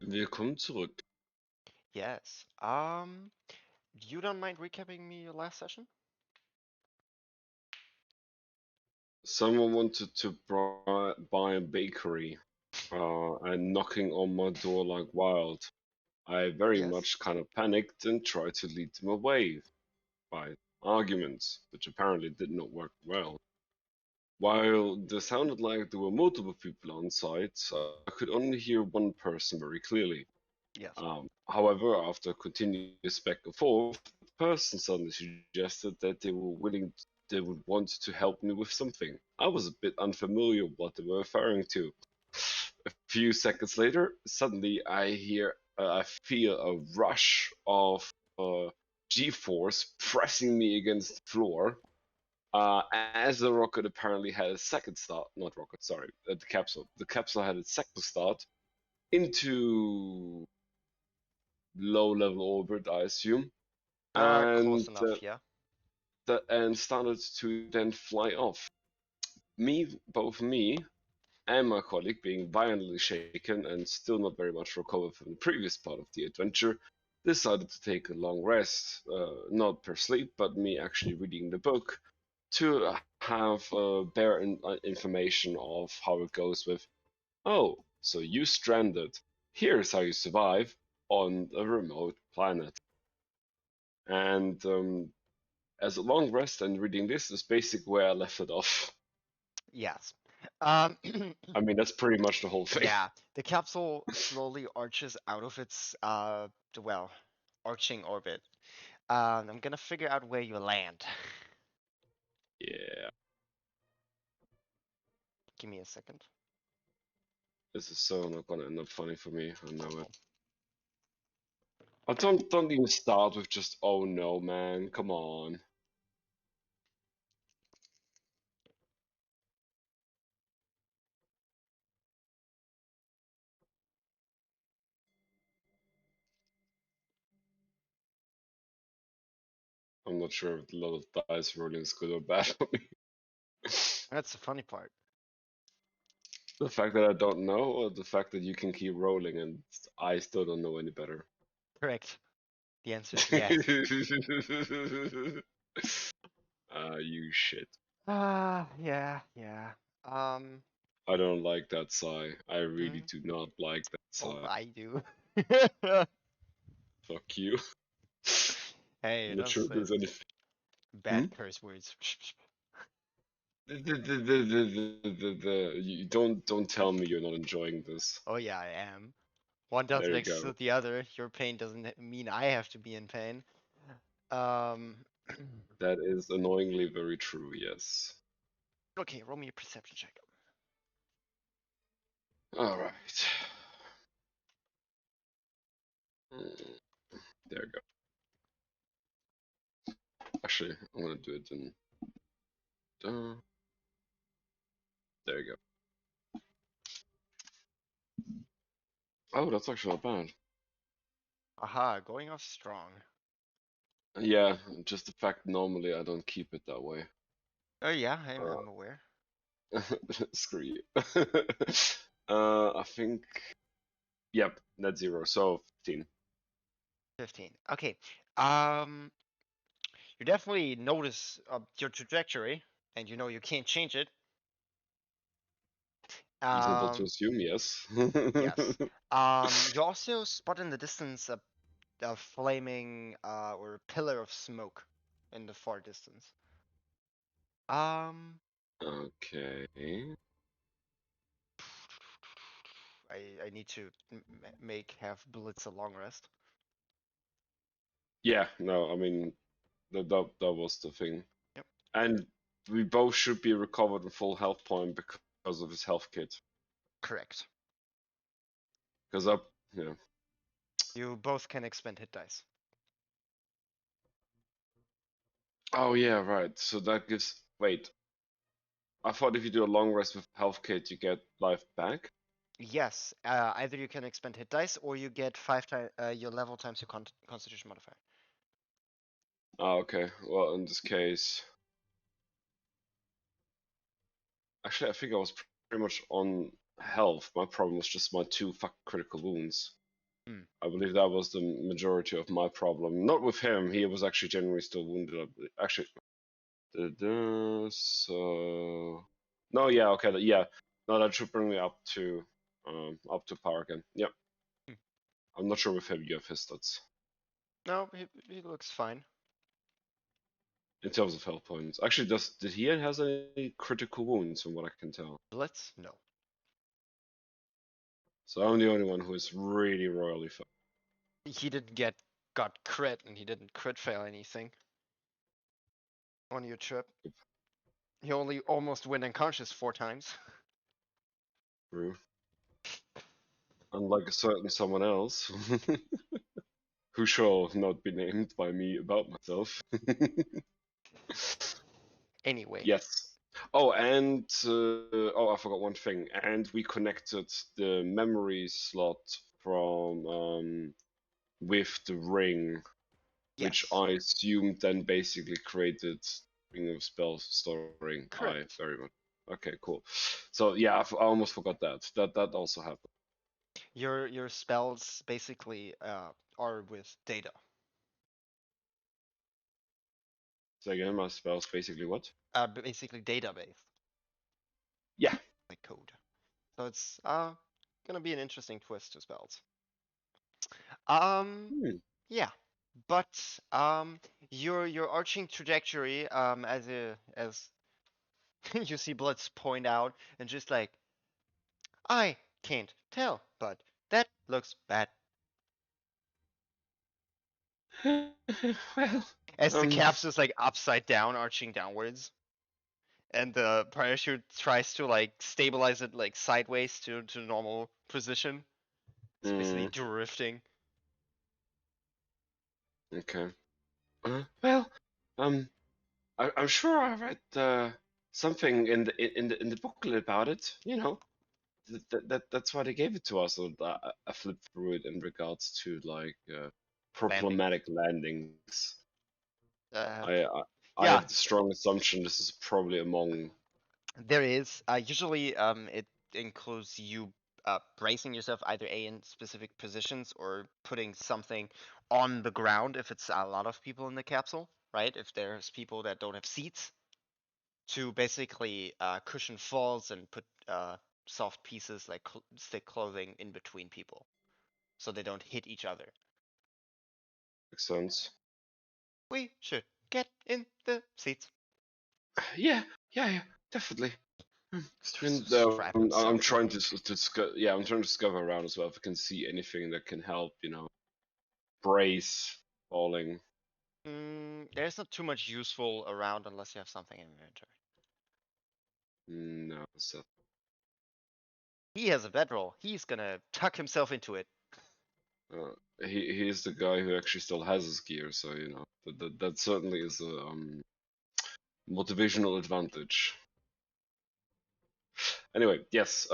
Willkommen zurück. Yes. You don't mind recapping me your last session? Someone wanted to buy a bakery, and knocking on my door like wild. I very Yes. much kind of panicked and tried to lead them away by arguments, which apparently did not work well. While there sounded like there were multiple people on site, I could only hear one person very clearly. Yes. However, after continuous back and forth, the person suddenly suggested that they would want to help me with something. I was a bit unfamiliar what they were referring to. A few seconds later, suddenly I feel a rush of G-force pressing me against the floor. As the rocket apparently had a second start, not rocket, sorry, the capsule. The capsule had its second start into low level orbit, I assume, Close and enough, yeah. and started to then fly off. Both me and my colleague, being violently shaken and still not very much recovered from the previous part of the adventure, decided to take a long rest, not per sleep, but me actually reading the book to have bare information of how it goes with, oh, so you stranded. Here's how you survive on a remote planet. And as a long rest and reading this is basically where I left it off. Yes. I mean, that's pretty much the whole thing. Yeah, the capsule slowly arches out of its well, arching orbit. I'm gonna figure out where you land. Yeah, Give me a second. this is so not gonna end up funny for me. I know it. Oh, I don't even start with just oh no, man. Come on. I'm not sure if a lot of dice rolling is good or bad for me. that's the funny part. The fact that I don't know, or the fact that you can keep rolling and I still don't know any better. Correct. The answer is yes. You shit. Yeah, yeah. Um, I don't like that sigh. I really mm, do not like that oh, sigh. I do. Fuck you. Hey, I'm not that's sure if there's anything. Hmm? bad curse words. You don't tell me you're not enjoying this. Oh yeah, I am. One doesn't There you go. exclude the other. Your pain doesn't mean I have to be in pain. Um, That is annoyingly very true, yes. okay, roll me a perception check. Alright. There you go. Actually, I'm gonna do it in. There you go. Oh, that's actually not bad. Aha, going off strong. Yeah, just the fact normally I don't keep it that way. Oh yeah, I'm aware. Screw you. I think. Yep, net zero. So 15. 15. Okay. Um, you definitely notice your trajectory, and you know you can't change it. Reasonable to Um, assume, yes. yes. You also spot in the distance a flaming or pillar of smoke in the far distance. Um, Okay. I need to make have Blitz a long rest. Yeah, no, I mean that was the thing. Yep, And we both should be recovered in full health point because of his health kit. correct. Because up, yeah. You both can expend hit dice. Oh yeah, right. So that gives. Wait, I thought if you do a long rest with health kit, you get life back. Yes, either you can expend hit dice or you get 5 times your level times your Constitution modifier. Ah, okay. Well, in this case, actually, I think I was pretty much on health. My problem was just my 2 critical wounds. Hmm. I believe that was the majority of my problem. Not with him. He was actually generally still wounded. Actually, so no, yeah, okay, yeah. No, that should bring me up to par again. Yep. Hmm. I'm not sure with him you have his stats No, he looks fine. in terms of health points. Actually, did he has any critical wounds from what I can tell? Blitz? No. So I'm the only one who is really royally fucked. He didn't got crit, and he didn't crit fail anything on your trip. He only almost went unconscious 4 times. True. Unlike a certain someone else, who shall not be named by me about myself. Anyway, Yes. Oh, and oh, I forgot one thing. And we connected the memory slot from with the ring, which yes, I assumed then basically created ring of spell storing. I correct. very much. Okay, cool. So yeah, I almost forgot that. That also happened. Your spells basically are with data. So again, my spells basically what? Basically database, Yeah. like code. So it's gonna be an interesting twist to spells. Um, Hmm. yeah, but your arching trajectory as you see Blitz point out and just like I can't tell, but that looks bad. Well, As the um, cap's just like upside down, arching downwards, and the parachute tries to like stabilize it like sideways to normal position. It's basically mm, drifting. okay. Well, um, I'm sure I read something in the booklet about it. You know, that's why they gave it to us. So I flipped through it in regards to like Landing. problematic landings. Uh, I, I I yeah, have the strong assumption this is probably among. there is. Usually, it includes you bracing yourself either A in specific positions or putting something on the ground if it's a lot of people in the capsule, right? If there's people that don't have seats to basically cushion falls and put soft pieces like thick clothing in between people so they don't hit each other. Makes sense. We should get in the seats. Yeah, yeah, definitely. And Strap I'm himself trying in. to discover. Yeah, I'm trying to discover around as well if I can see anything that can help. Brace falling. There's not too much useful around unless you have something in your inventory. No, so He has a bedroll. He's gonna tuck himself into it. he's the guy who actually still has his gear, so that certainly is a motivational advantage. Anyway, yes.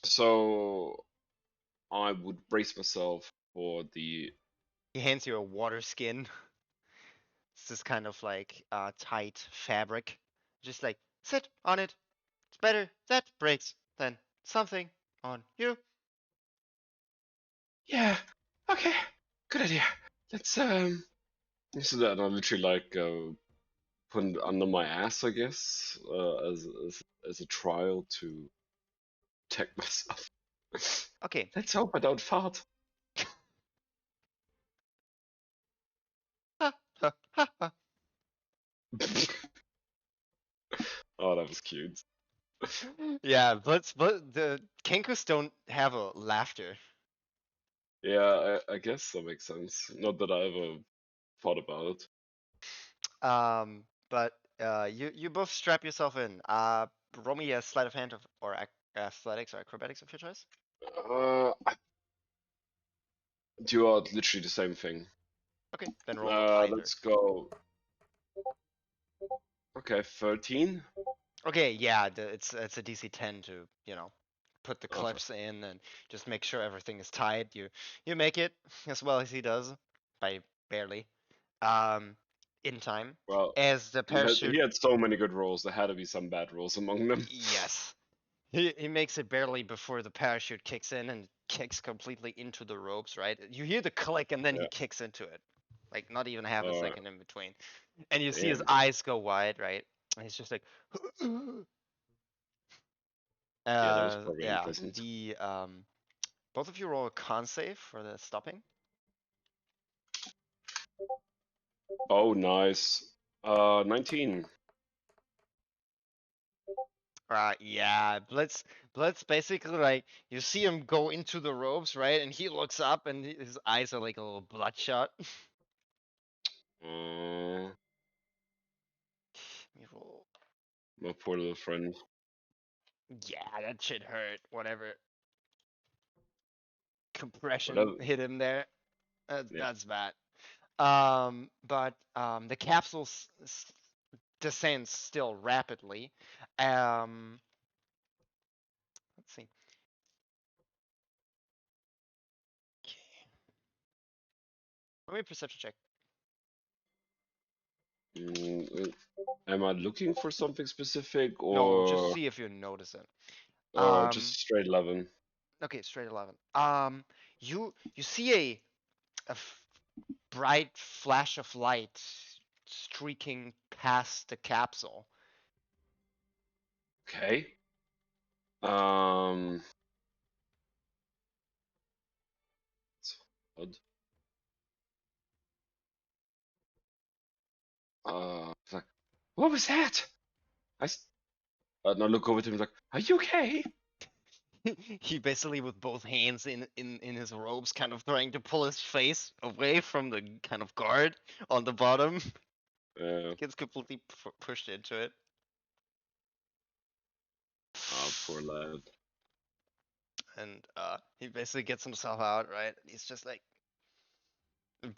So I would brace myself for the. He hands you a water skin. It's this kind of like tight fabric. Just like sit on it. It's better that breaks than something on you. Yeah. Okay. Good idea. Let's. So that I literally like put it under my ass, I guess, as a trial to protect myself. Okay. Let's hope I don't fart. Ha, ha, ha, ha. Oh, that was cute. Yeah, but the Kenkus don't have a laughter. Yeah, I guess that makes sense. Not that I ever thought about it. But you both strap yourself in. Roll me a sleight of hand or athletics or acrobatics of your choice. I do literally the same thing. Okay, then roll it either. Let's go. Okay, 13. Okay, yeah, it's a DC 10 to put the Oh, clips in and just make sure everything is tied. You make it as well as he does by barely, um, in time. well, As the he parachute, had so many good rolls. There had to be some bad rolls among them. yes, He makes it barely before the parachute kicks in and kicks completely into the ropes, right? You hear the click and then he Yeah. kicks into it. Like not even half a All right. second in between. And you see his Damn. eyes go wide, right? And he's just like Yeah, that was probably yeah, unpleasant. the both of you roll a con save for the stopping. Oh, nice. 19. Yeah, Blitz basically like you see him go into the ropes, right? And he looks up and his eyes are like a little bloodshot. Uh, Let me roll. my poor little friend. Yeah, that shit hurt. Whatever. But Compression that, hit him there. yeah. That's bad. But the capsule descends still rapidly. Let's see. Okay. Let me perception check. Mm, am I looking for something specific No, just or see if you notice it. just Um, straight 11? okay, straight 11. You see a bright flash of light streaking past the capsule. Okay. Um, it's odd. It's like, what was that? I s- and I look over to him like, are you okay? He basically with both hands in his robes kind of trying to pull his face away from the kind of guard on the bottom. Gets completely pushed into it. Poor lad. And he basically gets himself out, right? He's just like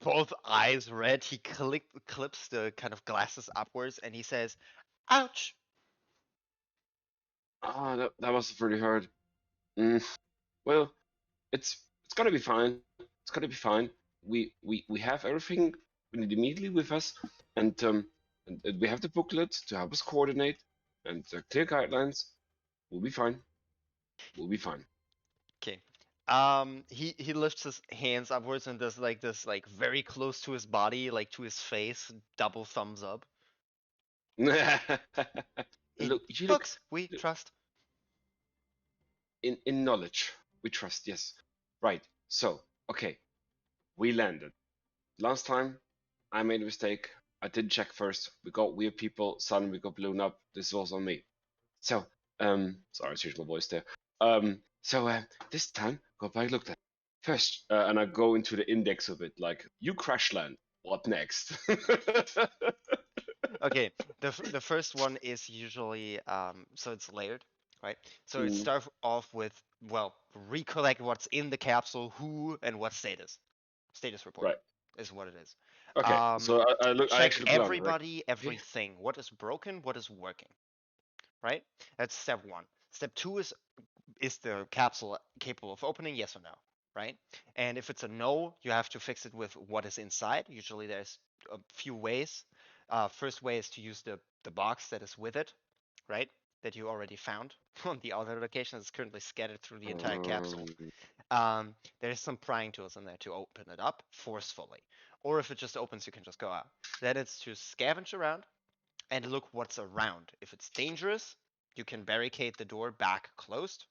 both eyes red. He clips the kind of glasses upwards and he says, ouch. That was pretty hard. Mm, well, it's gonna be fine. It's gonna be fine. We have everything we need immediately with us, and we have the booklet to help us coordinate, and clear guidelines. We'll be fine. We'll be fine. Okay. He lifts his hands upwards and does like this, like very close to his body, like to his face, double thumbs up. In Look, you look books, we trust. in knowledge. We trust. Yes, right. So, okay, we landed. Last time, I made a mistake. I didn't check first. We got weird people. Suddenly, we got blown up. This was on me. So, sorry, I changed my voice there. This time, go back, look at first, and I go into the index of it, like you crash land. What next? Okay, the first one is usually so it's layered, right? So it Mm, starts off with, well, recollect what's in the capsule, who and what status. Status report right. is what it is. Okay. So I look. I Check actually look around. Like, everybody, okay. everything. What is broken, what is working, right? That's step one. Step two is the capsule capable of opening, yes or no, right? And if it's a no, you have to fix it with what is inside. Usually there's a few ways. First way is to use the box that is with it, right? That you already found on the other location. It's currently scattered through the entire capsule. Um, There's some prying tools in there to open it up forcefully. Or if it just opens, you can just go out. Then it's to scavenge around and look what's around. If it's dangerous, you can barricade the door back closed.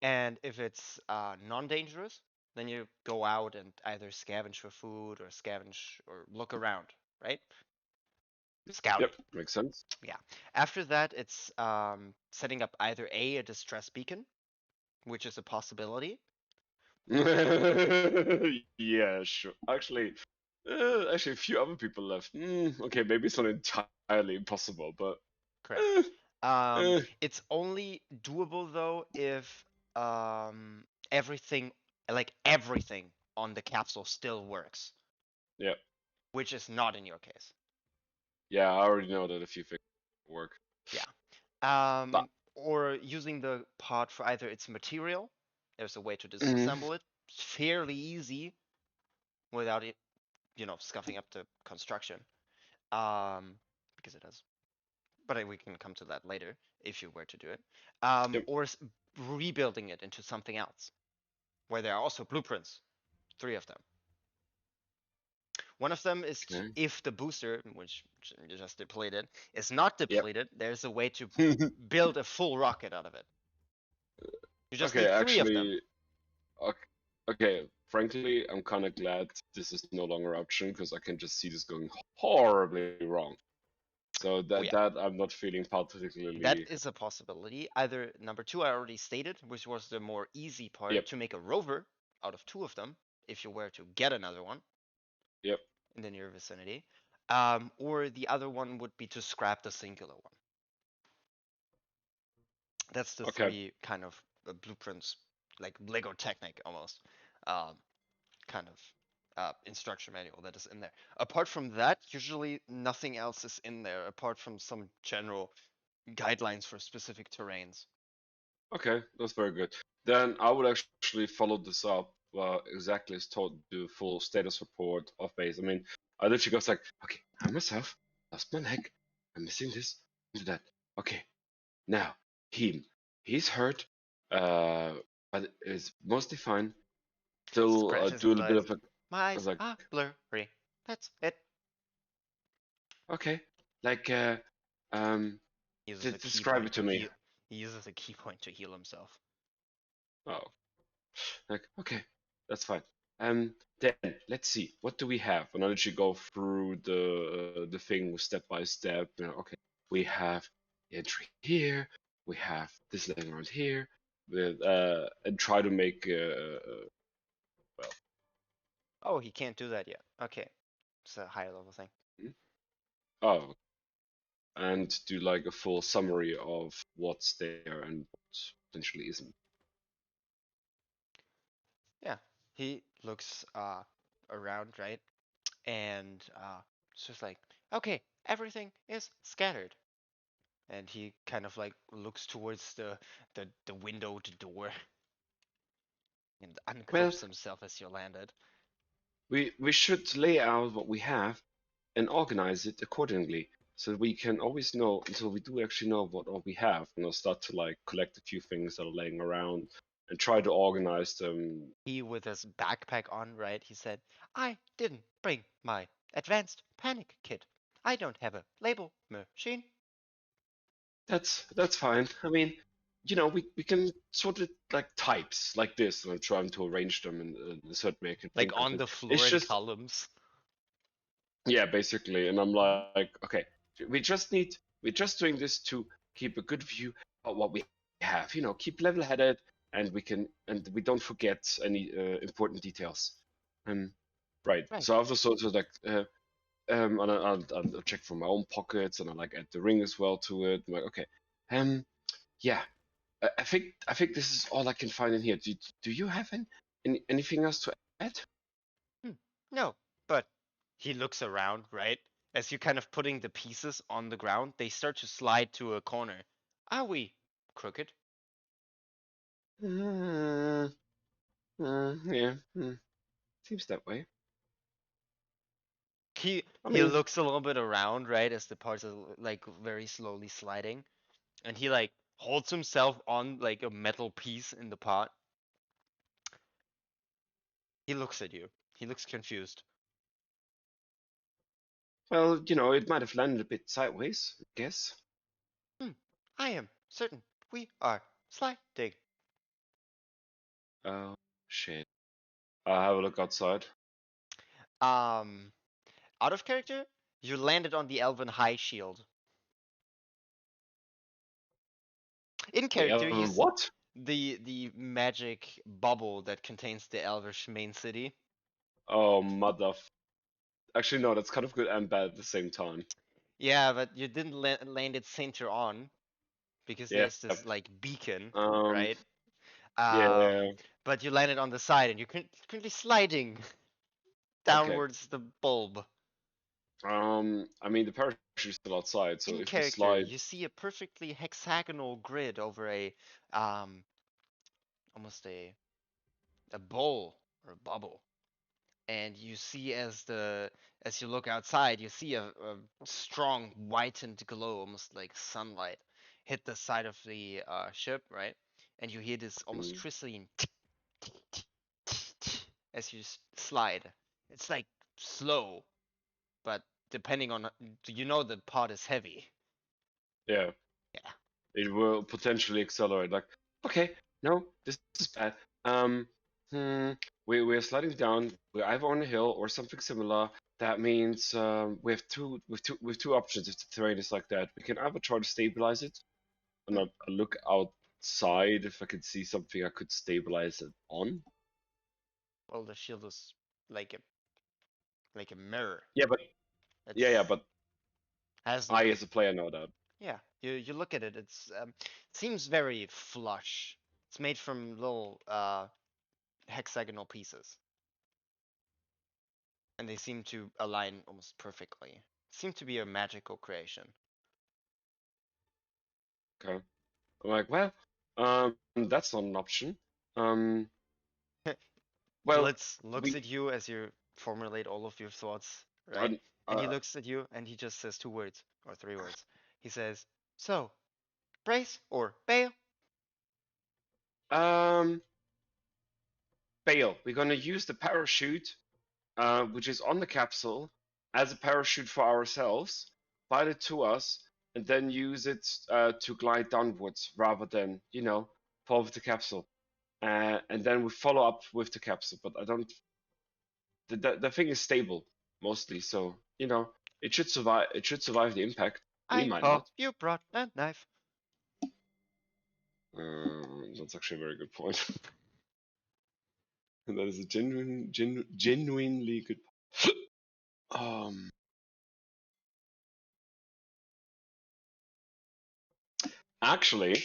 And if it's non-dangerous, then you go out and either scavenge for food or scavenge or look around, right? Scouting. yep, makes sense. Yeah. After that, it's setting up either a distress beacon, which is a possibility. Yeah, sure. Actually, a few other people left. Okay, maybe it's not entirely impossible, but Correct. eh, eh, It's only doable though if everything, like everything on the capsule still works, yeah, which is not in your case. yeah. I already know that a few things work. Yeah. But Or using the pod for either its material. There's a way to mm, disassemble it. It's fairly easy without it, scuffing up the construction. Because it has but we can come to that later if you were to do it. Yep. Or rebuilding it into something else, where there are also blueprints, 3 of them. One of them is Okay. if the booster, which you just depleted, is not Yep. depleted, there's a way to build a full rocket out of it. You just Okay, need 3 of them. actually, ok- okay. Frankly, I'm kind of glad this is no longer an option because I can just see this going horribly wrong. So Oh that yeah, that I'm not feeling that particularly. is a possibility. Either number 2 I already stated, which was the more easy part, Yep. to make a rover out of 2 of them, if you were to get another one Yep. in the near vicinity. Or the other one would be to scrap the singular one. That's the Okay. 3 kind of blueprints, like Lego Technic almost, um, kind of instruction manual that is in there. Apart from that, usually nothing else is in there apart from some general guidelines for specific terrains. Okay, that's very good. Then I would actually follow this up exactly as told, do full status report of base. I mean, I literally goes like, okay, I myself lost my leg. I'm missing this, into that. Okay, now him, he's hurt, but is mostly fine. Still Scratches do a his little bit eyes. of a. My I was eyes like, are blurry. That's it. okay, like um, He uses a key describe point it to to me. heal. He uses a key point to heal himself. Oh, like, okay, that's fine. Then let's see, what do we have? And I'll let you go through the thing step by step. You know, okay, we have the entry here, we have this laying around here, with and try to make well, Oh, he can't do that yet. Okay, it's a higher level thing. hmm? Oh, and do like a full summary of what's there and what potentially isn't. Yeah, he looks around, right? And it's just like, okay, everything is scattered. And he kind of like looks towards the windowed door and Well, uncloaks himself as you landed. we should lay out what we have and organize it accordingly so we can always know until we do actually know what all we have and I'll start to like collect a few things that are laying around and try to organize them. He, with his backpack on, right? He said, I didn't bring my advanced panic kit. I don't have a label machine. That's fine. I mean, we can sort of like types like this and I'm trying to arrange them in a certain way I can Like think of on it. the It's floor in just columns. yeah, basically. And I'm like, okay, we're just doing this to keep a good view of what we have, keep level-headed and we don't forget any important details. Um, right. Right. So after sort of like, and I'll check for my own pockets and I like add the ring as well to it. I'm like, okay, yeah, I think this is all I can find in here. Do you have anything else to add? Hmm. No, but he looks around, right? As you kind of putting the pieces on the ground, they start to slide to a corner. Are we crooked? Uh, yeah, seems that way. I He mean, looks a little bit around, right, as the parts are like very slowly sliding, and he like holds himself on like a metal piece in the pot. He looks at you. He looks confused. well, it might have landed a bit sideways, I guess. Hmm. I am certain we are sliding. Oh, shit. I'll have a look outside. Um, Out of character, you landed on the Elven High Shield. In The character, Elven what? the magic bubble that contains the Elvish main city. Oh, Actually, no, that's kind of good and bad at the same time. Yeah, but you didn't land it center on because Yeah. there's this like beacon, Um, right? yeah. But you landed on the side and you're currently sliding Okay. downwards the bulb. I mean, the parachute is still outside, so In if we character, slide. you see a perfectly hexagonal grid over a um almost a bowl or a bubble. and you see as you look outside, you see a strong whitened glow, almost like sunlight, hit the side of the ship, right? And you hear this almost Mm. trickling as you slide. It's like slow, but depending on the pod is heavy. Yeah. Yeah. It will potentially accelerate. Like, okay, no, this is bad. Um, hmm, we're sliding down. We're either on a hill or something similar. That means we have two options if the terrain is like that. We can either try to stabilize it, and Hmm. I look outside if I can see something I could stabilize it on. Well, the shield is like a like a mirror. Yeah, but It's but has I little. as a player know that. Yeah, you look at it. It's seems very flush. It's made from little hexagonal pieces, and they seem to align almost perfectly. Seem to be a magical creation. Okay, I'm like, well, that's not an option. Um, well, Blitz looks we, at you as you formulate all of your thoughts, right? I, And he looks at you and he just says two words or three words. He says, "So, brace or bail?" um, bail. We're gonna use the parachute, which is on the capsule, as a parachute for ourselves, bind it to us, and then use it to glide downwards rather than, fall with the capsule. And then we follow up with the capsule. But I don't. The thing is stable mostly, so it should survive. It should survive the impact. We I might hope not. you brought a knife. That's actually a very good point. That is a genuinely good. Um, actually,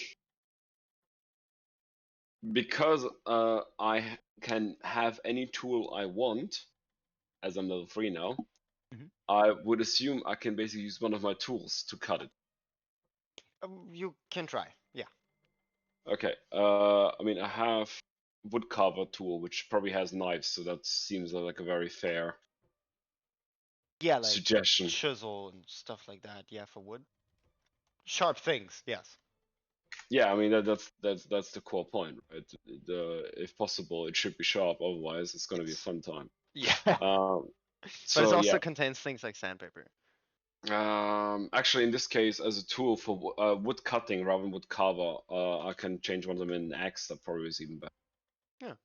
because I can have any tool I want, as I'm level 3 now, Mhm. I would assume I can basically use one of my tools to cut it. You can try. Yeah. Okay. I mean, I have woodcarver tool, which probably has knives, so that seems like a very fair Yeah, like suggestion. chisel and stuff like that. Yeah, for wood. Sharp things. Yes. Yeah, I mean that's the core point, right? If possible, it should be sharp. Otherwise, it's going to be a fun time. Yeah. Um, But it so yeah. also contains things like sandpaper. Actually, in this case, as a tool for wood cutting rather than wood carver, I can change one of them in an axe. That probably is even better. Yeah.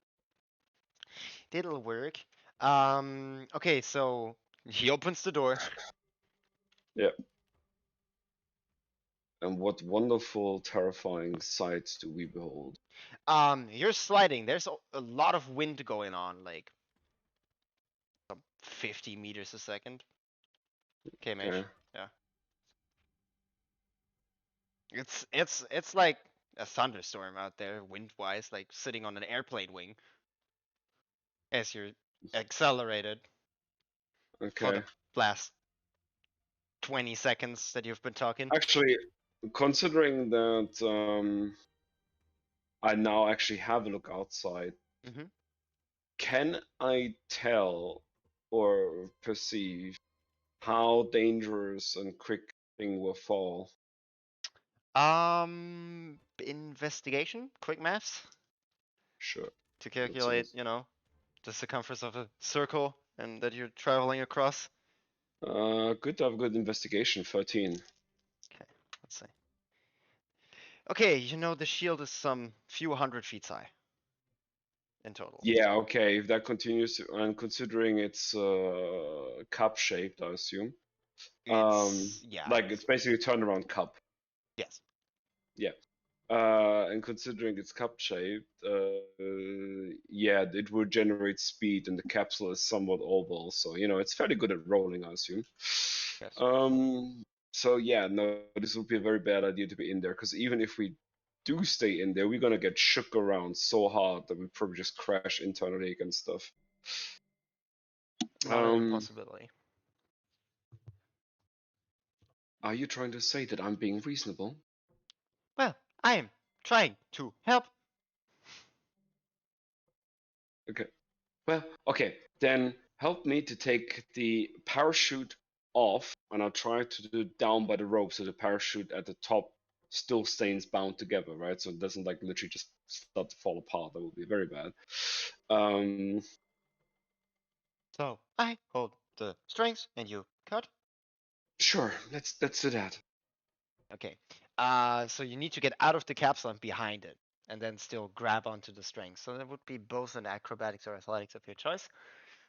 It'll work. Okay, so he opens the door. Yeah. And what wonderful, terrifying sights do we behold? You're sliding. There's a lot of wind going on, like 50 meters a second. Okay. KMH. Yeah. It's like a thunderstorm out there, wind-wise, like sitting on an airplane wing as you're accelerated for Okay. the last 20 seconds that you've been talking. Actually, considering that I now actually have a look outside, Hmm. can I tell or perceive how dangerous and quick thing will fall? Investigation, quick maths Sure. to That calculate, sounds. the circumference of a circle and that you're traveling across. Good to have good investigation. 13. Okay, let's see. Okay, the shield is some few hundred feet high in total. Yeah, okay. If that continues, and considering it's cup shaped, I assume. Yeah, Like it's basically a turnaround cup. yes. Yeah. And considering it's cup shaped, yeah, it would generate speed, and the capsule is somewhat oval, so it's fairly good at rolling, I assume. Yes. So yeah, no, this would be a very bad idea to be in there, because even if we do stay in there, we're gonna get shook around so hard that we probably just crash internally against stuff. Not an Um, impossibility. are you trying to say that I'm being reasonable? Well, I am trying to help. Okay. Well, okay, then help me to take the parachute off, and I'll try to do it down by the rope so the parachute at the top still stays bound together, right? So it doesn't like literally just start to fall apart. That would be very bad. Um, So I hold the strings and you cut. sure, let's do that. Okay. So you need to get out of the capsule and behind it, and then still grab onto the strings. So that would be both an acrobatics or athletics of your choice.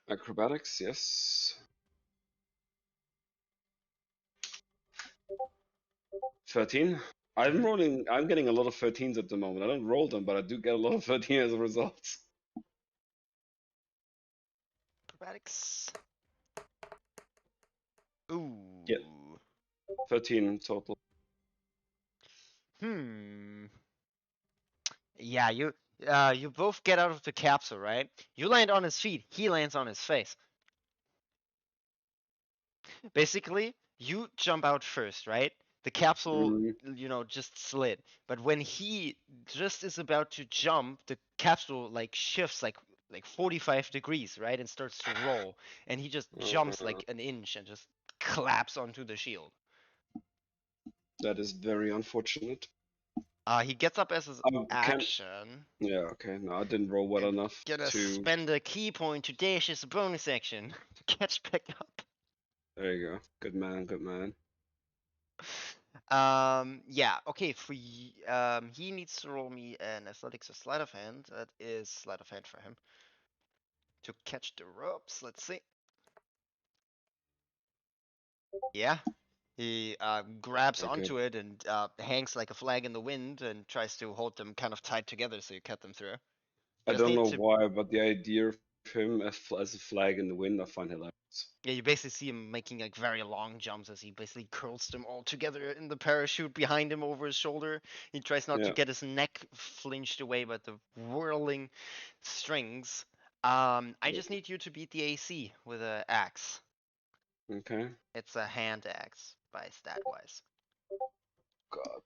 Acrobatics, yes. 13. Mhm. I'm getting a lot of 13s at the moment. I don't roll them, but I do get a lot of 13 as a result. Acrobatics. Yeah, Ooh. 13 total. Hmm. Yeah, you both get out of the capsule, right? You land on his feet, he lands on his face. Basically, you jump out first, right? The capsule, Mm, just slid. But when he just is about to jump, the capsule like shifts like 45 degrees, right? And starts to roll. And he just jumps uh, like an inch and just claps onto the shield. that is very unfortunate. He gets up as his Can action. Yeah, okay. No, I didn't roll well And enough gonna to. spend a key point to dash his bonus action to catch back up. There you go. Good man, good man. Yeah, okay, he needs to roll me an athletics or sleight of hand. That is sleight of hand for him. To catch the ropes, let's see. Yeah. He grabs Very good. onto it and hangs like a flag in the wind and tries to hold them kind of tight together so you cut them through. I Just don't need know to why, but the idea of him as a flag in the wind, I find hilarious. Yeah, you basically see him making like very long jumps as he basically curls them all together in the parachute behind him over his shoulder. He tries not to Yeah, get his neck flinched away by the whirling strings. I yeah. just need you to beat the AC with an axe. Okay. It's a hand axe by stat wise. God.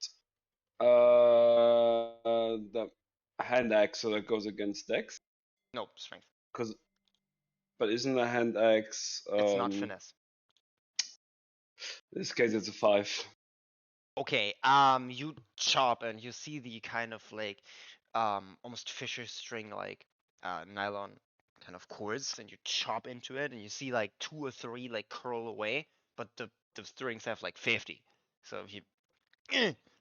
The hand axe, so that goes against Dex. Nope, strength. Cause, but isn't a hand axe? It's not finesse. In this case, it's a 5. Okay, you chop and you see the kind of like, almost fisher string like, nylon kind of cords, and you chop into it, and you see like 2 or 3 like curl away, but the strings have like 50. So if you,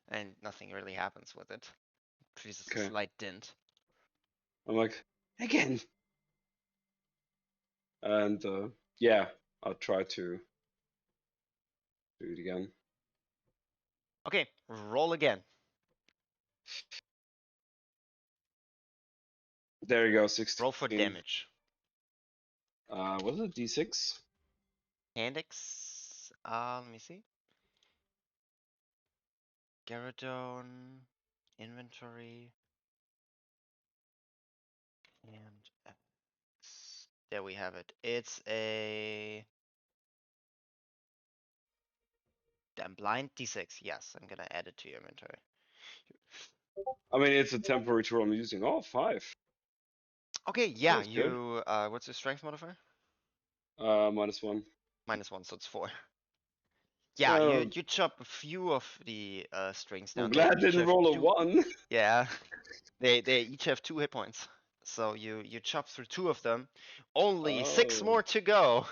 and nothing really happens with it. Just a Okay. slight dent. I'm like, again. And yeah, I'll try to do it again. Okay, roll again. There you go, Roll for 16. damage. What is it, D6? Handix. Let me see. Garadone, inventory, and there we have it. It's a damn blind D6. Yes, I'm gonna add it to your inventory. I mean, it's a temporary tool I'm using. Oh, 5. Okay, yeah, That's good. you what's your strength modifier? -1. -1, so it's 4. Yeah, you Um, you chop a few of the strings I'm down. They glad I each didn't have roll a two. 1. Yeah, they each have 2 hit points. So you chop through 2 of them. Only 6 Oh, more to go.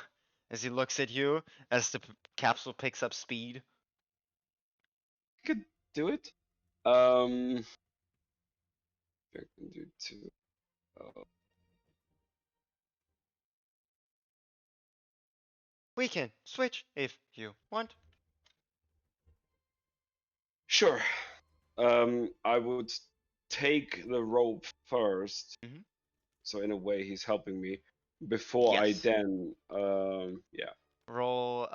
As he looks at you, as the capsule picks up speed. could do it. I can do 2. Uh, We can switch if you want. sure. I would take the rope first. Mhm. So in a way, he's helping me before I Yes. then, yeah, Roll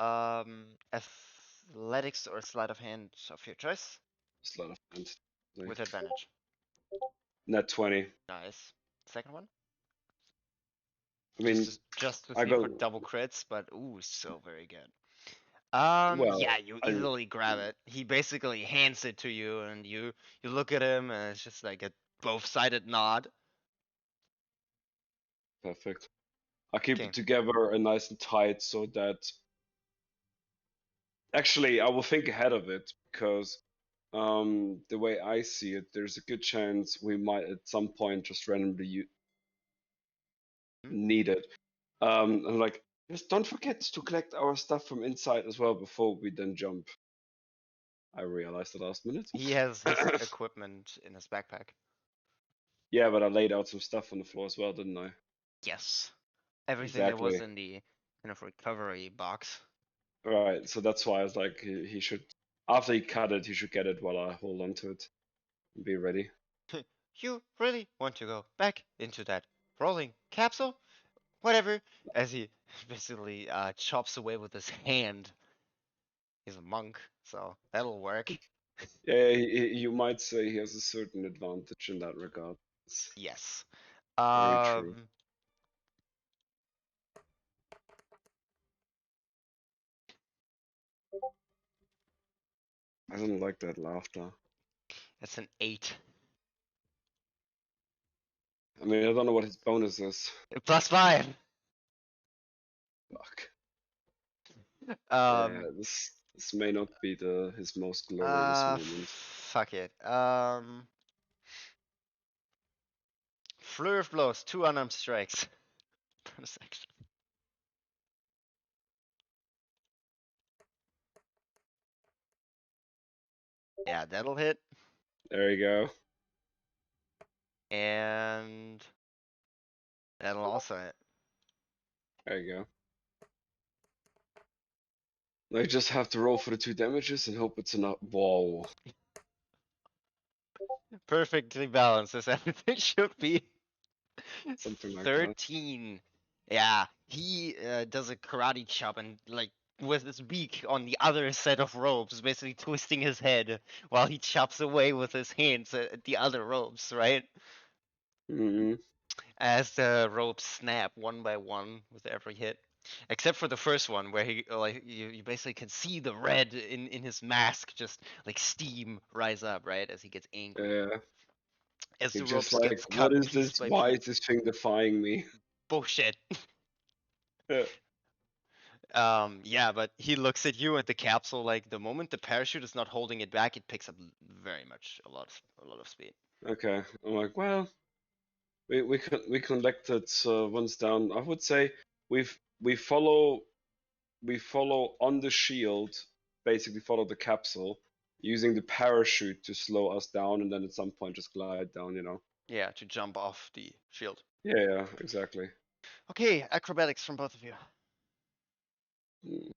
athletics or sleight of hand of your choice sleight of hand. with advantage. Net 20. Nice. Second one? I Just mean, to I see for got, double crits, but ooh, so very good. well, Yeah, you I, easily grab it. He basically hands it to you, and you look at him, and it's just like a both-sided nod. perfect. I keep Okay. it together and nice and tight so that actually I will think ahead of it because the way I see it, there's a good chance we might at some point just randomly Hmm? need it. And like, just don't forget to collect our stuff from inside as well before we then jump. I realized the last minute. He has his equipment in his backpack. Yeah, but I laid out some stuff on the floor as well, didn't I? Yes. Everything that was Exactly. in the kind of recovery box. Right. So that's why I was like, he should, after he cut it, he should get it while I hold on to it and be ready. You really want to go back into that rolling capsule? Whatever. As he basically chops away with his hand. He's a monk, so that'll work. Yeah, you might say he has a certain advantage in that regard. It's Yes. very true. Um, I don't like that laughter. that's an 8. I mean, I don't know what his bonus is. +5. Fuck. Yeah, Um, this may not be his most glorious moment. fuck it. Flurry of blows, 2 unarmed strikes. Bonus action. Yeah, that'll hit. There you go. And that'll also hit. There you go. I just have to roll for the 2 damages and hope it's enough. Whoa. Perfectly balanced as everything should be. Something like that. 13. Yeah, he does a karate chop and like with his beak on the other set of ropes, basically twisting his head while he chops away with his hands at the other ropes, right? Mm-hmm. As the ropes snap one by one with every hit. Except for the first one where he like you basically can see the red in his mask just like steam rise up, right? As he gets angry. Yeah. As You're the just ropes like, gets what cut is piece this? by Why piece. is this thing defying me? Bullshit. Yeah. Yeah, but he looks at you at the capsule like the moment the parachute is not holding it back, it picks up very much a lot of speed. Okay. I'm like, well, we collected once down. I would say we follow on the shield, basically follow the capsule, using the parachute to slow us down, and then at some point just glide down. You know. Yeah, to jump off the shield. Yeah. Exactly. Okay, acrobatics from both of you. Mm,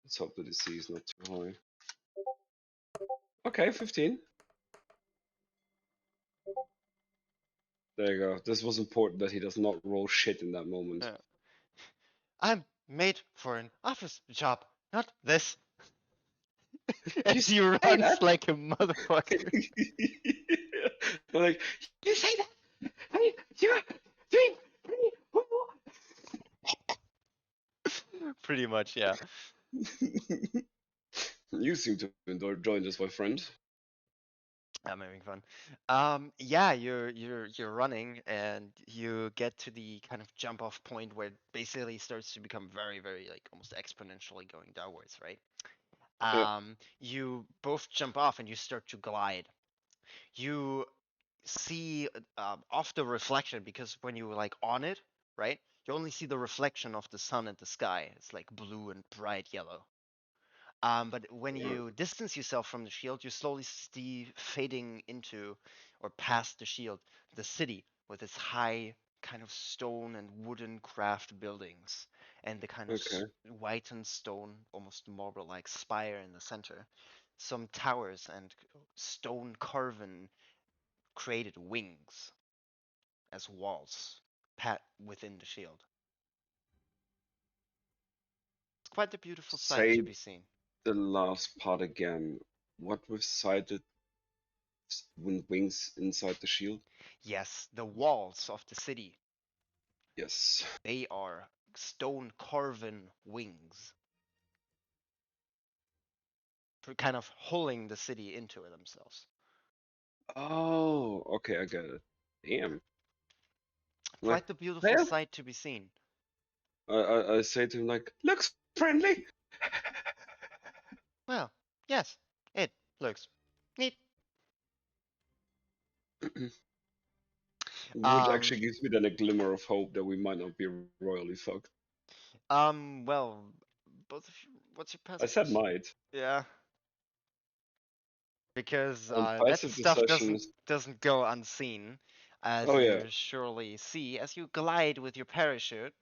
let's hope the DC is not too high. Okay, 15. There you go. This was important that he does not roll shit in that moment. Uh, I'm made for an office job, not this. You As he say runs that? like a motherfucker. Like, you say that? 3, 2, 3, 4. Pretty much, yeah. You seem to enjoy this, my friend. I'm having fun. Yeah, you're running and you get to the kind of jump off point where it basically starts to become very, very like almost exponentially going downwards, right? Yeah. You both jump off and you start to glide. You see off the reflection because when you like on it, right? You only see the reflection of the sun and the sky. It's like blue and bright yellow. But when you distance yourself from the shield, you slowly see fading into or past the shield the city with its high kind of stone and wooden craft buildings and the kind of Okay. whitened stone, almost marble-like spire in the center. Some towers and stone carven created wings as walls pat within the shield. It's quite a beautiful sight to Say be seen. the last part again. What with sighted wings inside the shield? Yes, the walls of the city, Yes. they are stone carven wings, for kind of hulling the city into themselves. Oh, okay, I get it. Damn. Like, Quite the beautiful well, sight to be seen. I say to him like, looks friendly. Well, yes, it looks neat. Which Um, actually gives me then a glimmer of hope that we might not be royally fucked. well, both of you, what's your I said passive? might. Yeah, because that Passive stuff deception doesn't is. doesn't go unseen, as Oh yeah, you surely see as you glide with your parachute.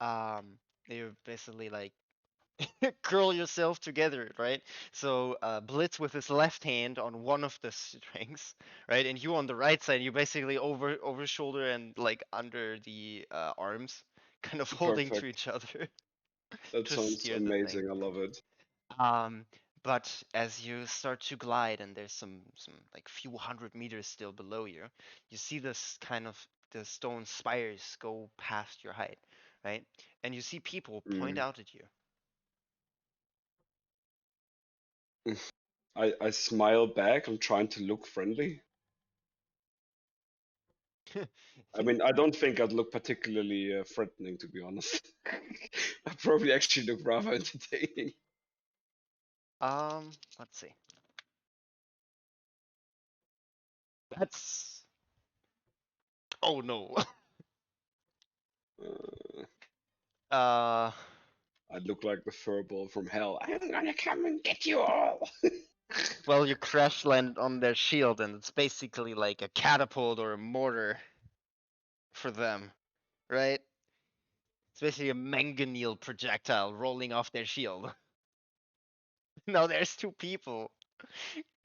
Um, you basically like curl yourself together, right? So Blitz with his left hand on one of the strings, right, and you on the right side. You basically over shoulder and like under the arms, kind of holding to perfect. each other That to sounds steer the thing. amazing. I love it. Um, but as you start to glide and there's some like few hundred meters still below you, you see this kind of the stone spires go past your height, right? And you see people point Mm. out at you. I smile back. I'm trying to look friendly. I mean, I don't think I'd look particularly threatening, to be honest. I probably actually look rather entertaining. Let's see. That's oh no. Uh, uh, I look like the furball from hell. I'm gonna come and get you all. well, you crash land on their shield, and it's basically like a catapult or a mortar for them, right? It's basically a manganese projectile rolling off their shield. Now there's two people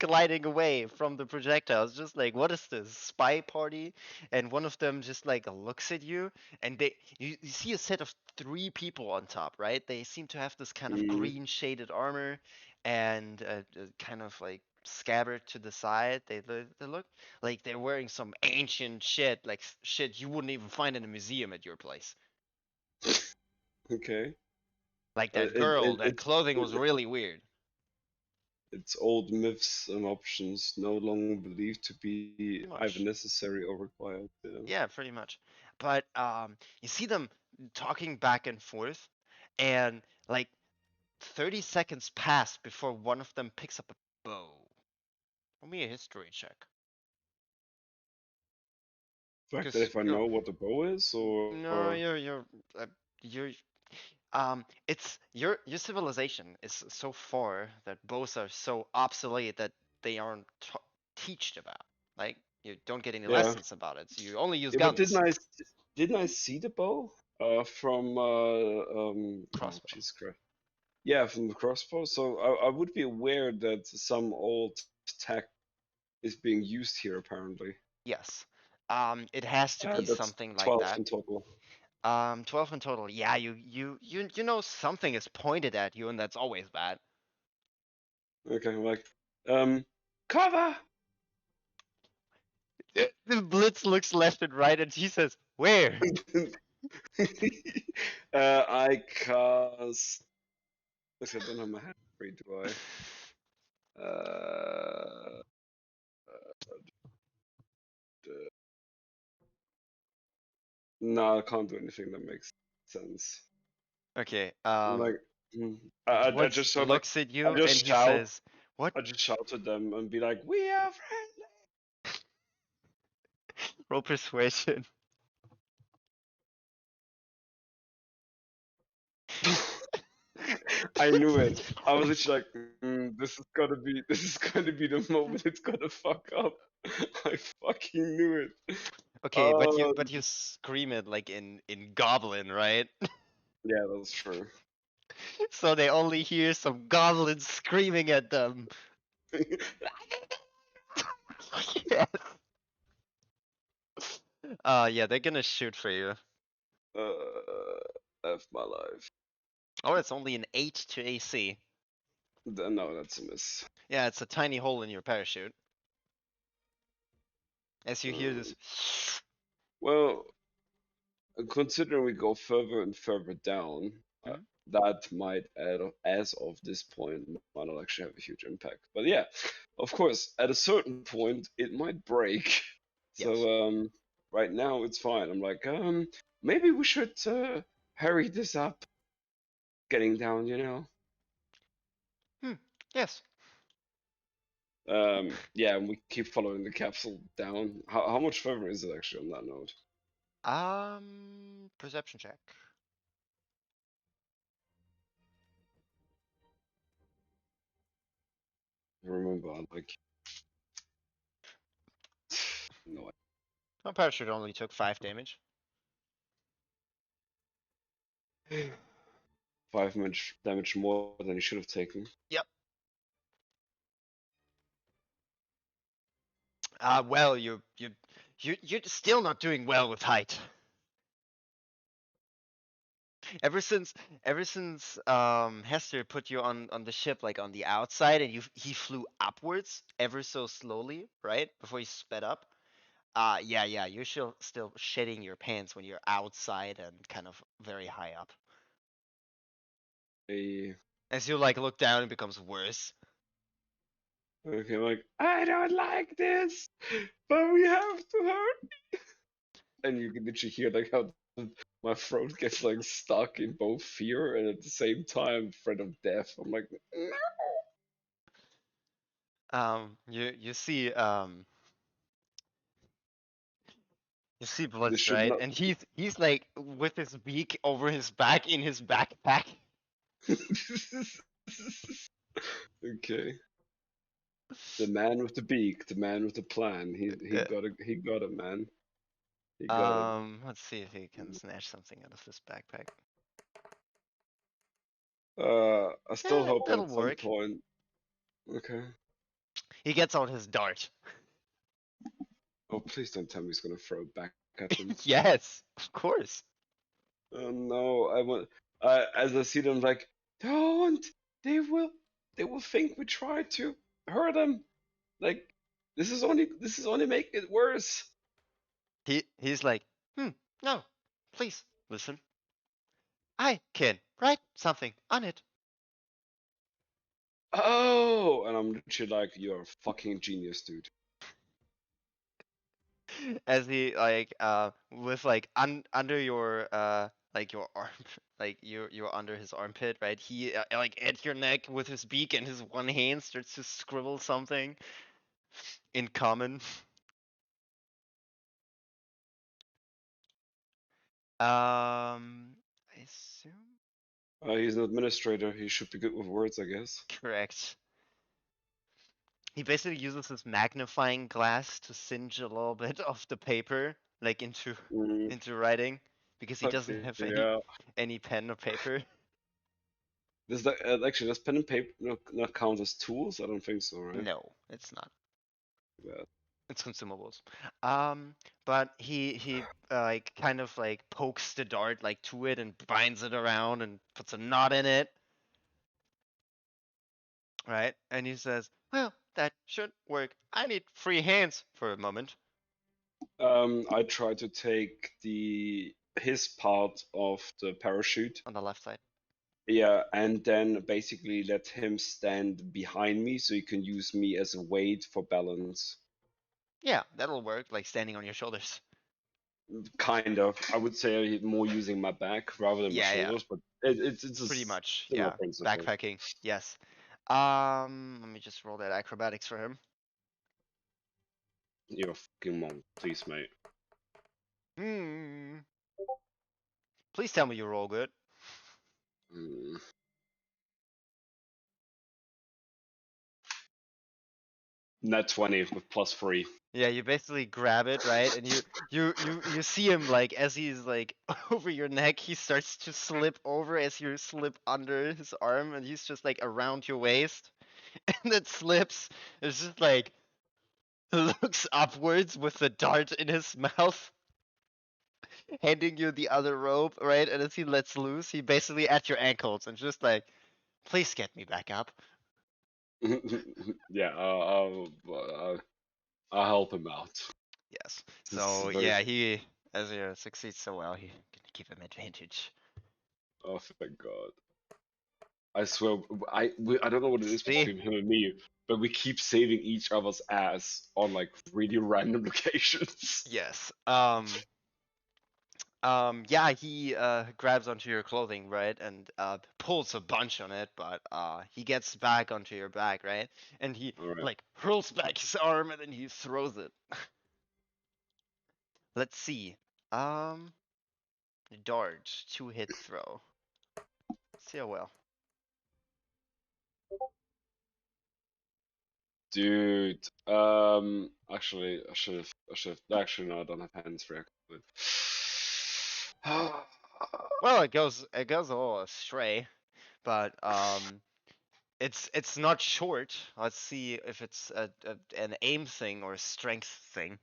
gliding away from the projectiles, just like, what is this spy party? And one of them just like looks at you, and you see a set of three people on top, right? They seem to have this kind of Mm, green shaded armor and kind of like scabbard to the side. They look like they're wearing some ancient shit, like shit you wouldn't even find in a museum at your place. okay. Like Uh, that it, girl, it, that it's clothing was really weird. it's old myths and options no longer believed to be Pretty either much. necessary or required. Yeah. Yeah, pretty much. But you see them talking back and forth, and like 30 seconds pass before one of them picks up a bow. Roll me a history check. The fact that Because if I know what the bow is, no, or uh, you're it's your civilization is so far that bows are so obsolete that they aren't teached about. Like you don't get any yeah, lessons about it. So you only use yeah. But guns, didn't I see the bow? From oh crossbow. Jesus Christ. Yeah, from the crossbow. So I would be aware that some old tech is being used here apparently. Yes. It has to be That's something like 12 that. in total. 12 in total. Yeah, you know something is pointed at you, and that's always bad. Okay, like um cover. The Blitz looks left and right, and he says, "Where?" I cast. Listen, I don't have my hand free, do I? No, I can't do anything that makes sense. Okay. Like, mm, I Blitz just sort of like, looks at I you, just and he shout, says, "What?" I just shout at them and be like, "We are Roll persuasion. friendly." I knew it. I was literally like, this is gonna be the moment it's gonna fuck up. I fucking knew it. Okay, but you Uh, but you scream it like in Goblin, right? yeah, that's true. So they only hear some goblins screaming at them. Yes. Yeah, they're gonna shoot for you. F my life. Oh, it's only an 8 to AC. No, that's a miss. Yeah, it's a tiny hole in your parachute. As you hear Uh, this, well, considering we go further and further down, hmm? that might, as of this point, might not actually have a huge impact. But yeah, of course, at a certain point, it might break. Yes. So right now it's fine. I'm like, maybe we should hurry this up, getting down, you know. Yes. Yeah, and we keep following the capsule down. How much further is it actually on that note? Perception check. Remember, like, no, My parachute only took 5 damage. 5 damage more than he should have taken. Yep. Well, you're still not doing well with height. Ever since Hester put you on the ship, like on the outside, and he flew upwards ever so slowly, right, before he sped up. Yeah, you're still shedding your pants when you're outside and kind of very high up. I, As you like look down, it becomes worse. okay, like, I don't like this, but we have to hurry. And you can literally hear like how my throat gets like stuck in both fear and at the same time threat of death. I'm like, no. You see This Blitz, should right? not. And he's like with his beak over his back in his backpack. Okay. The man with the beak, the man with the plan. He got it, man. He got it. Let's see if he can snatch something out of this backpack. I still Yeah, hope that that'll at some work. point. Okay. He gets out his dart. Oh, please don't tell me he's gonna throw it back at them. Yes, of course. Oh no, I want. As I see them, like, don't. They will. They will think we try to hurt them. Like, this is only making it worse. He's like, no, please listen. I can write something on it. Oh, and I'm literally like, you're a fucking genius, dude. As he like with like under your like your arm like you're under his armpit, right? He like at your neck with his beak and his one hand starts to scribble something in common. I assume He's an administrator. He should be good with words, I guess. correct. He basically uses his magnifying glass to singe a little bit of the paper like into Mm, into writing because he doesn't have yeah. any pen or paper. Does that actually does pen and paper not count as tools? I don't think so, right? No, it's not. Yeah. It's consumables. But he like kind of like pokes the dart like to it and binds it around and puts a knot in it, right? And he says, "Well, that should work. I need free hands for a moment." I try to take his part of the parachute. On the left side. Yeah, and then basically let him stand behind me so he can use me as a weight for balance. Yeah, that'll work. Like standing on your shoulders. Kind of. I would say more using my back rather than my Yeah, shoulders, but it's a pretty much. similar Yeah, principle. backpacking. Yes. Let me just roll that acrobatics for him. You're a fucking monk, please, mate. Hmm. Please tell me you roll good. Mm. Net 20 with +3. Yeah, you basically grab it, right? And you see him like as he's like over your neck, he starts to slip over as you slip under his arm, and he's just like around your waist, and it slips. It's just like looks upwards with the dart in his mouth, handing you the other rope, right? And as he lets loose, he basically at your ankles and just like, please get me back up. Yeah, I'll help him out. Yes. This is So very. yeah, he as he succeeds so well, he can give him advantage. Oh, thank God. I swear, I don't know what it is See? between him and me, but we keep saving each other's ass on like really random locations. Yes. Yeah, he grabs onto your clothing, right, and pulls a bunch on it, but he gets back onto your back, right, and he All right. like hurls back his arm and then he throws it. Let's see. Um, dart, 2-hit throw. See how well. Dude, actually, actually, no, I don't have hands free. Well, it goes a little astray, but it's not short. Let's see if it's an aim thing or a strength thing.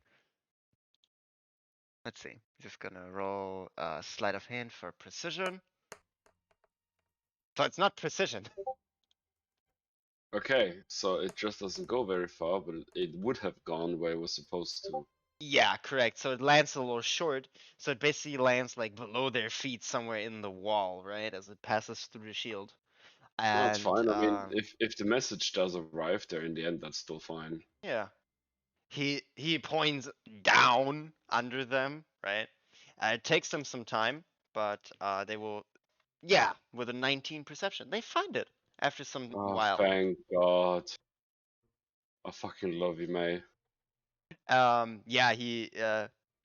Let's see. Just gonna roll sleight of hand for precision. So it's not precision. Okay, so it just doesn't go very far, but it would have gone where it was supposed to. Yeah, correct. So it lands a little short. So it basically lands like below their feet somewhere in the wall, right? As it passes through the shield. No, it's And fine. I mean, if the message does arrive there in the end, that's still fine. yeah. He points down under them, right? It takes them some time, but they will, yeah, with a 19 perception, they find it after some Oh, while. thank God. I fucking love you, May. Yeah, he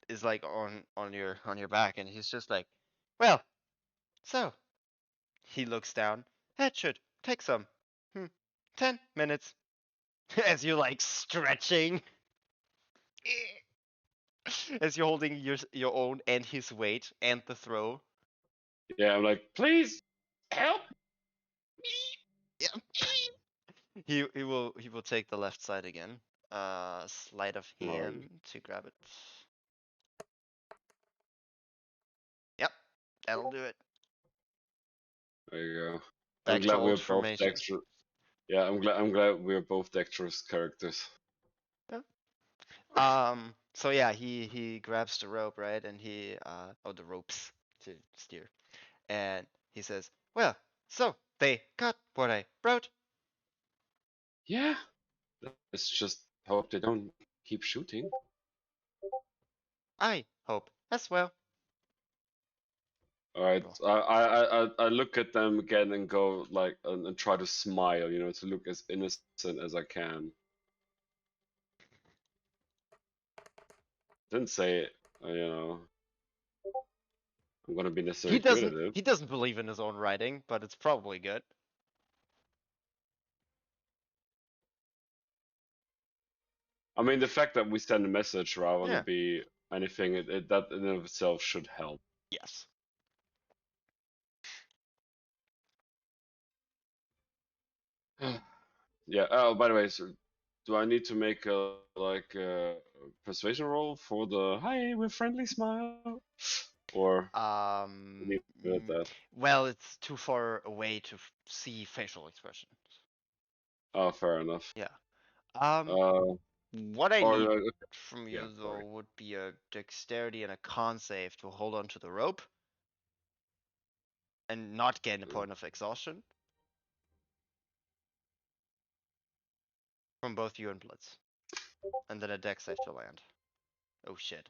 is like on your back, and he's just like, well, so he looks down. That should take some, 10 minutes, as you're like stretching, as you're holding your own and his weight and the throw. Yeah, I'm like, please help. Yeah. He will take the left side again. Sleight of Alright, hand to grab it. Yep, that'll do it. there you go. I'm Back to glad old we're both formation. dexterous. Yeah, I'm glad we're both dexterous characters. Yeah. So yeah, he grabs the rope, right, and the ropes to steer, and he says, "Well, so they got what I wrote. Yeah, let's just hope they don't keep shooting. I hope as well." Alright, Well, I look at them again and go like and try to smile, to look as innocent as I can. Didn't say, I'm gonna be he necessarily good doesn't at it. he doesn't believe in his own writing, but it's probably good. I mean, the fact that we send a message rather than Yeah. be anything, that in and of itself should help. Yes. Yeah. Oh, by the way, so do I need to make a persuasion roll for the "Hi, we're friendly" smile, or we Um. need to do that? Well, it's too far away to see facial expressions. Oh, fair enough. Yeah. Um. Uh, What I or need from yeah, you though sorry. would be a dexterity and a con save to hold on to the rope and not gain a point of exhaustion from both you and Blitz, and then a dex save to land. Oh shit.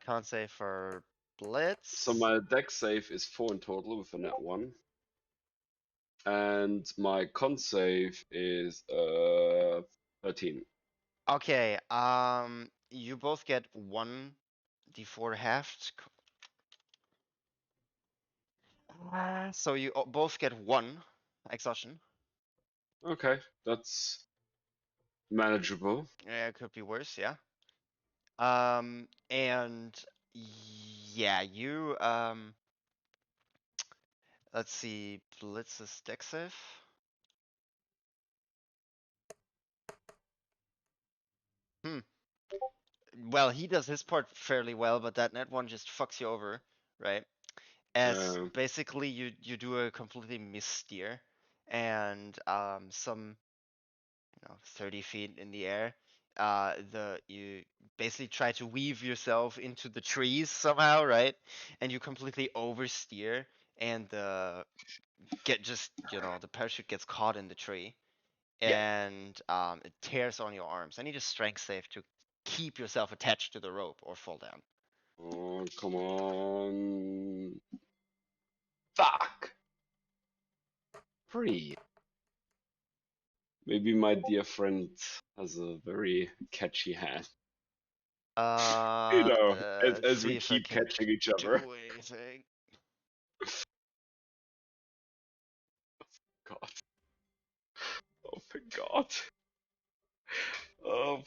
Con save for So Blitz. my dex save is 4 in total with a net 1, and my con save is 13. Okay. You both get 1d4 halved. So you both get 1 exhaustion. Okay, that's manageable. Yeah, it could be worse. Yeah. And yeah, let's see, Blitz's dex save. Hmm. Well, he does his part fairly well, but that net one just fucks you over, right? As Um, basically you do a completely missteer, and some 30 feet in the air, you basically try to weave yourself into the trees somehow, right? And you completely oversteer, and the the parachute gets caught in the tree, Yeah. and it tears on your arms. I need a strength save to keep yourself attached to the rope or fall down. Oh, come on. Fuck! 3. Maybe my dear friend has a very catchy hand. You know, Let's as we see if I keep can catching each other. do anything. God. Oh, thank God. Um,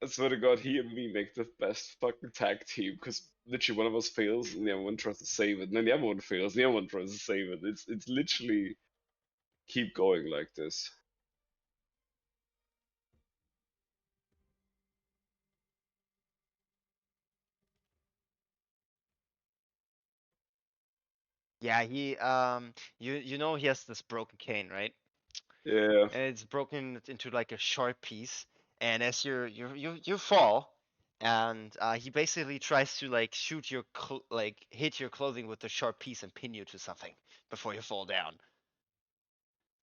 I swear to God, he and me make the best fucking tag team because literally one of us fails and the other one tries to save it, and then the other one fails, and the other one tries to save it. It's literally keep going like this. Yeah, you know he has this broken cane, right? Yeah, And it's broken into like a sharp piece. And as you fall, and he basically tries to like shoot like hit your clothing with the sharp piece and pin you to something before you fall down.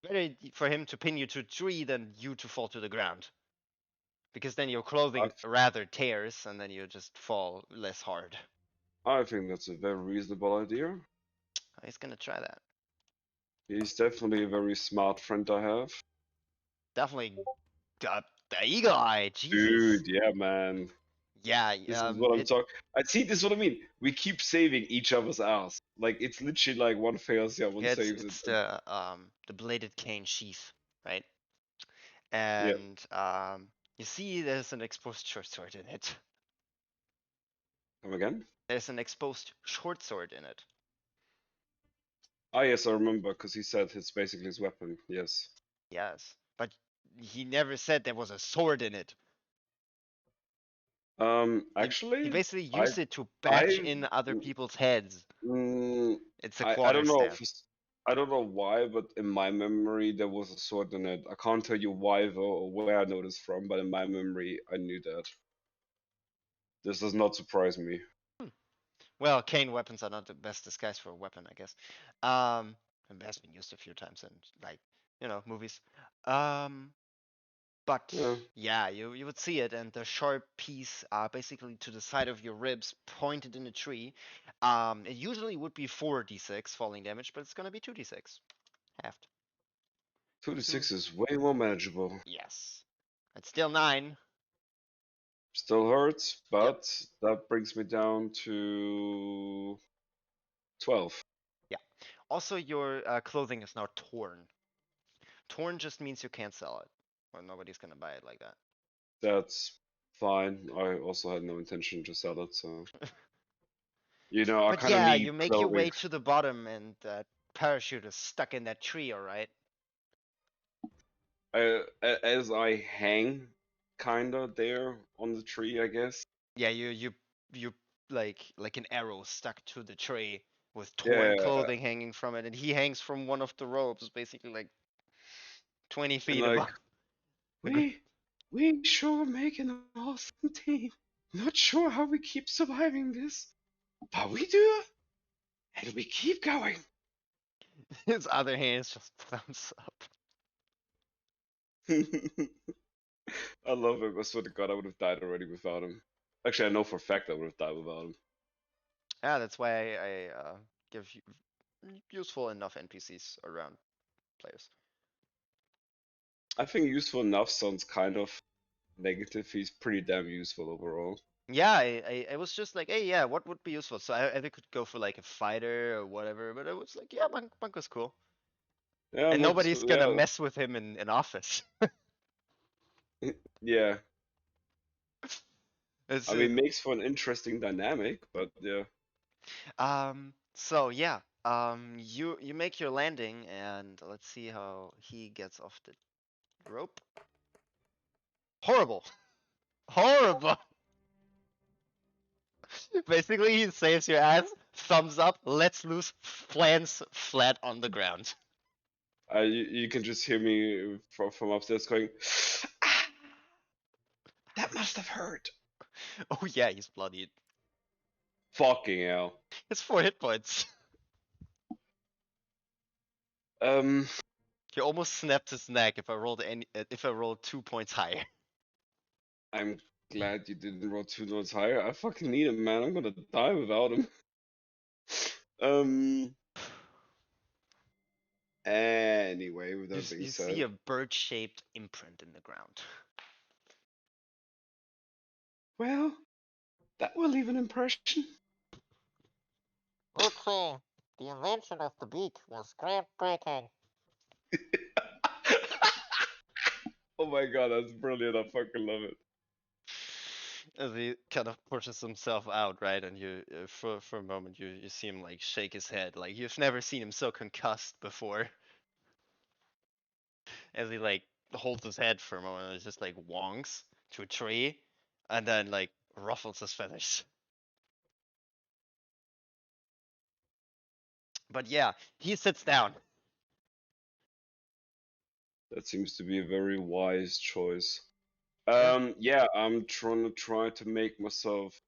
Better for him to pin you to a tree than you to fall to the ground, because then your I clothing rather tears and then you just fall less hard. I think that's a very reasonable idea. He's gonna try that. He's definitely a very smart friend I have. Definitely got the eagle eye. Jesus. Dude, yeah, man. Yeah. This is what I'm It talking. I see. This is what I mean. We keep saving each other's ass. Like it's literally like one fails, yeah, one Yeah, saves it. it's the bladed cane sheath, right? Yeah. And you see there's an exposed short sword in it. Come again? There's an exposed short sword in it. Ah, yes, I remember, because he said it's basically his weapon. Yes. Yes, but he never said there was a sword in it. He Actually, basically I, used it to bash I, in other people's heads. mm, It's a I don't know. quarterstaff. I don't know why, but in my memory there was a sword in it. I can't tell you why though, or where I know this from, but in my memory I knew that. This does not surprise me. Hmm. Well, cane weapons are not the best disguise for a weapon, I guess. And has been used a few times in like movies. Um, But Yeah. yeah, you would see it, and the sharp piece basically to the side of your ribs, pointed in a tree. It usually would be 4d6 falling damage, but it's gonna be 2d6 halved. 2 to Two. 6 is way more manageable. Yes, it's still 9. Still hurts, Yep. but that brings me down to 12. Yeah. Also, your clothing is now torn. Torn just means you can't sell it, or nobody's gonna buy it like that. That's fine. I also had no intention to sell it, so I But kind of yeah, need you make your clothing. way to the bottom, and that parachute is stuck in that tree. All right. As I hang, kinda there on the tree, I guess. Yeah, you like an arrow stuck to the tree with torn Yeah, clothing hanging from it, and he hangs from one of the ropes, basically like 20 and feet like above the ground. we sure make an awesome team. Not sure how we keep surviving this, but we do, and we keep going. His other hand is just thumbs up. I love him. I swear to God, I would have died already without him. Actually, I know for a fact I would have died without him. Yeah, that's why I give you useful enough NPCs around players. I think useful enough sounds kind of negative. He's pretty damn useful overall. Yeah, I was just like, hey, yeah, what would be useful? So I either could go for like a fighter or whatever, but I was like, yeah, Monk was cool. Yeah, And Monk's, nobody's gonna yeah, mess with him in office. yeah. It's I mean, makes for an interesting dynamic, but yeah. So yeah, you make your landing, and let's see how he gets off the rope. Horrible, horrible. Basically, he saves your ass. Thumbs up. Let's loose. Plants flat on the ground. You can just hear me from upstairs going, "Ah, that must have hurt." Oh yeah, he's bloodied. Fucking hell. It's 4 hit points. Um, He almost snapped his neck if I rolled 2 points higher. I'm glad you didn't roll 2 notes higher. I fucking need him, man. I'm gonna die without him. Um. Anyway, with that being You see said, a bird-shaped imprint in the ground. well, that will leave an impression. Okay, the invention of the beak was groundbreaking. Oh my god, that's brilliant. I fucking love it. As he kind of pushes himself out, right, and you, for a moment, you see him like shake his head, like you've never seen him so concussed before. As he like holds his head for a moment, and just like wonks to a tree, and then like ruffles his feathers. But yeah, he sits down. That seems to be a very wise choice. Sure. Yeah, I'm try to make myself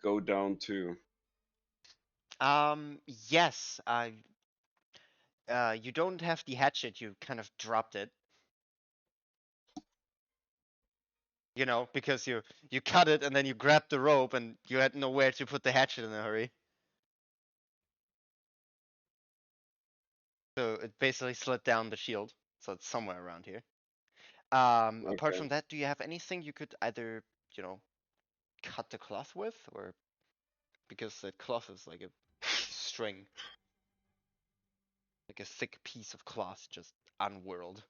go down too. Yes, you don't have the hatchet. You kind of dropped it. You know, because you cut it and then you grabbed the rope and you had nowhere to put the hatchet in a hurry. So it basically slid down the shield. So it's somewhere around here. Apart Okay. from that, do you have anything you could either, you know, cut the cloth with, or because the cloth is like a string, like a thick piece of cloth, just unwhirled,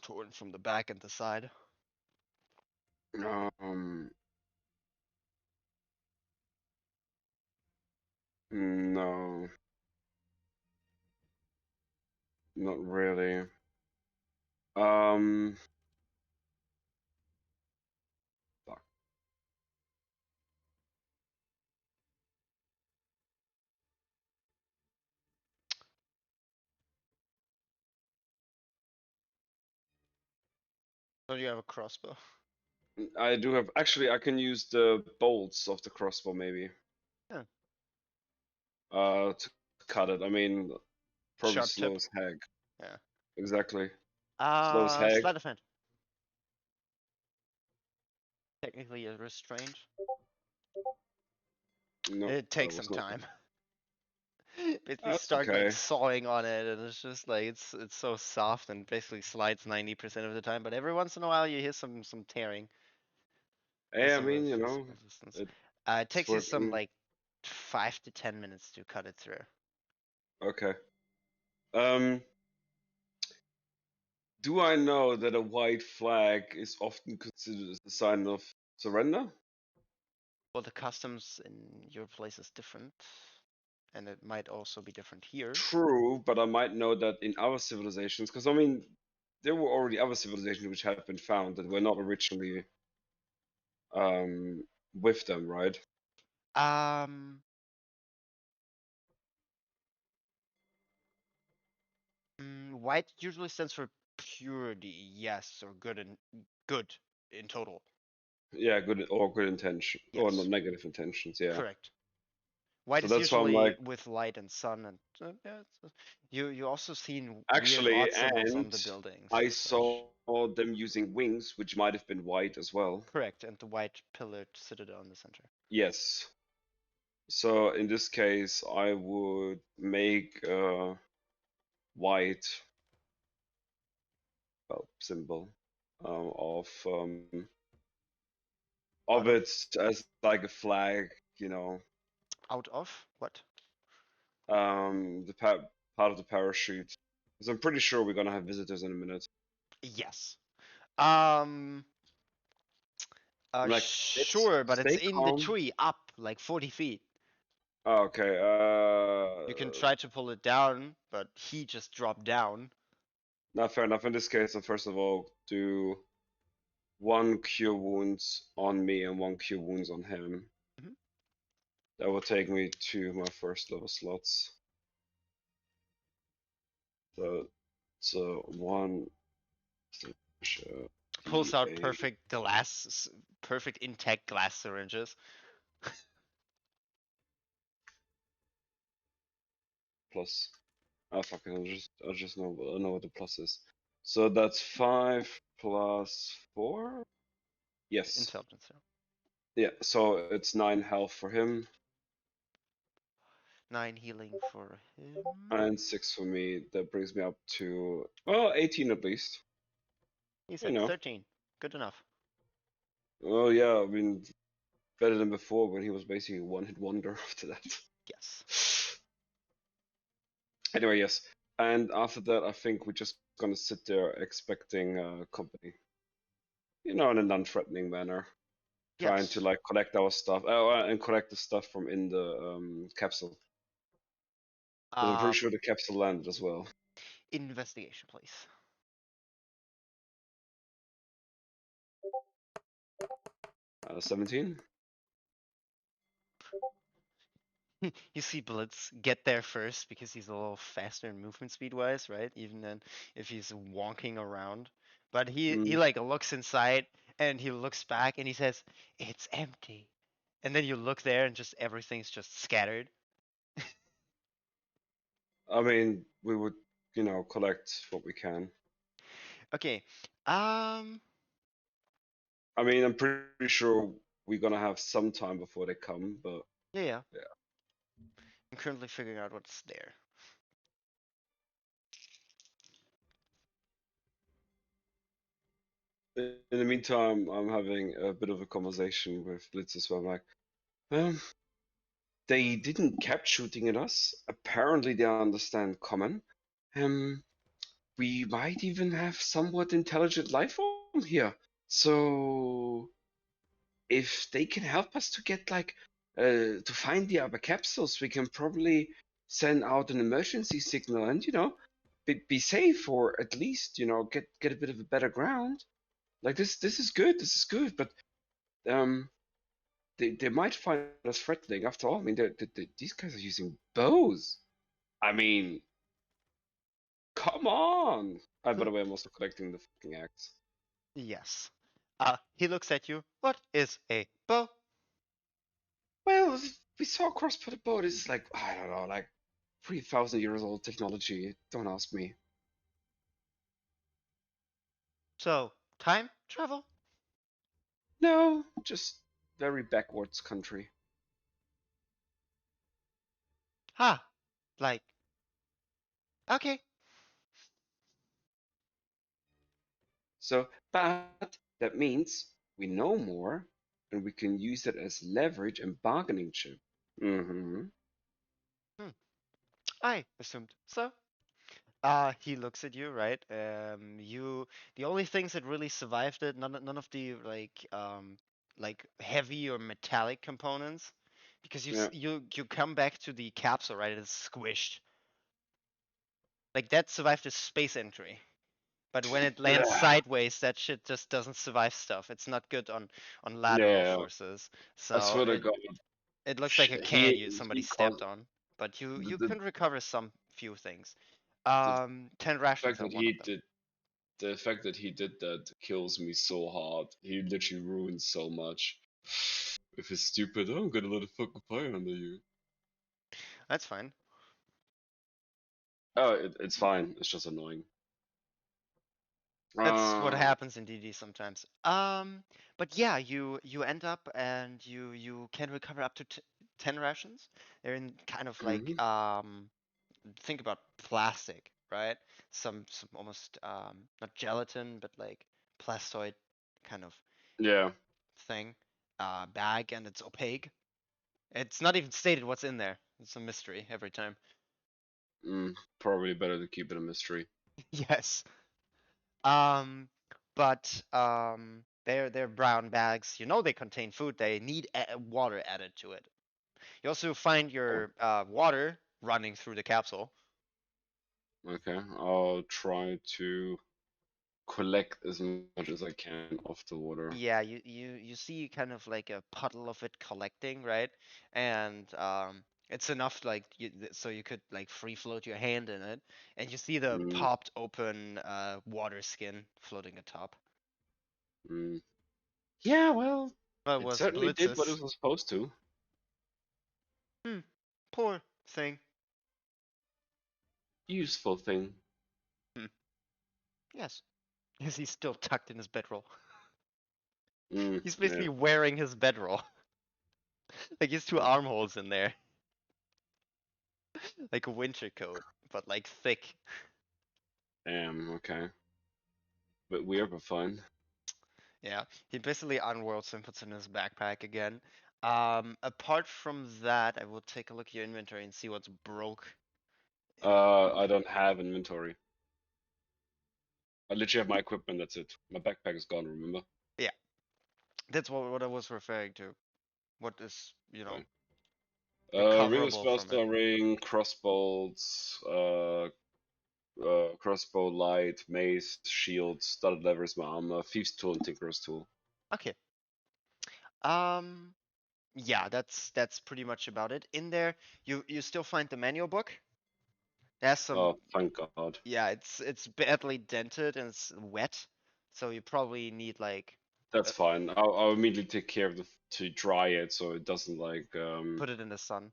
torn from the back and the side. Um, no, not really. Um, fuck. So you have a crossbow. I do have, actually, I can use the bolts of the crossbow maybe. Yeah. To cut it. I mean, probably Sharp slow tip. as heck. Yeah. Exactly. Slow as heck. Sleight of hand. Technically a restraint. No, It that takes some was not. time. Basically That's start like okay. sawing on it, and it's just like it's so soft and basically slides 90% of the time. But every once in a while you hear some tearing and Hey, I some mean, you know, resistance. It it's takes you some working. like 5 to 10 minutes to cut it through. Okay. Um, do I know that a white flag is often considered as a sign of surrender? Well, the customs in your place is different, and it might also be different here. True, but I might know that in other civilizations, because I mean, there were already other civilizations which had been found that were not originally um with them, right? Um, White usually stands for purity, yes, or good in total. Yeah, good intention or not Yes, negative intentions. Yeah. correct. White So is that's why I'm usually like, with light and sun, and yeah, you also seen weird actually, odd symbols on and the buildings I and such. saw them using wings, which might have been white as well. Correct, and the white pillared citadel in the center. Yes. So in this case, I would make a white symbol of Out of it as like a flag, you know, out of what? the part of the parachute. Because I'm pretty sure we're gonna have visitors in a minute. Yes. Um. I'm like, let's Sure, but it's stay in the calm. tree, up like 40 feet. Oh, okay. You can try to pull it down, but he just dropped down. Not fair enough. In this case, I'll first of all do one cure wounds on me and one cure wounds on him. Mhm. That will take me to my first level slots. So one Pulls out D8 perfect intact glass syringes. plus Oh fuck it, I just know what the plus is. So that's 5 plus 4. Yes. Intelligence. Yeah. So it's 9 health for him 9 healing for him. and 6 for me. That brings me up to, well, 18 at least. He's You at know. 13. Good enough. Oh yeah, I mean better than before when he was basically a one-hit wonder after that. Yes. Anyway, yes. And after that, I think we're just gonna sit there expecting company. In a non-threatening manner, trying to Yes. like collect our stuff, and collect the stuff from in the capsule. Because I'm pretty Um, sure the capsule landed as well. Investigation, please. 17. You see Blitz get there first because he's a little faster in movement speed wise, right? Even then if he's wonking around. But he Mm. like looks inside and he looks back and he says, "It's empty." And then you look there and just everything's just scattered. I mean, we would, collect what we can. Okay. Um I mean, I'm pretty sure we're gonna have some time before they come, but yeah, yeah. yeah. I'm currently figuring out what's there. In the meantime, I'm having a bit of a conversation with Blitz as well. I'm like, um, they didn't kept shooting at us. Apparently, they understand common. Um, we might even have somewhat intelligent life form here. So, if they can help us to get to find the other capsules, we can probably send out an emergency signal and be safe, or at least get a bit of a better ground. Like this is good. This is good, but um. They might find us threatening. After all, I mean, these guys are using bows. I mean, come on! By the way, I'm also collecting the fucking axe. Yes. He looks at you. What is a bow? Well, we saw crossbow bow. This is like, I don't know, like 3,000 years old technology. Don't ask me. So, time travel? No, just very backwards country. Ha! Like, okay. So, but that means we know more, and we can use it as leverage and bargaining chip. Mm-hmm. Hmm. I assumed so. He looks at you, right? The only things that really survived it, none of the like heavy or metallic components, because Yeah. you come back to the capsule, right? It's squished. Like that survived the space entry. But when it lands sideways, that shit just doesn't survive stuff. It's not good on lateral Yeah, forces. I So swear to it God, it looks like a can somebody he stepped caused on. But the, you the can recover some few things. the 10 rations fact are that one of he them. did the fact that he did that kills me so hard. He literally ruined so much. With his stupid, "Oh, I'm gonna let a fucking fire under you." That's fine. Oh, it's fine. It's just annoying. That's what Uh, happens in DD sometimes. But yeah, you end up and you can recover up to 10 rations. They're in kind of like mhm. think about plastic, right? Some almost not gelatin, but like plastoid kind of Yeah, thing, bag, and it's opaque. It's not even stated what's in there. It's a mystery every time. probably better to keep it a mystery. Yes. Um, but they're brown bags. You know they contain food. They need water added to it. You also find Oh, your water running through the capsule. okay. I'll try to collect as much as I can of the water. Yeah, you see kind of like a puddle of it collecting, right? And it's enough like so you could like free float your hand in it, and you see the Mm, popped open water skin floating atop. mm. Yeah, well, Well, it it was certainly did what it Blitz's. was supposed to. Hmm, poor thing. useful thing. Hmm. Yes. Is he still tucked in his bedroll? He's Yeah. basically wearing his bedroll. Like, his two armholes in there. Like a winter coat, but like thick. Okay. But weird, but fun. Yeah. He basically unworlds and puts it in his backpack again. Apart from that, I will take a look at your inventory and see what's broke in your I inventory. don't have inventory. I literally have my equipment, that's it. My backpack is gone, remember? Yeah. That's what I was referring to. What is, Fine. Ring of recoverable from it. Spellstar ring, crossbows, crossbow light, mace, shield, studded levers, my armor, thieves tool, and tinkerer's tool. Okay. Um, yeah, that's pretty much about it. In there, you still find the manual book. There's some, Oh, thank God. yeah, it's badly dented and it's wet, so you probably need like That's uh, fine. I'll immediately take care of to dry it so it doesn't like put it in the sun.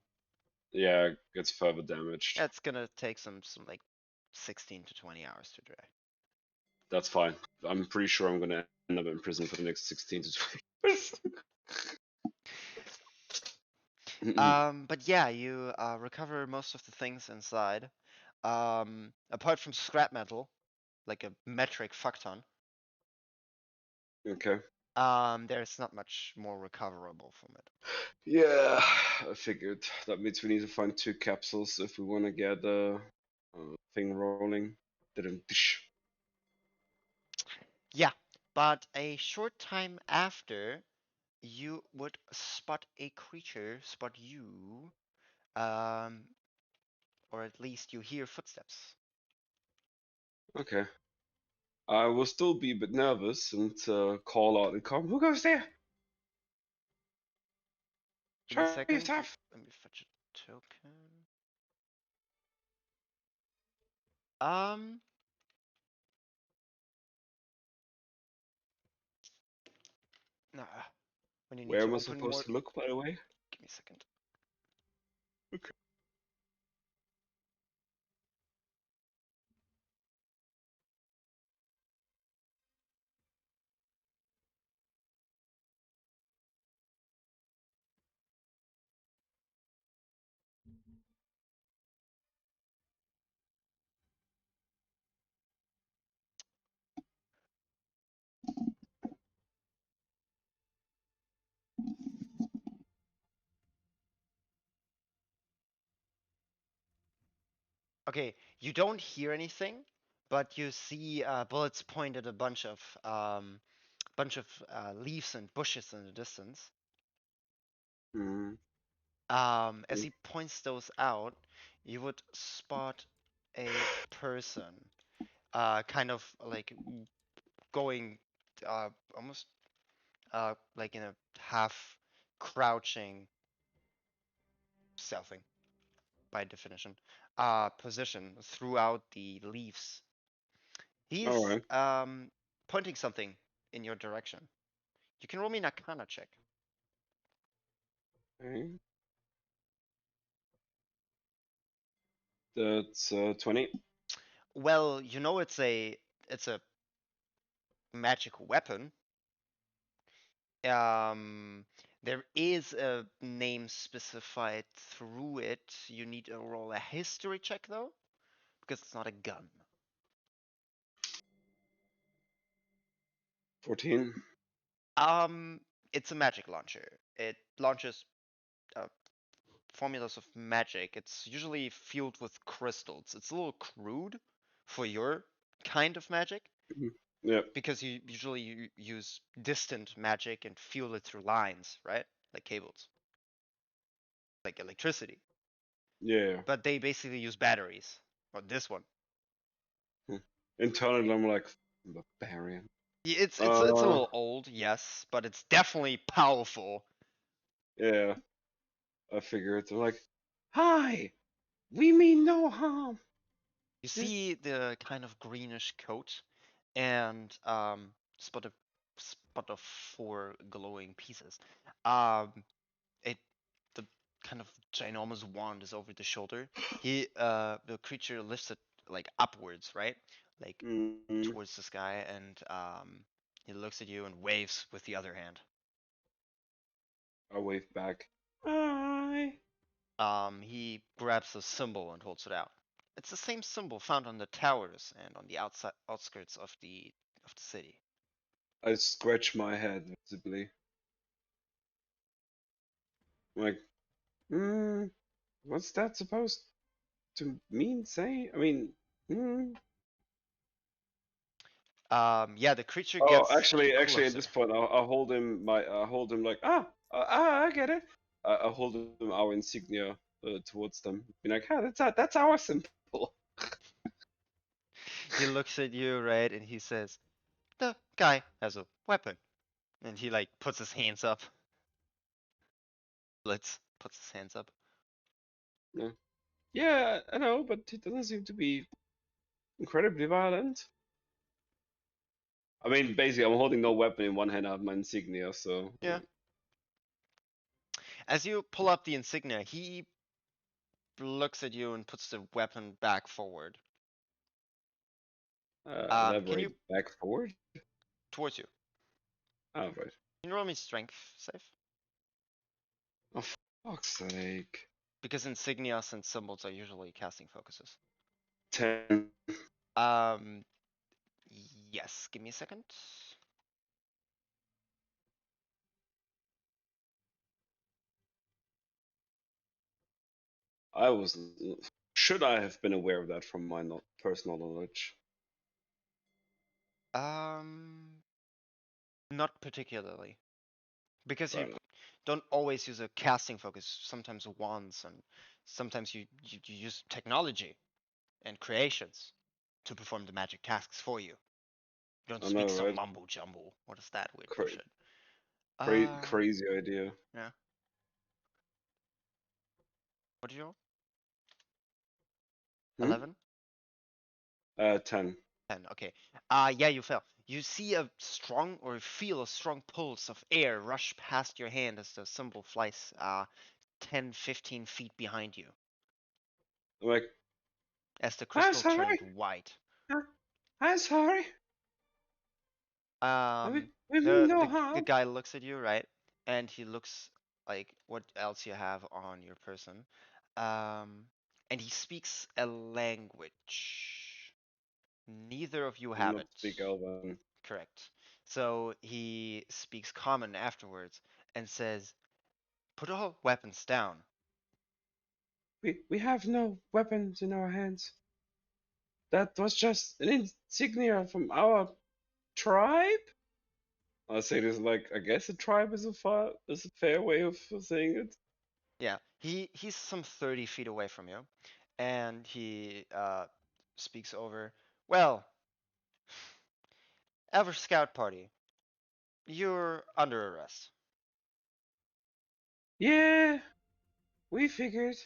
yeah, gets further damaged. That's gonna take some like 16 to 20 hours to dry. That's fine. I'm pretty sure I'm gonna end up in prison for the next 16 to 20 years. But yeah, you recover most of the things inside. Apart from scrap metal, like a metric fuck ton, Okay. there's not much more recoverable from it. Yeah, I figured. That means we need to find 2 capsules if we want to get the thing rolling. Didn't. Yeah, but a short time after, you would spot a creature, spot you, um, or at least you hear footsteps. Okay. I will still be a bit nervous and call out and come. Who goes there? Give me a Show second. yourself. Let me fetch a token. Um, nah. When you need Where to am I open supposed more. to look, by the way? Give me a second. Okay. Okay, you don't hear anything, but you see bullets point at a bunch of leaves and bushes in the distance. Mm, As he points those out, you would spot a person, kind of like going, almost like in a half crouching, stealthing by definition, position throughout the leaves. all He's right. pointing something in your direction. You can roll me an Arcana check. Okay. That's 20. Well, you know it's a magic weapon. Um, there is a name specified through it. You need to roll a history check though, because it's not a gun. 14. Um, it's a magic launcher. It launches uh, formulas of magic. It's usually fueled with crystals. It's a little crude for your kind of magic Mhm. Yeah. because you usually use distant magic and fuel it through lines, right? Like cables, like electricity. Yeah. But they basically use batteries. Or this one. Hmm. Internally, I'm like, barbarian. It's a Uh, little old, yes, but it's definitely powerful. yeah. I figured. I'm like, hi. We mean no harm. You This. see the kind of greenish coat and spot of spot of four glowing pieces. Um, it the kind of ginormous wand is over the shoulder. The creature lifts it like upwards, right? Like Mm, towards the sky, and he looks at you and waves with the other hand. I wave back. Hi. He grabs a symbol and holds it out. It's the same symbol found on the towers and on the outside outskirts of the city. I scratch my head visibly. I'm like, hmm, what's that supposed to mean? Say? I mean, hmm. Yeah, the creature Oh, gets actually, at closer. this point, I hold him like, I get it. I hold him our insignia towards them. Be like, that's our symbol. He looks at you, right, and he says, "The guy has a weapon." And he like puts his hands up. Blitz puts his hands up. Yeah, yeah, I know, but he doesn't seem to be incredibly violent. I mean, basically, I'm holding no weapon in one hand. I have my insignia, so Yeah. As you pull up the insignia, he looks at you and puts the weapon back forward. Can you elaborate back forward. towards you? Oh, right. Can you roll me strength save? Oh, fuck's sake. Because insignias and symbols are usually casting focuses. 10. Um, yes. Give me a second. I was. Should I have been aware of that from my personal knowledge? Um, not particularly. Because you Right. don't always use a casting focus. Sometimes wands, and sometimes you use technology and creations to perform the magic tasks for you. You don't I speak know, some right? mumbo jumbo. What is that weird Cra- bullshit? Uh, crazy idea. yeah. What did you roll? Hmm? 11? 10. 10. Okay. Yeah, you fell. You see a strong, or feel a strong pulse of air rush past your hand as the symbol flies 10, 15 feet behind you, I'm like, as the I'm crystal turned sorry. white. Uh, I'm sorry. Um, We mean the no the the harm. guy looks at you, right? And he looks like what else you have on your person. Um, and he speaks a language. Neither of you I'm have not it. speak Elven. Correct. So he speaks common afterwards and says, "Put all weapons down." We have no weapons in our hands. That was just an insignia from our tribe. I say this like I guess a tribe is a fair way of saying it. Yeah, he's some 30 feet away from you, and he speaks over. Well, Ever Scout Party, you're under arrest. Yeah, we figured.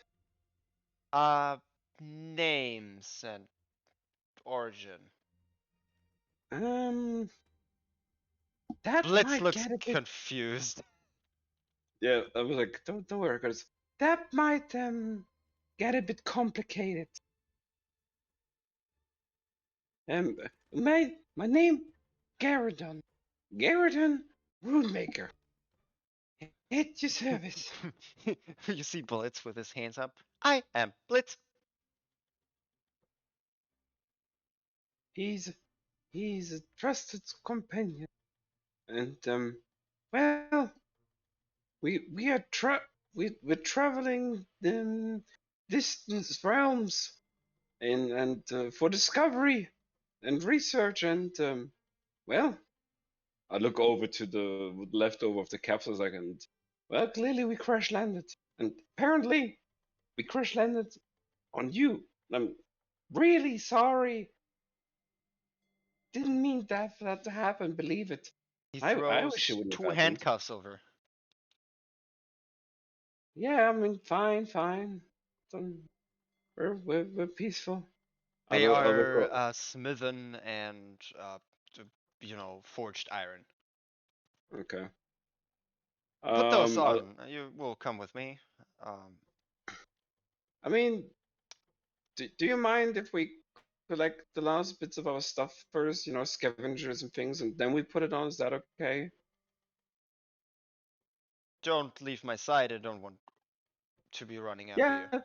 Uh, Names and origin. Um, that Blitz might looks get a bit. confused. Yeah, I was like, don't worry, guys. That might get a bit complicated. Um, my name, Garradon. Garradon Runemaker. At your service. You see Blitz with his hands up. I am Blitz. He's he's a trusted companion, and well, we are we're traveling distance realms and for discovery and research and well, I look over to the leftover of the capsules like and well, clearly we crash landed, and apparently we crash landed on you. I'm really sorry. Didn't mean that for that to happen. Believe it. He I wish it throws wouldn't two have happened. handcuffs over. Yeah, I mean, fine. We're peaceful. They I'll look. are smithen and forged iron. Okay. Put those I'll, on. You will come with me. Um, I mean, do you mind if we collect the last bits of our stuff first, scavengers and things, and then we put it on? Is that okay? don't leave my side. I don't want to be running after you. Yeah,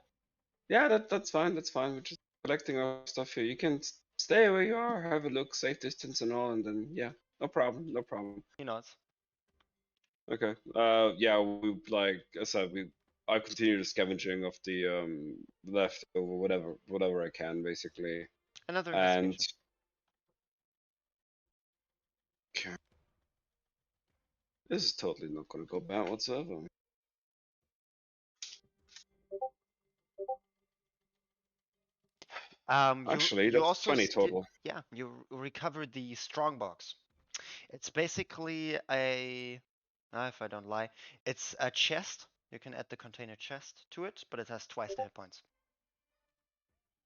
yeah, that's fine. That's fine. We're just collecting our stuff here. You can stay where you are, have a look, safe distance and all, and then yeah, no problem, no problem. He nods. Okay. Yeah, we like I said, I continue the scavenging of the leftover whatever I can basically, Another and investigation. okay, this is totally not gonna go bad whatsoever. You Actually, you that's also 20 total. yeah, you recovered the strong box. It's basically a, if I don't lie, it's a chest. You can add the container chest to it, but it has twice the hit points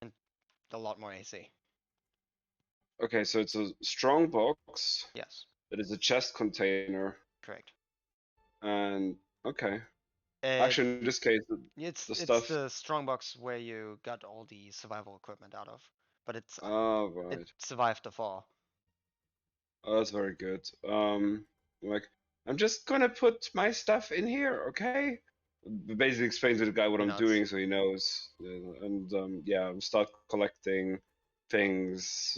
and a lot more AC. Okay, so it's a strong box Yes, that is a chest container, correct. and okay. It Actually, in this case, it's the it's stuff. the strong box where you got all the survival equipment out of, but Oh, it right. survived the fall. Oh, that's very good. Like, I'm just gonna put my stuff in here, okay? Basically explain to the guy what He I'm nods. doing so he knows. And yeah, start collecting things,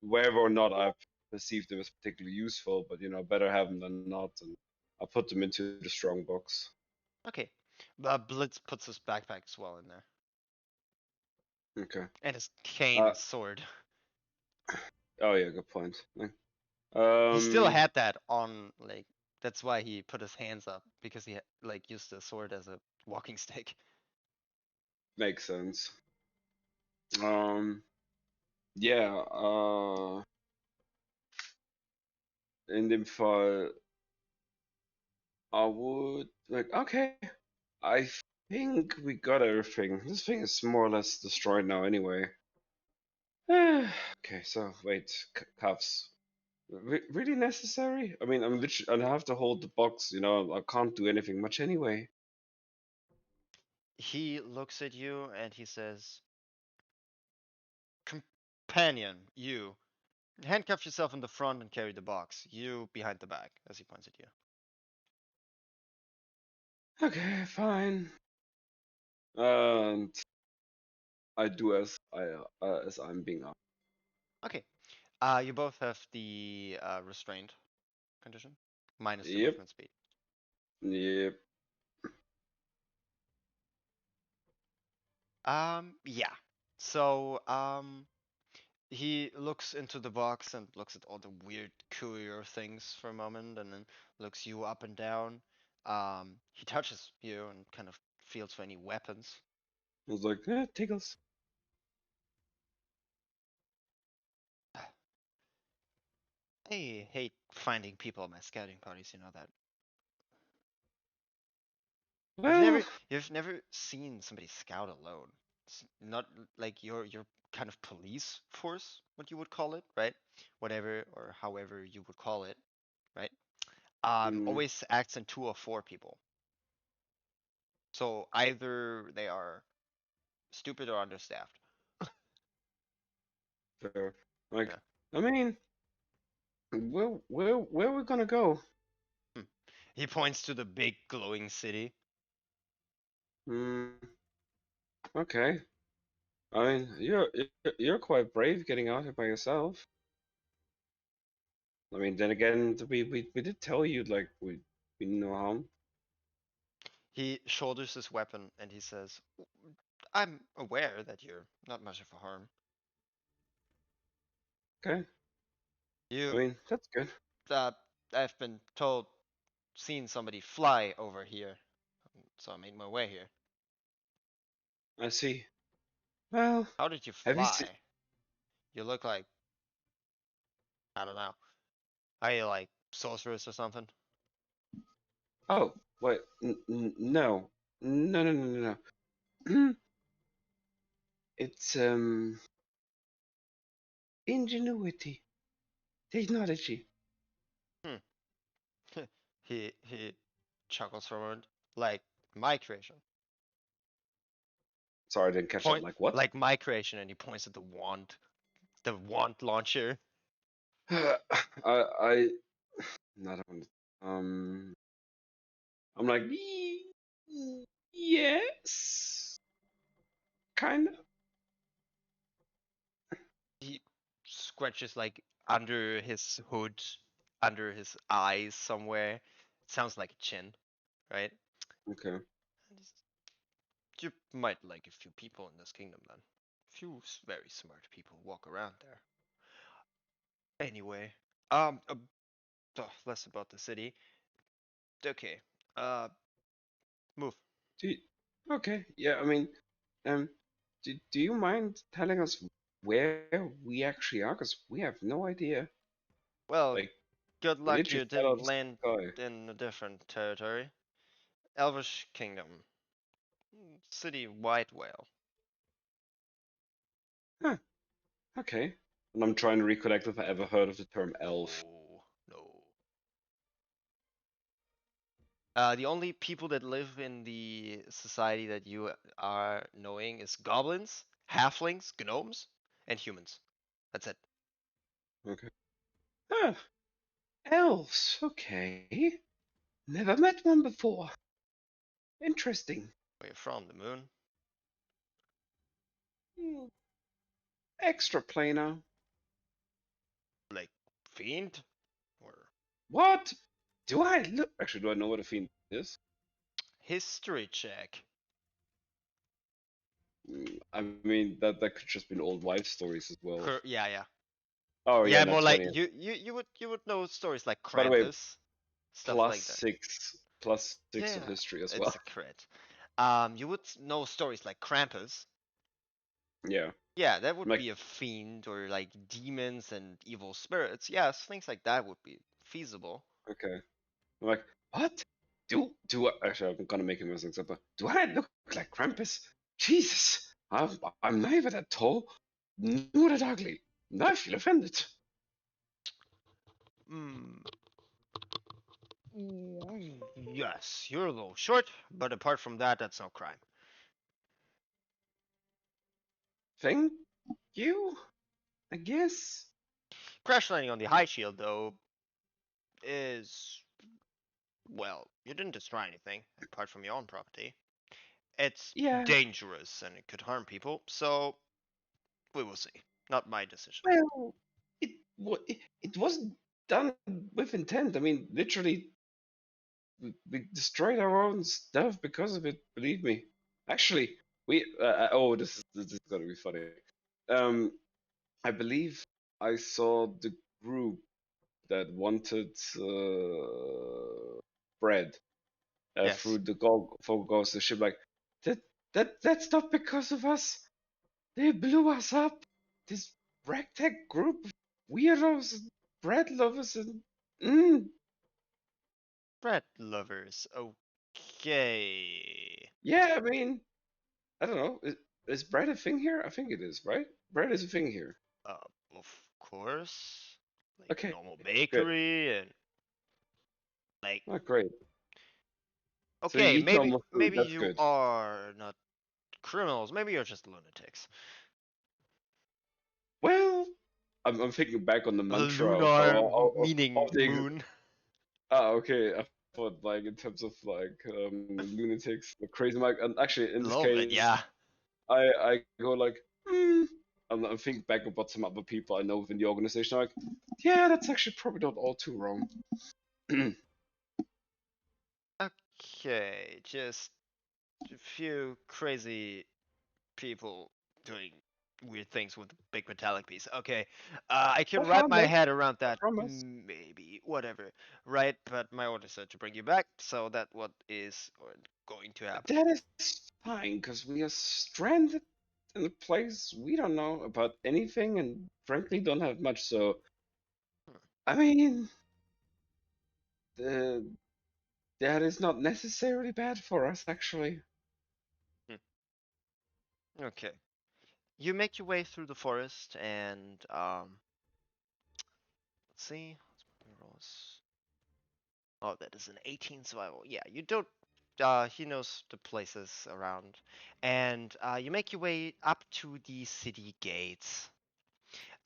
whether or not I've perceived them as particularly useful, but better have them than not, and I'll put them into the strong box. Okay, Blitz puts his backpack as well in there Okay. and his cane Uh, and sword. oh yeah, good point. He still Um, had that on, like, that's why he put his hands up, because he like used the sword as a walking stick. makes sense. Um, yeah, in dem Fall, I would like, okay, I think we got everything. This thing is more or less destroyed now anyway. Okay, so wait, cuffs. Really necessary? I mean, I'm literally, I have to hold the box, I can't do anything much anyway. He looks at you and he says, "Companion, you handcuff yourself in the front and carry the box. You behind the back," as he points at you. Okay, fine. And I do as I'm being asked. Okay. You both have the restrained condition, minus your Yep, movement speed. yep. Yeah. So, he looks into the box and looks at all the weird courier things for a moment and then looks you up and down. He touches you and kind of feels for any weapons. I was like, tickles. I hate finding people at my scouting parties, you know that. You've Well, never you've never seen somebody scout alone. It's not like your kind of police force, what you would call it, right? Whatever or however you would call it, right? mm, Always acts in two or four people. So either they are stupid or understaffed. fair. Like, Yeah. I mean, where we gonna go? Hmm. He points to the big glowing city. Hmm. Okay. I mean, you're quite brave getting out here by yourself. I mean, then again, we did tell you like we no harm. He shoulders his weapon and he says, "I'm aware that you're not much of a harm. Okay. I You, mean, that's good. uh, I've been told, seen somebody fly over here, so I made my way here. I see. Well, How did you have you seen? fly? You look like, I don't know, are you like sorceress or something?" Oh, wait. No, no. It's ingenuity, technology. Hmm. He chuckles for a moment, like My creation. Sorry, I didn't catch that. Point Like what? like my creation, and he points at the wand launcher. I not on. I'm like, yes, kind of. He scratches like under his hood, under his eyes somewhere. It sounds like a chin, right? Okay. You might like a few people in this kingdom then. Few very smart people walk around there. Anyway, less about the city. Okay, uh, move. Do you, okay. Yeah. I mean, um, do you mind telling us where we actually are? Because we have no idea. Well, Like, good we luck literally you fell out didn't of land the sky. in a different territory. Elvish Kingdom. City White Whale. Huh. Okay. And I'm trying to recollect if I ever heard of the term elf. No, no. The only people that live in the society that you are knowing is goblins, halflings, gnomes, and humans. That's it. Okay. Ah, elves. Okay. Never met one before. Interesting. Where you're from, the moon. Hmm, extra planar. Like, fiend? Or What? Do I look? Actually, do I know what a fiend is? history check. I mean, that could just be old wives' stories as well. Yeah, yeah. Oh yeah, Yeah, not more like 20. you would know stories like By the way, Krampus, stuff like that. plus six of Yeah, history as it's well. a crit. You would know stories like Krampus. Yeah. Yeah, that I'm would like, be a fiend or like demons and evil spirits. Yes, things like that would be feasible. okay. I'm like, what? Actually, I'm gonna make him as an example. Do I look like Krampus? Jesus, I'm neither that tall nor that ugly. And I feel offended. Hmm. Yes, you're a little short, but apart from that, that's no crime. Thank you, I guess. Crash landing on the high shield, though, is well, you didn't destroy anything apart from your own property. It's Yeah. dangerous and it could harm people, so we will see. Not my decision. Well, it wasn't done with intent. I mean, literally, we destroyed our own stuff because of it. Believe me. Actually, oh, this is gonna be funny. Um, I believe I saw the group that wanted bread Yes, through the goes the ship. Like that that's not because of us. They blew us up. This ragtag group of weirdos and bread lovers and mm, bread lovers. Okay. yeah. I mean, I don't know. Is bread a thing here? I think it is, right? Bread is a thing here. Uh, of course. Like Okay, normal good. bakery and like Not great. So you okay, eat maybe normal food. maybe That's you good. are not criminals. Maybe you're just lunatics. Well, I'm thinking back on the mantra of Lunar of meaning the moon. okay. I thought like in terms of like lunatics, the crazy Mike, and actually in A this little bit, case, yeah. I go like, hmm. I'm thinking back about some other people I know within the organization. Like, yeah, that's actually probably not all too wrong. Okay, just a few crazy people doing weird things with a big metallic piece. Okay, I I can wrap my promise. head around I that. promise. Maybe, whatever. Right, but my order said to bring you back, so that what is going to happen. That is fine, because we are stranded in a place we don't know about anything and frankly don't have much. So, I mean, uh, that is not necessarily bad for us, actually. Hmm. Okay, you make your way through the forest, and let's see. Let's roll this. Oh, that is an 18 survival. Yeah, you don't. He knows the places around, and you make your way up to the city gates.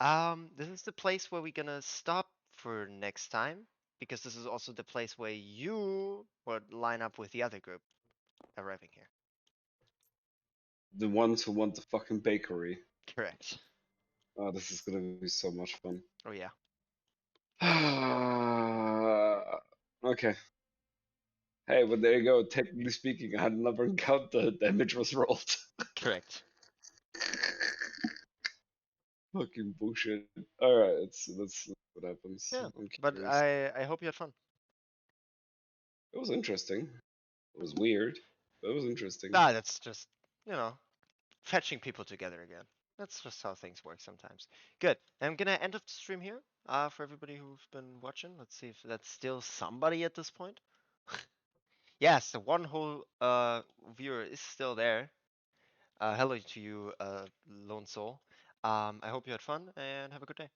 This is the place where we're gonna stop for next time, because this is also the place where you would line up with the other group arriving here. The ones who want the fucking bakery. Correct. Oh, this is gonna be so much fun. Oh yeah. Okay. Hey, but there you go. Technically speaking, I had another encounter. Damage was rolled. Correct. Fucking bullshit. All right, let's see what happens. Yeah. I'm But curious. I hope you had fun. It was interesting. It was weird, but it was interesting. That's just, you know, fetching people together again. That's just how things work sometimes. Good. I'm gonna end up the stream here. For everybody who's been watching, let's see if that's still somebody at this point. Yes, the one whole viewer is still there. Hello to you, Lone Soul. I hope you had fun and have a good day.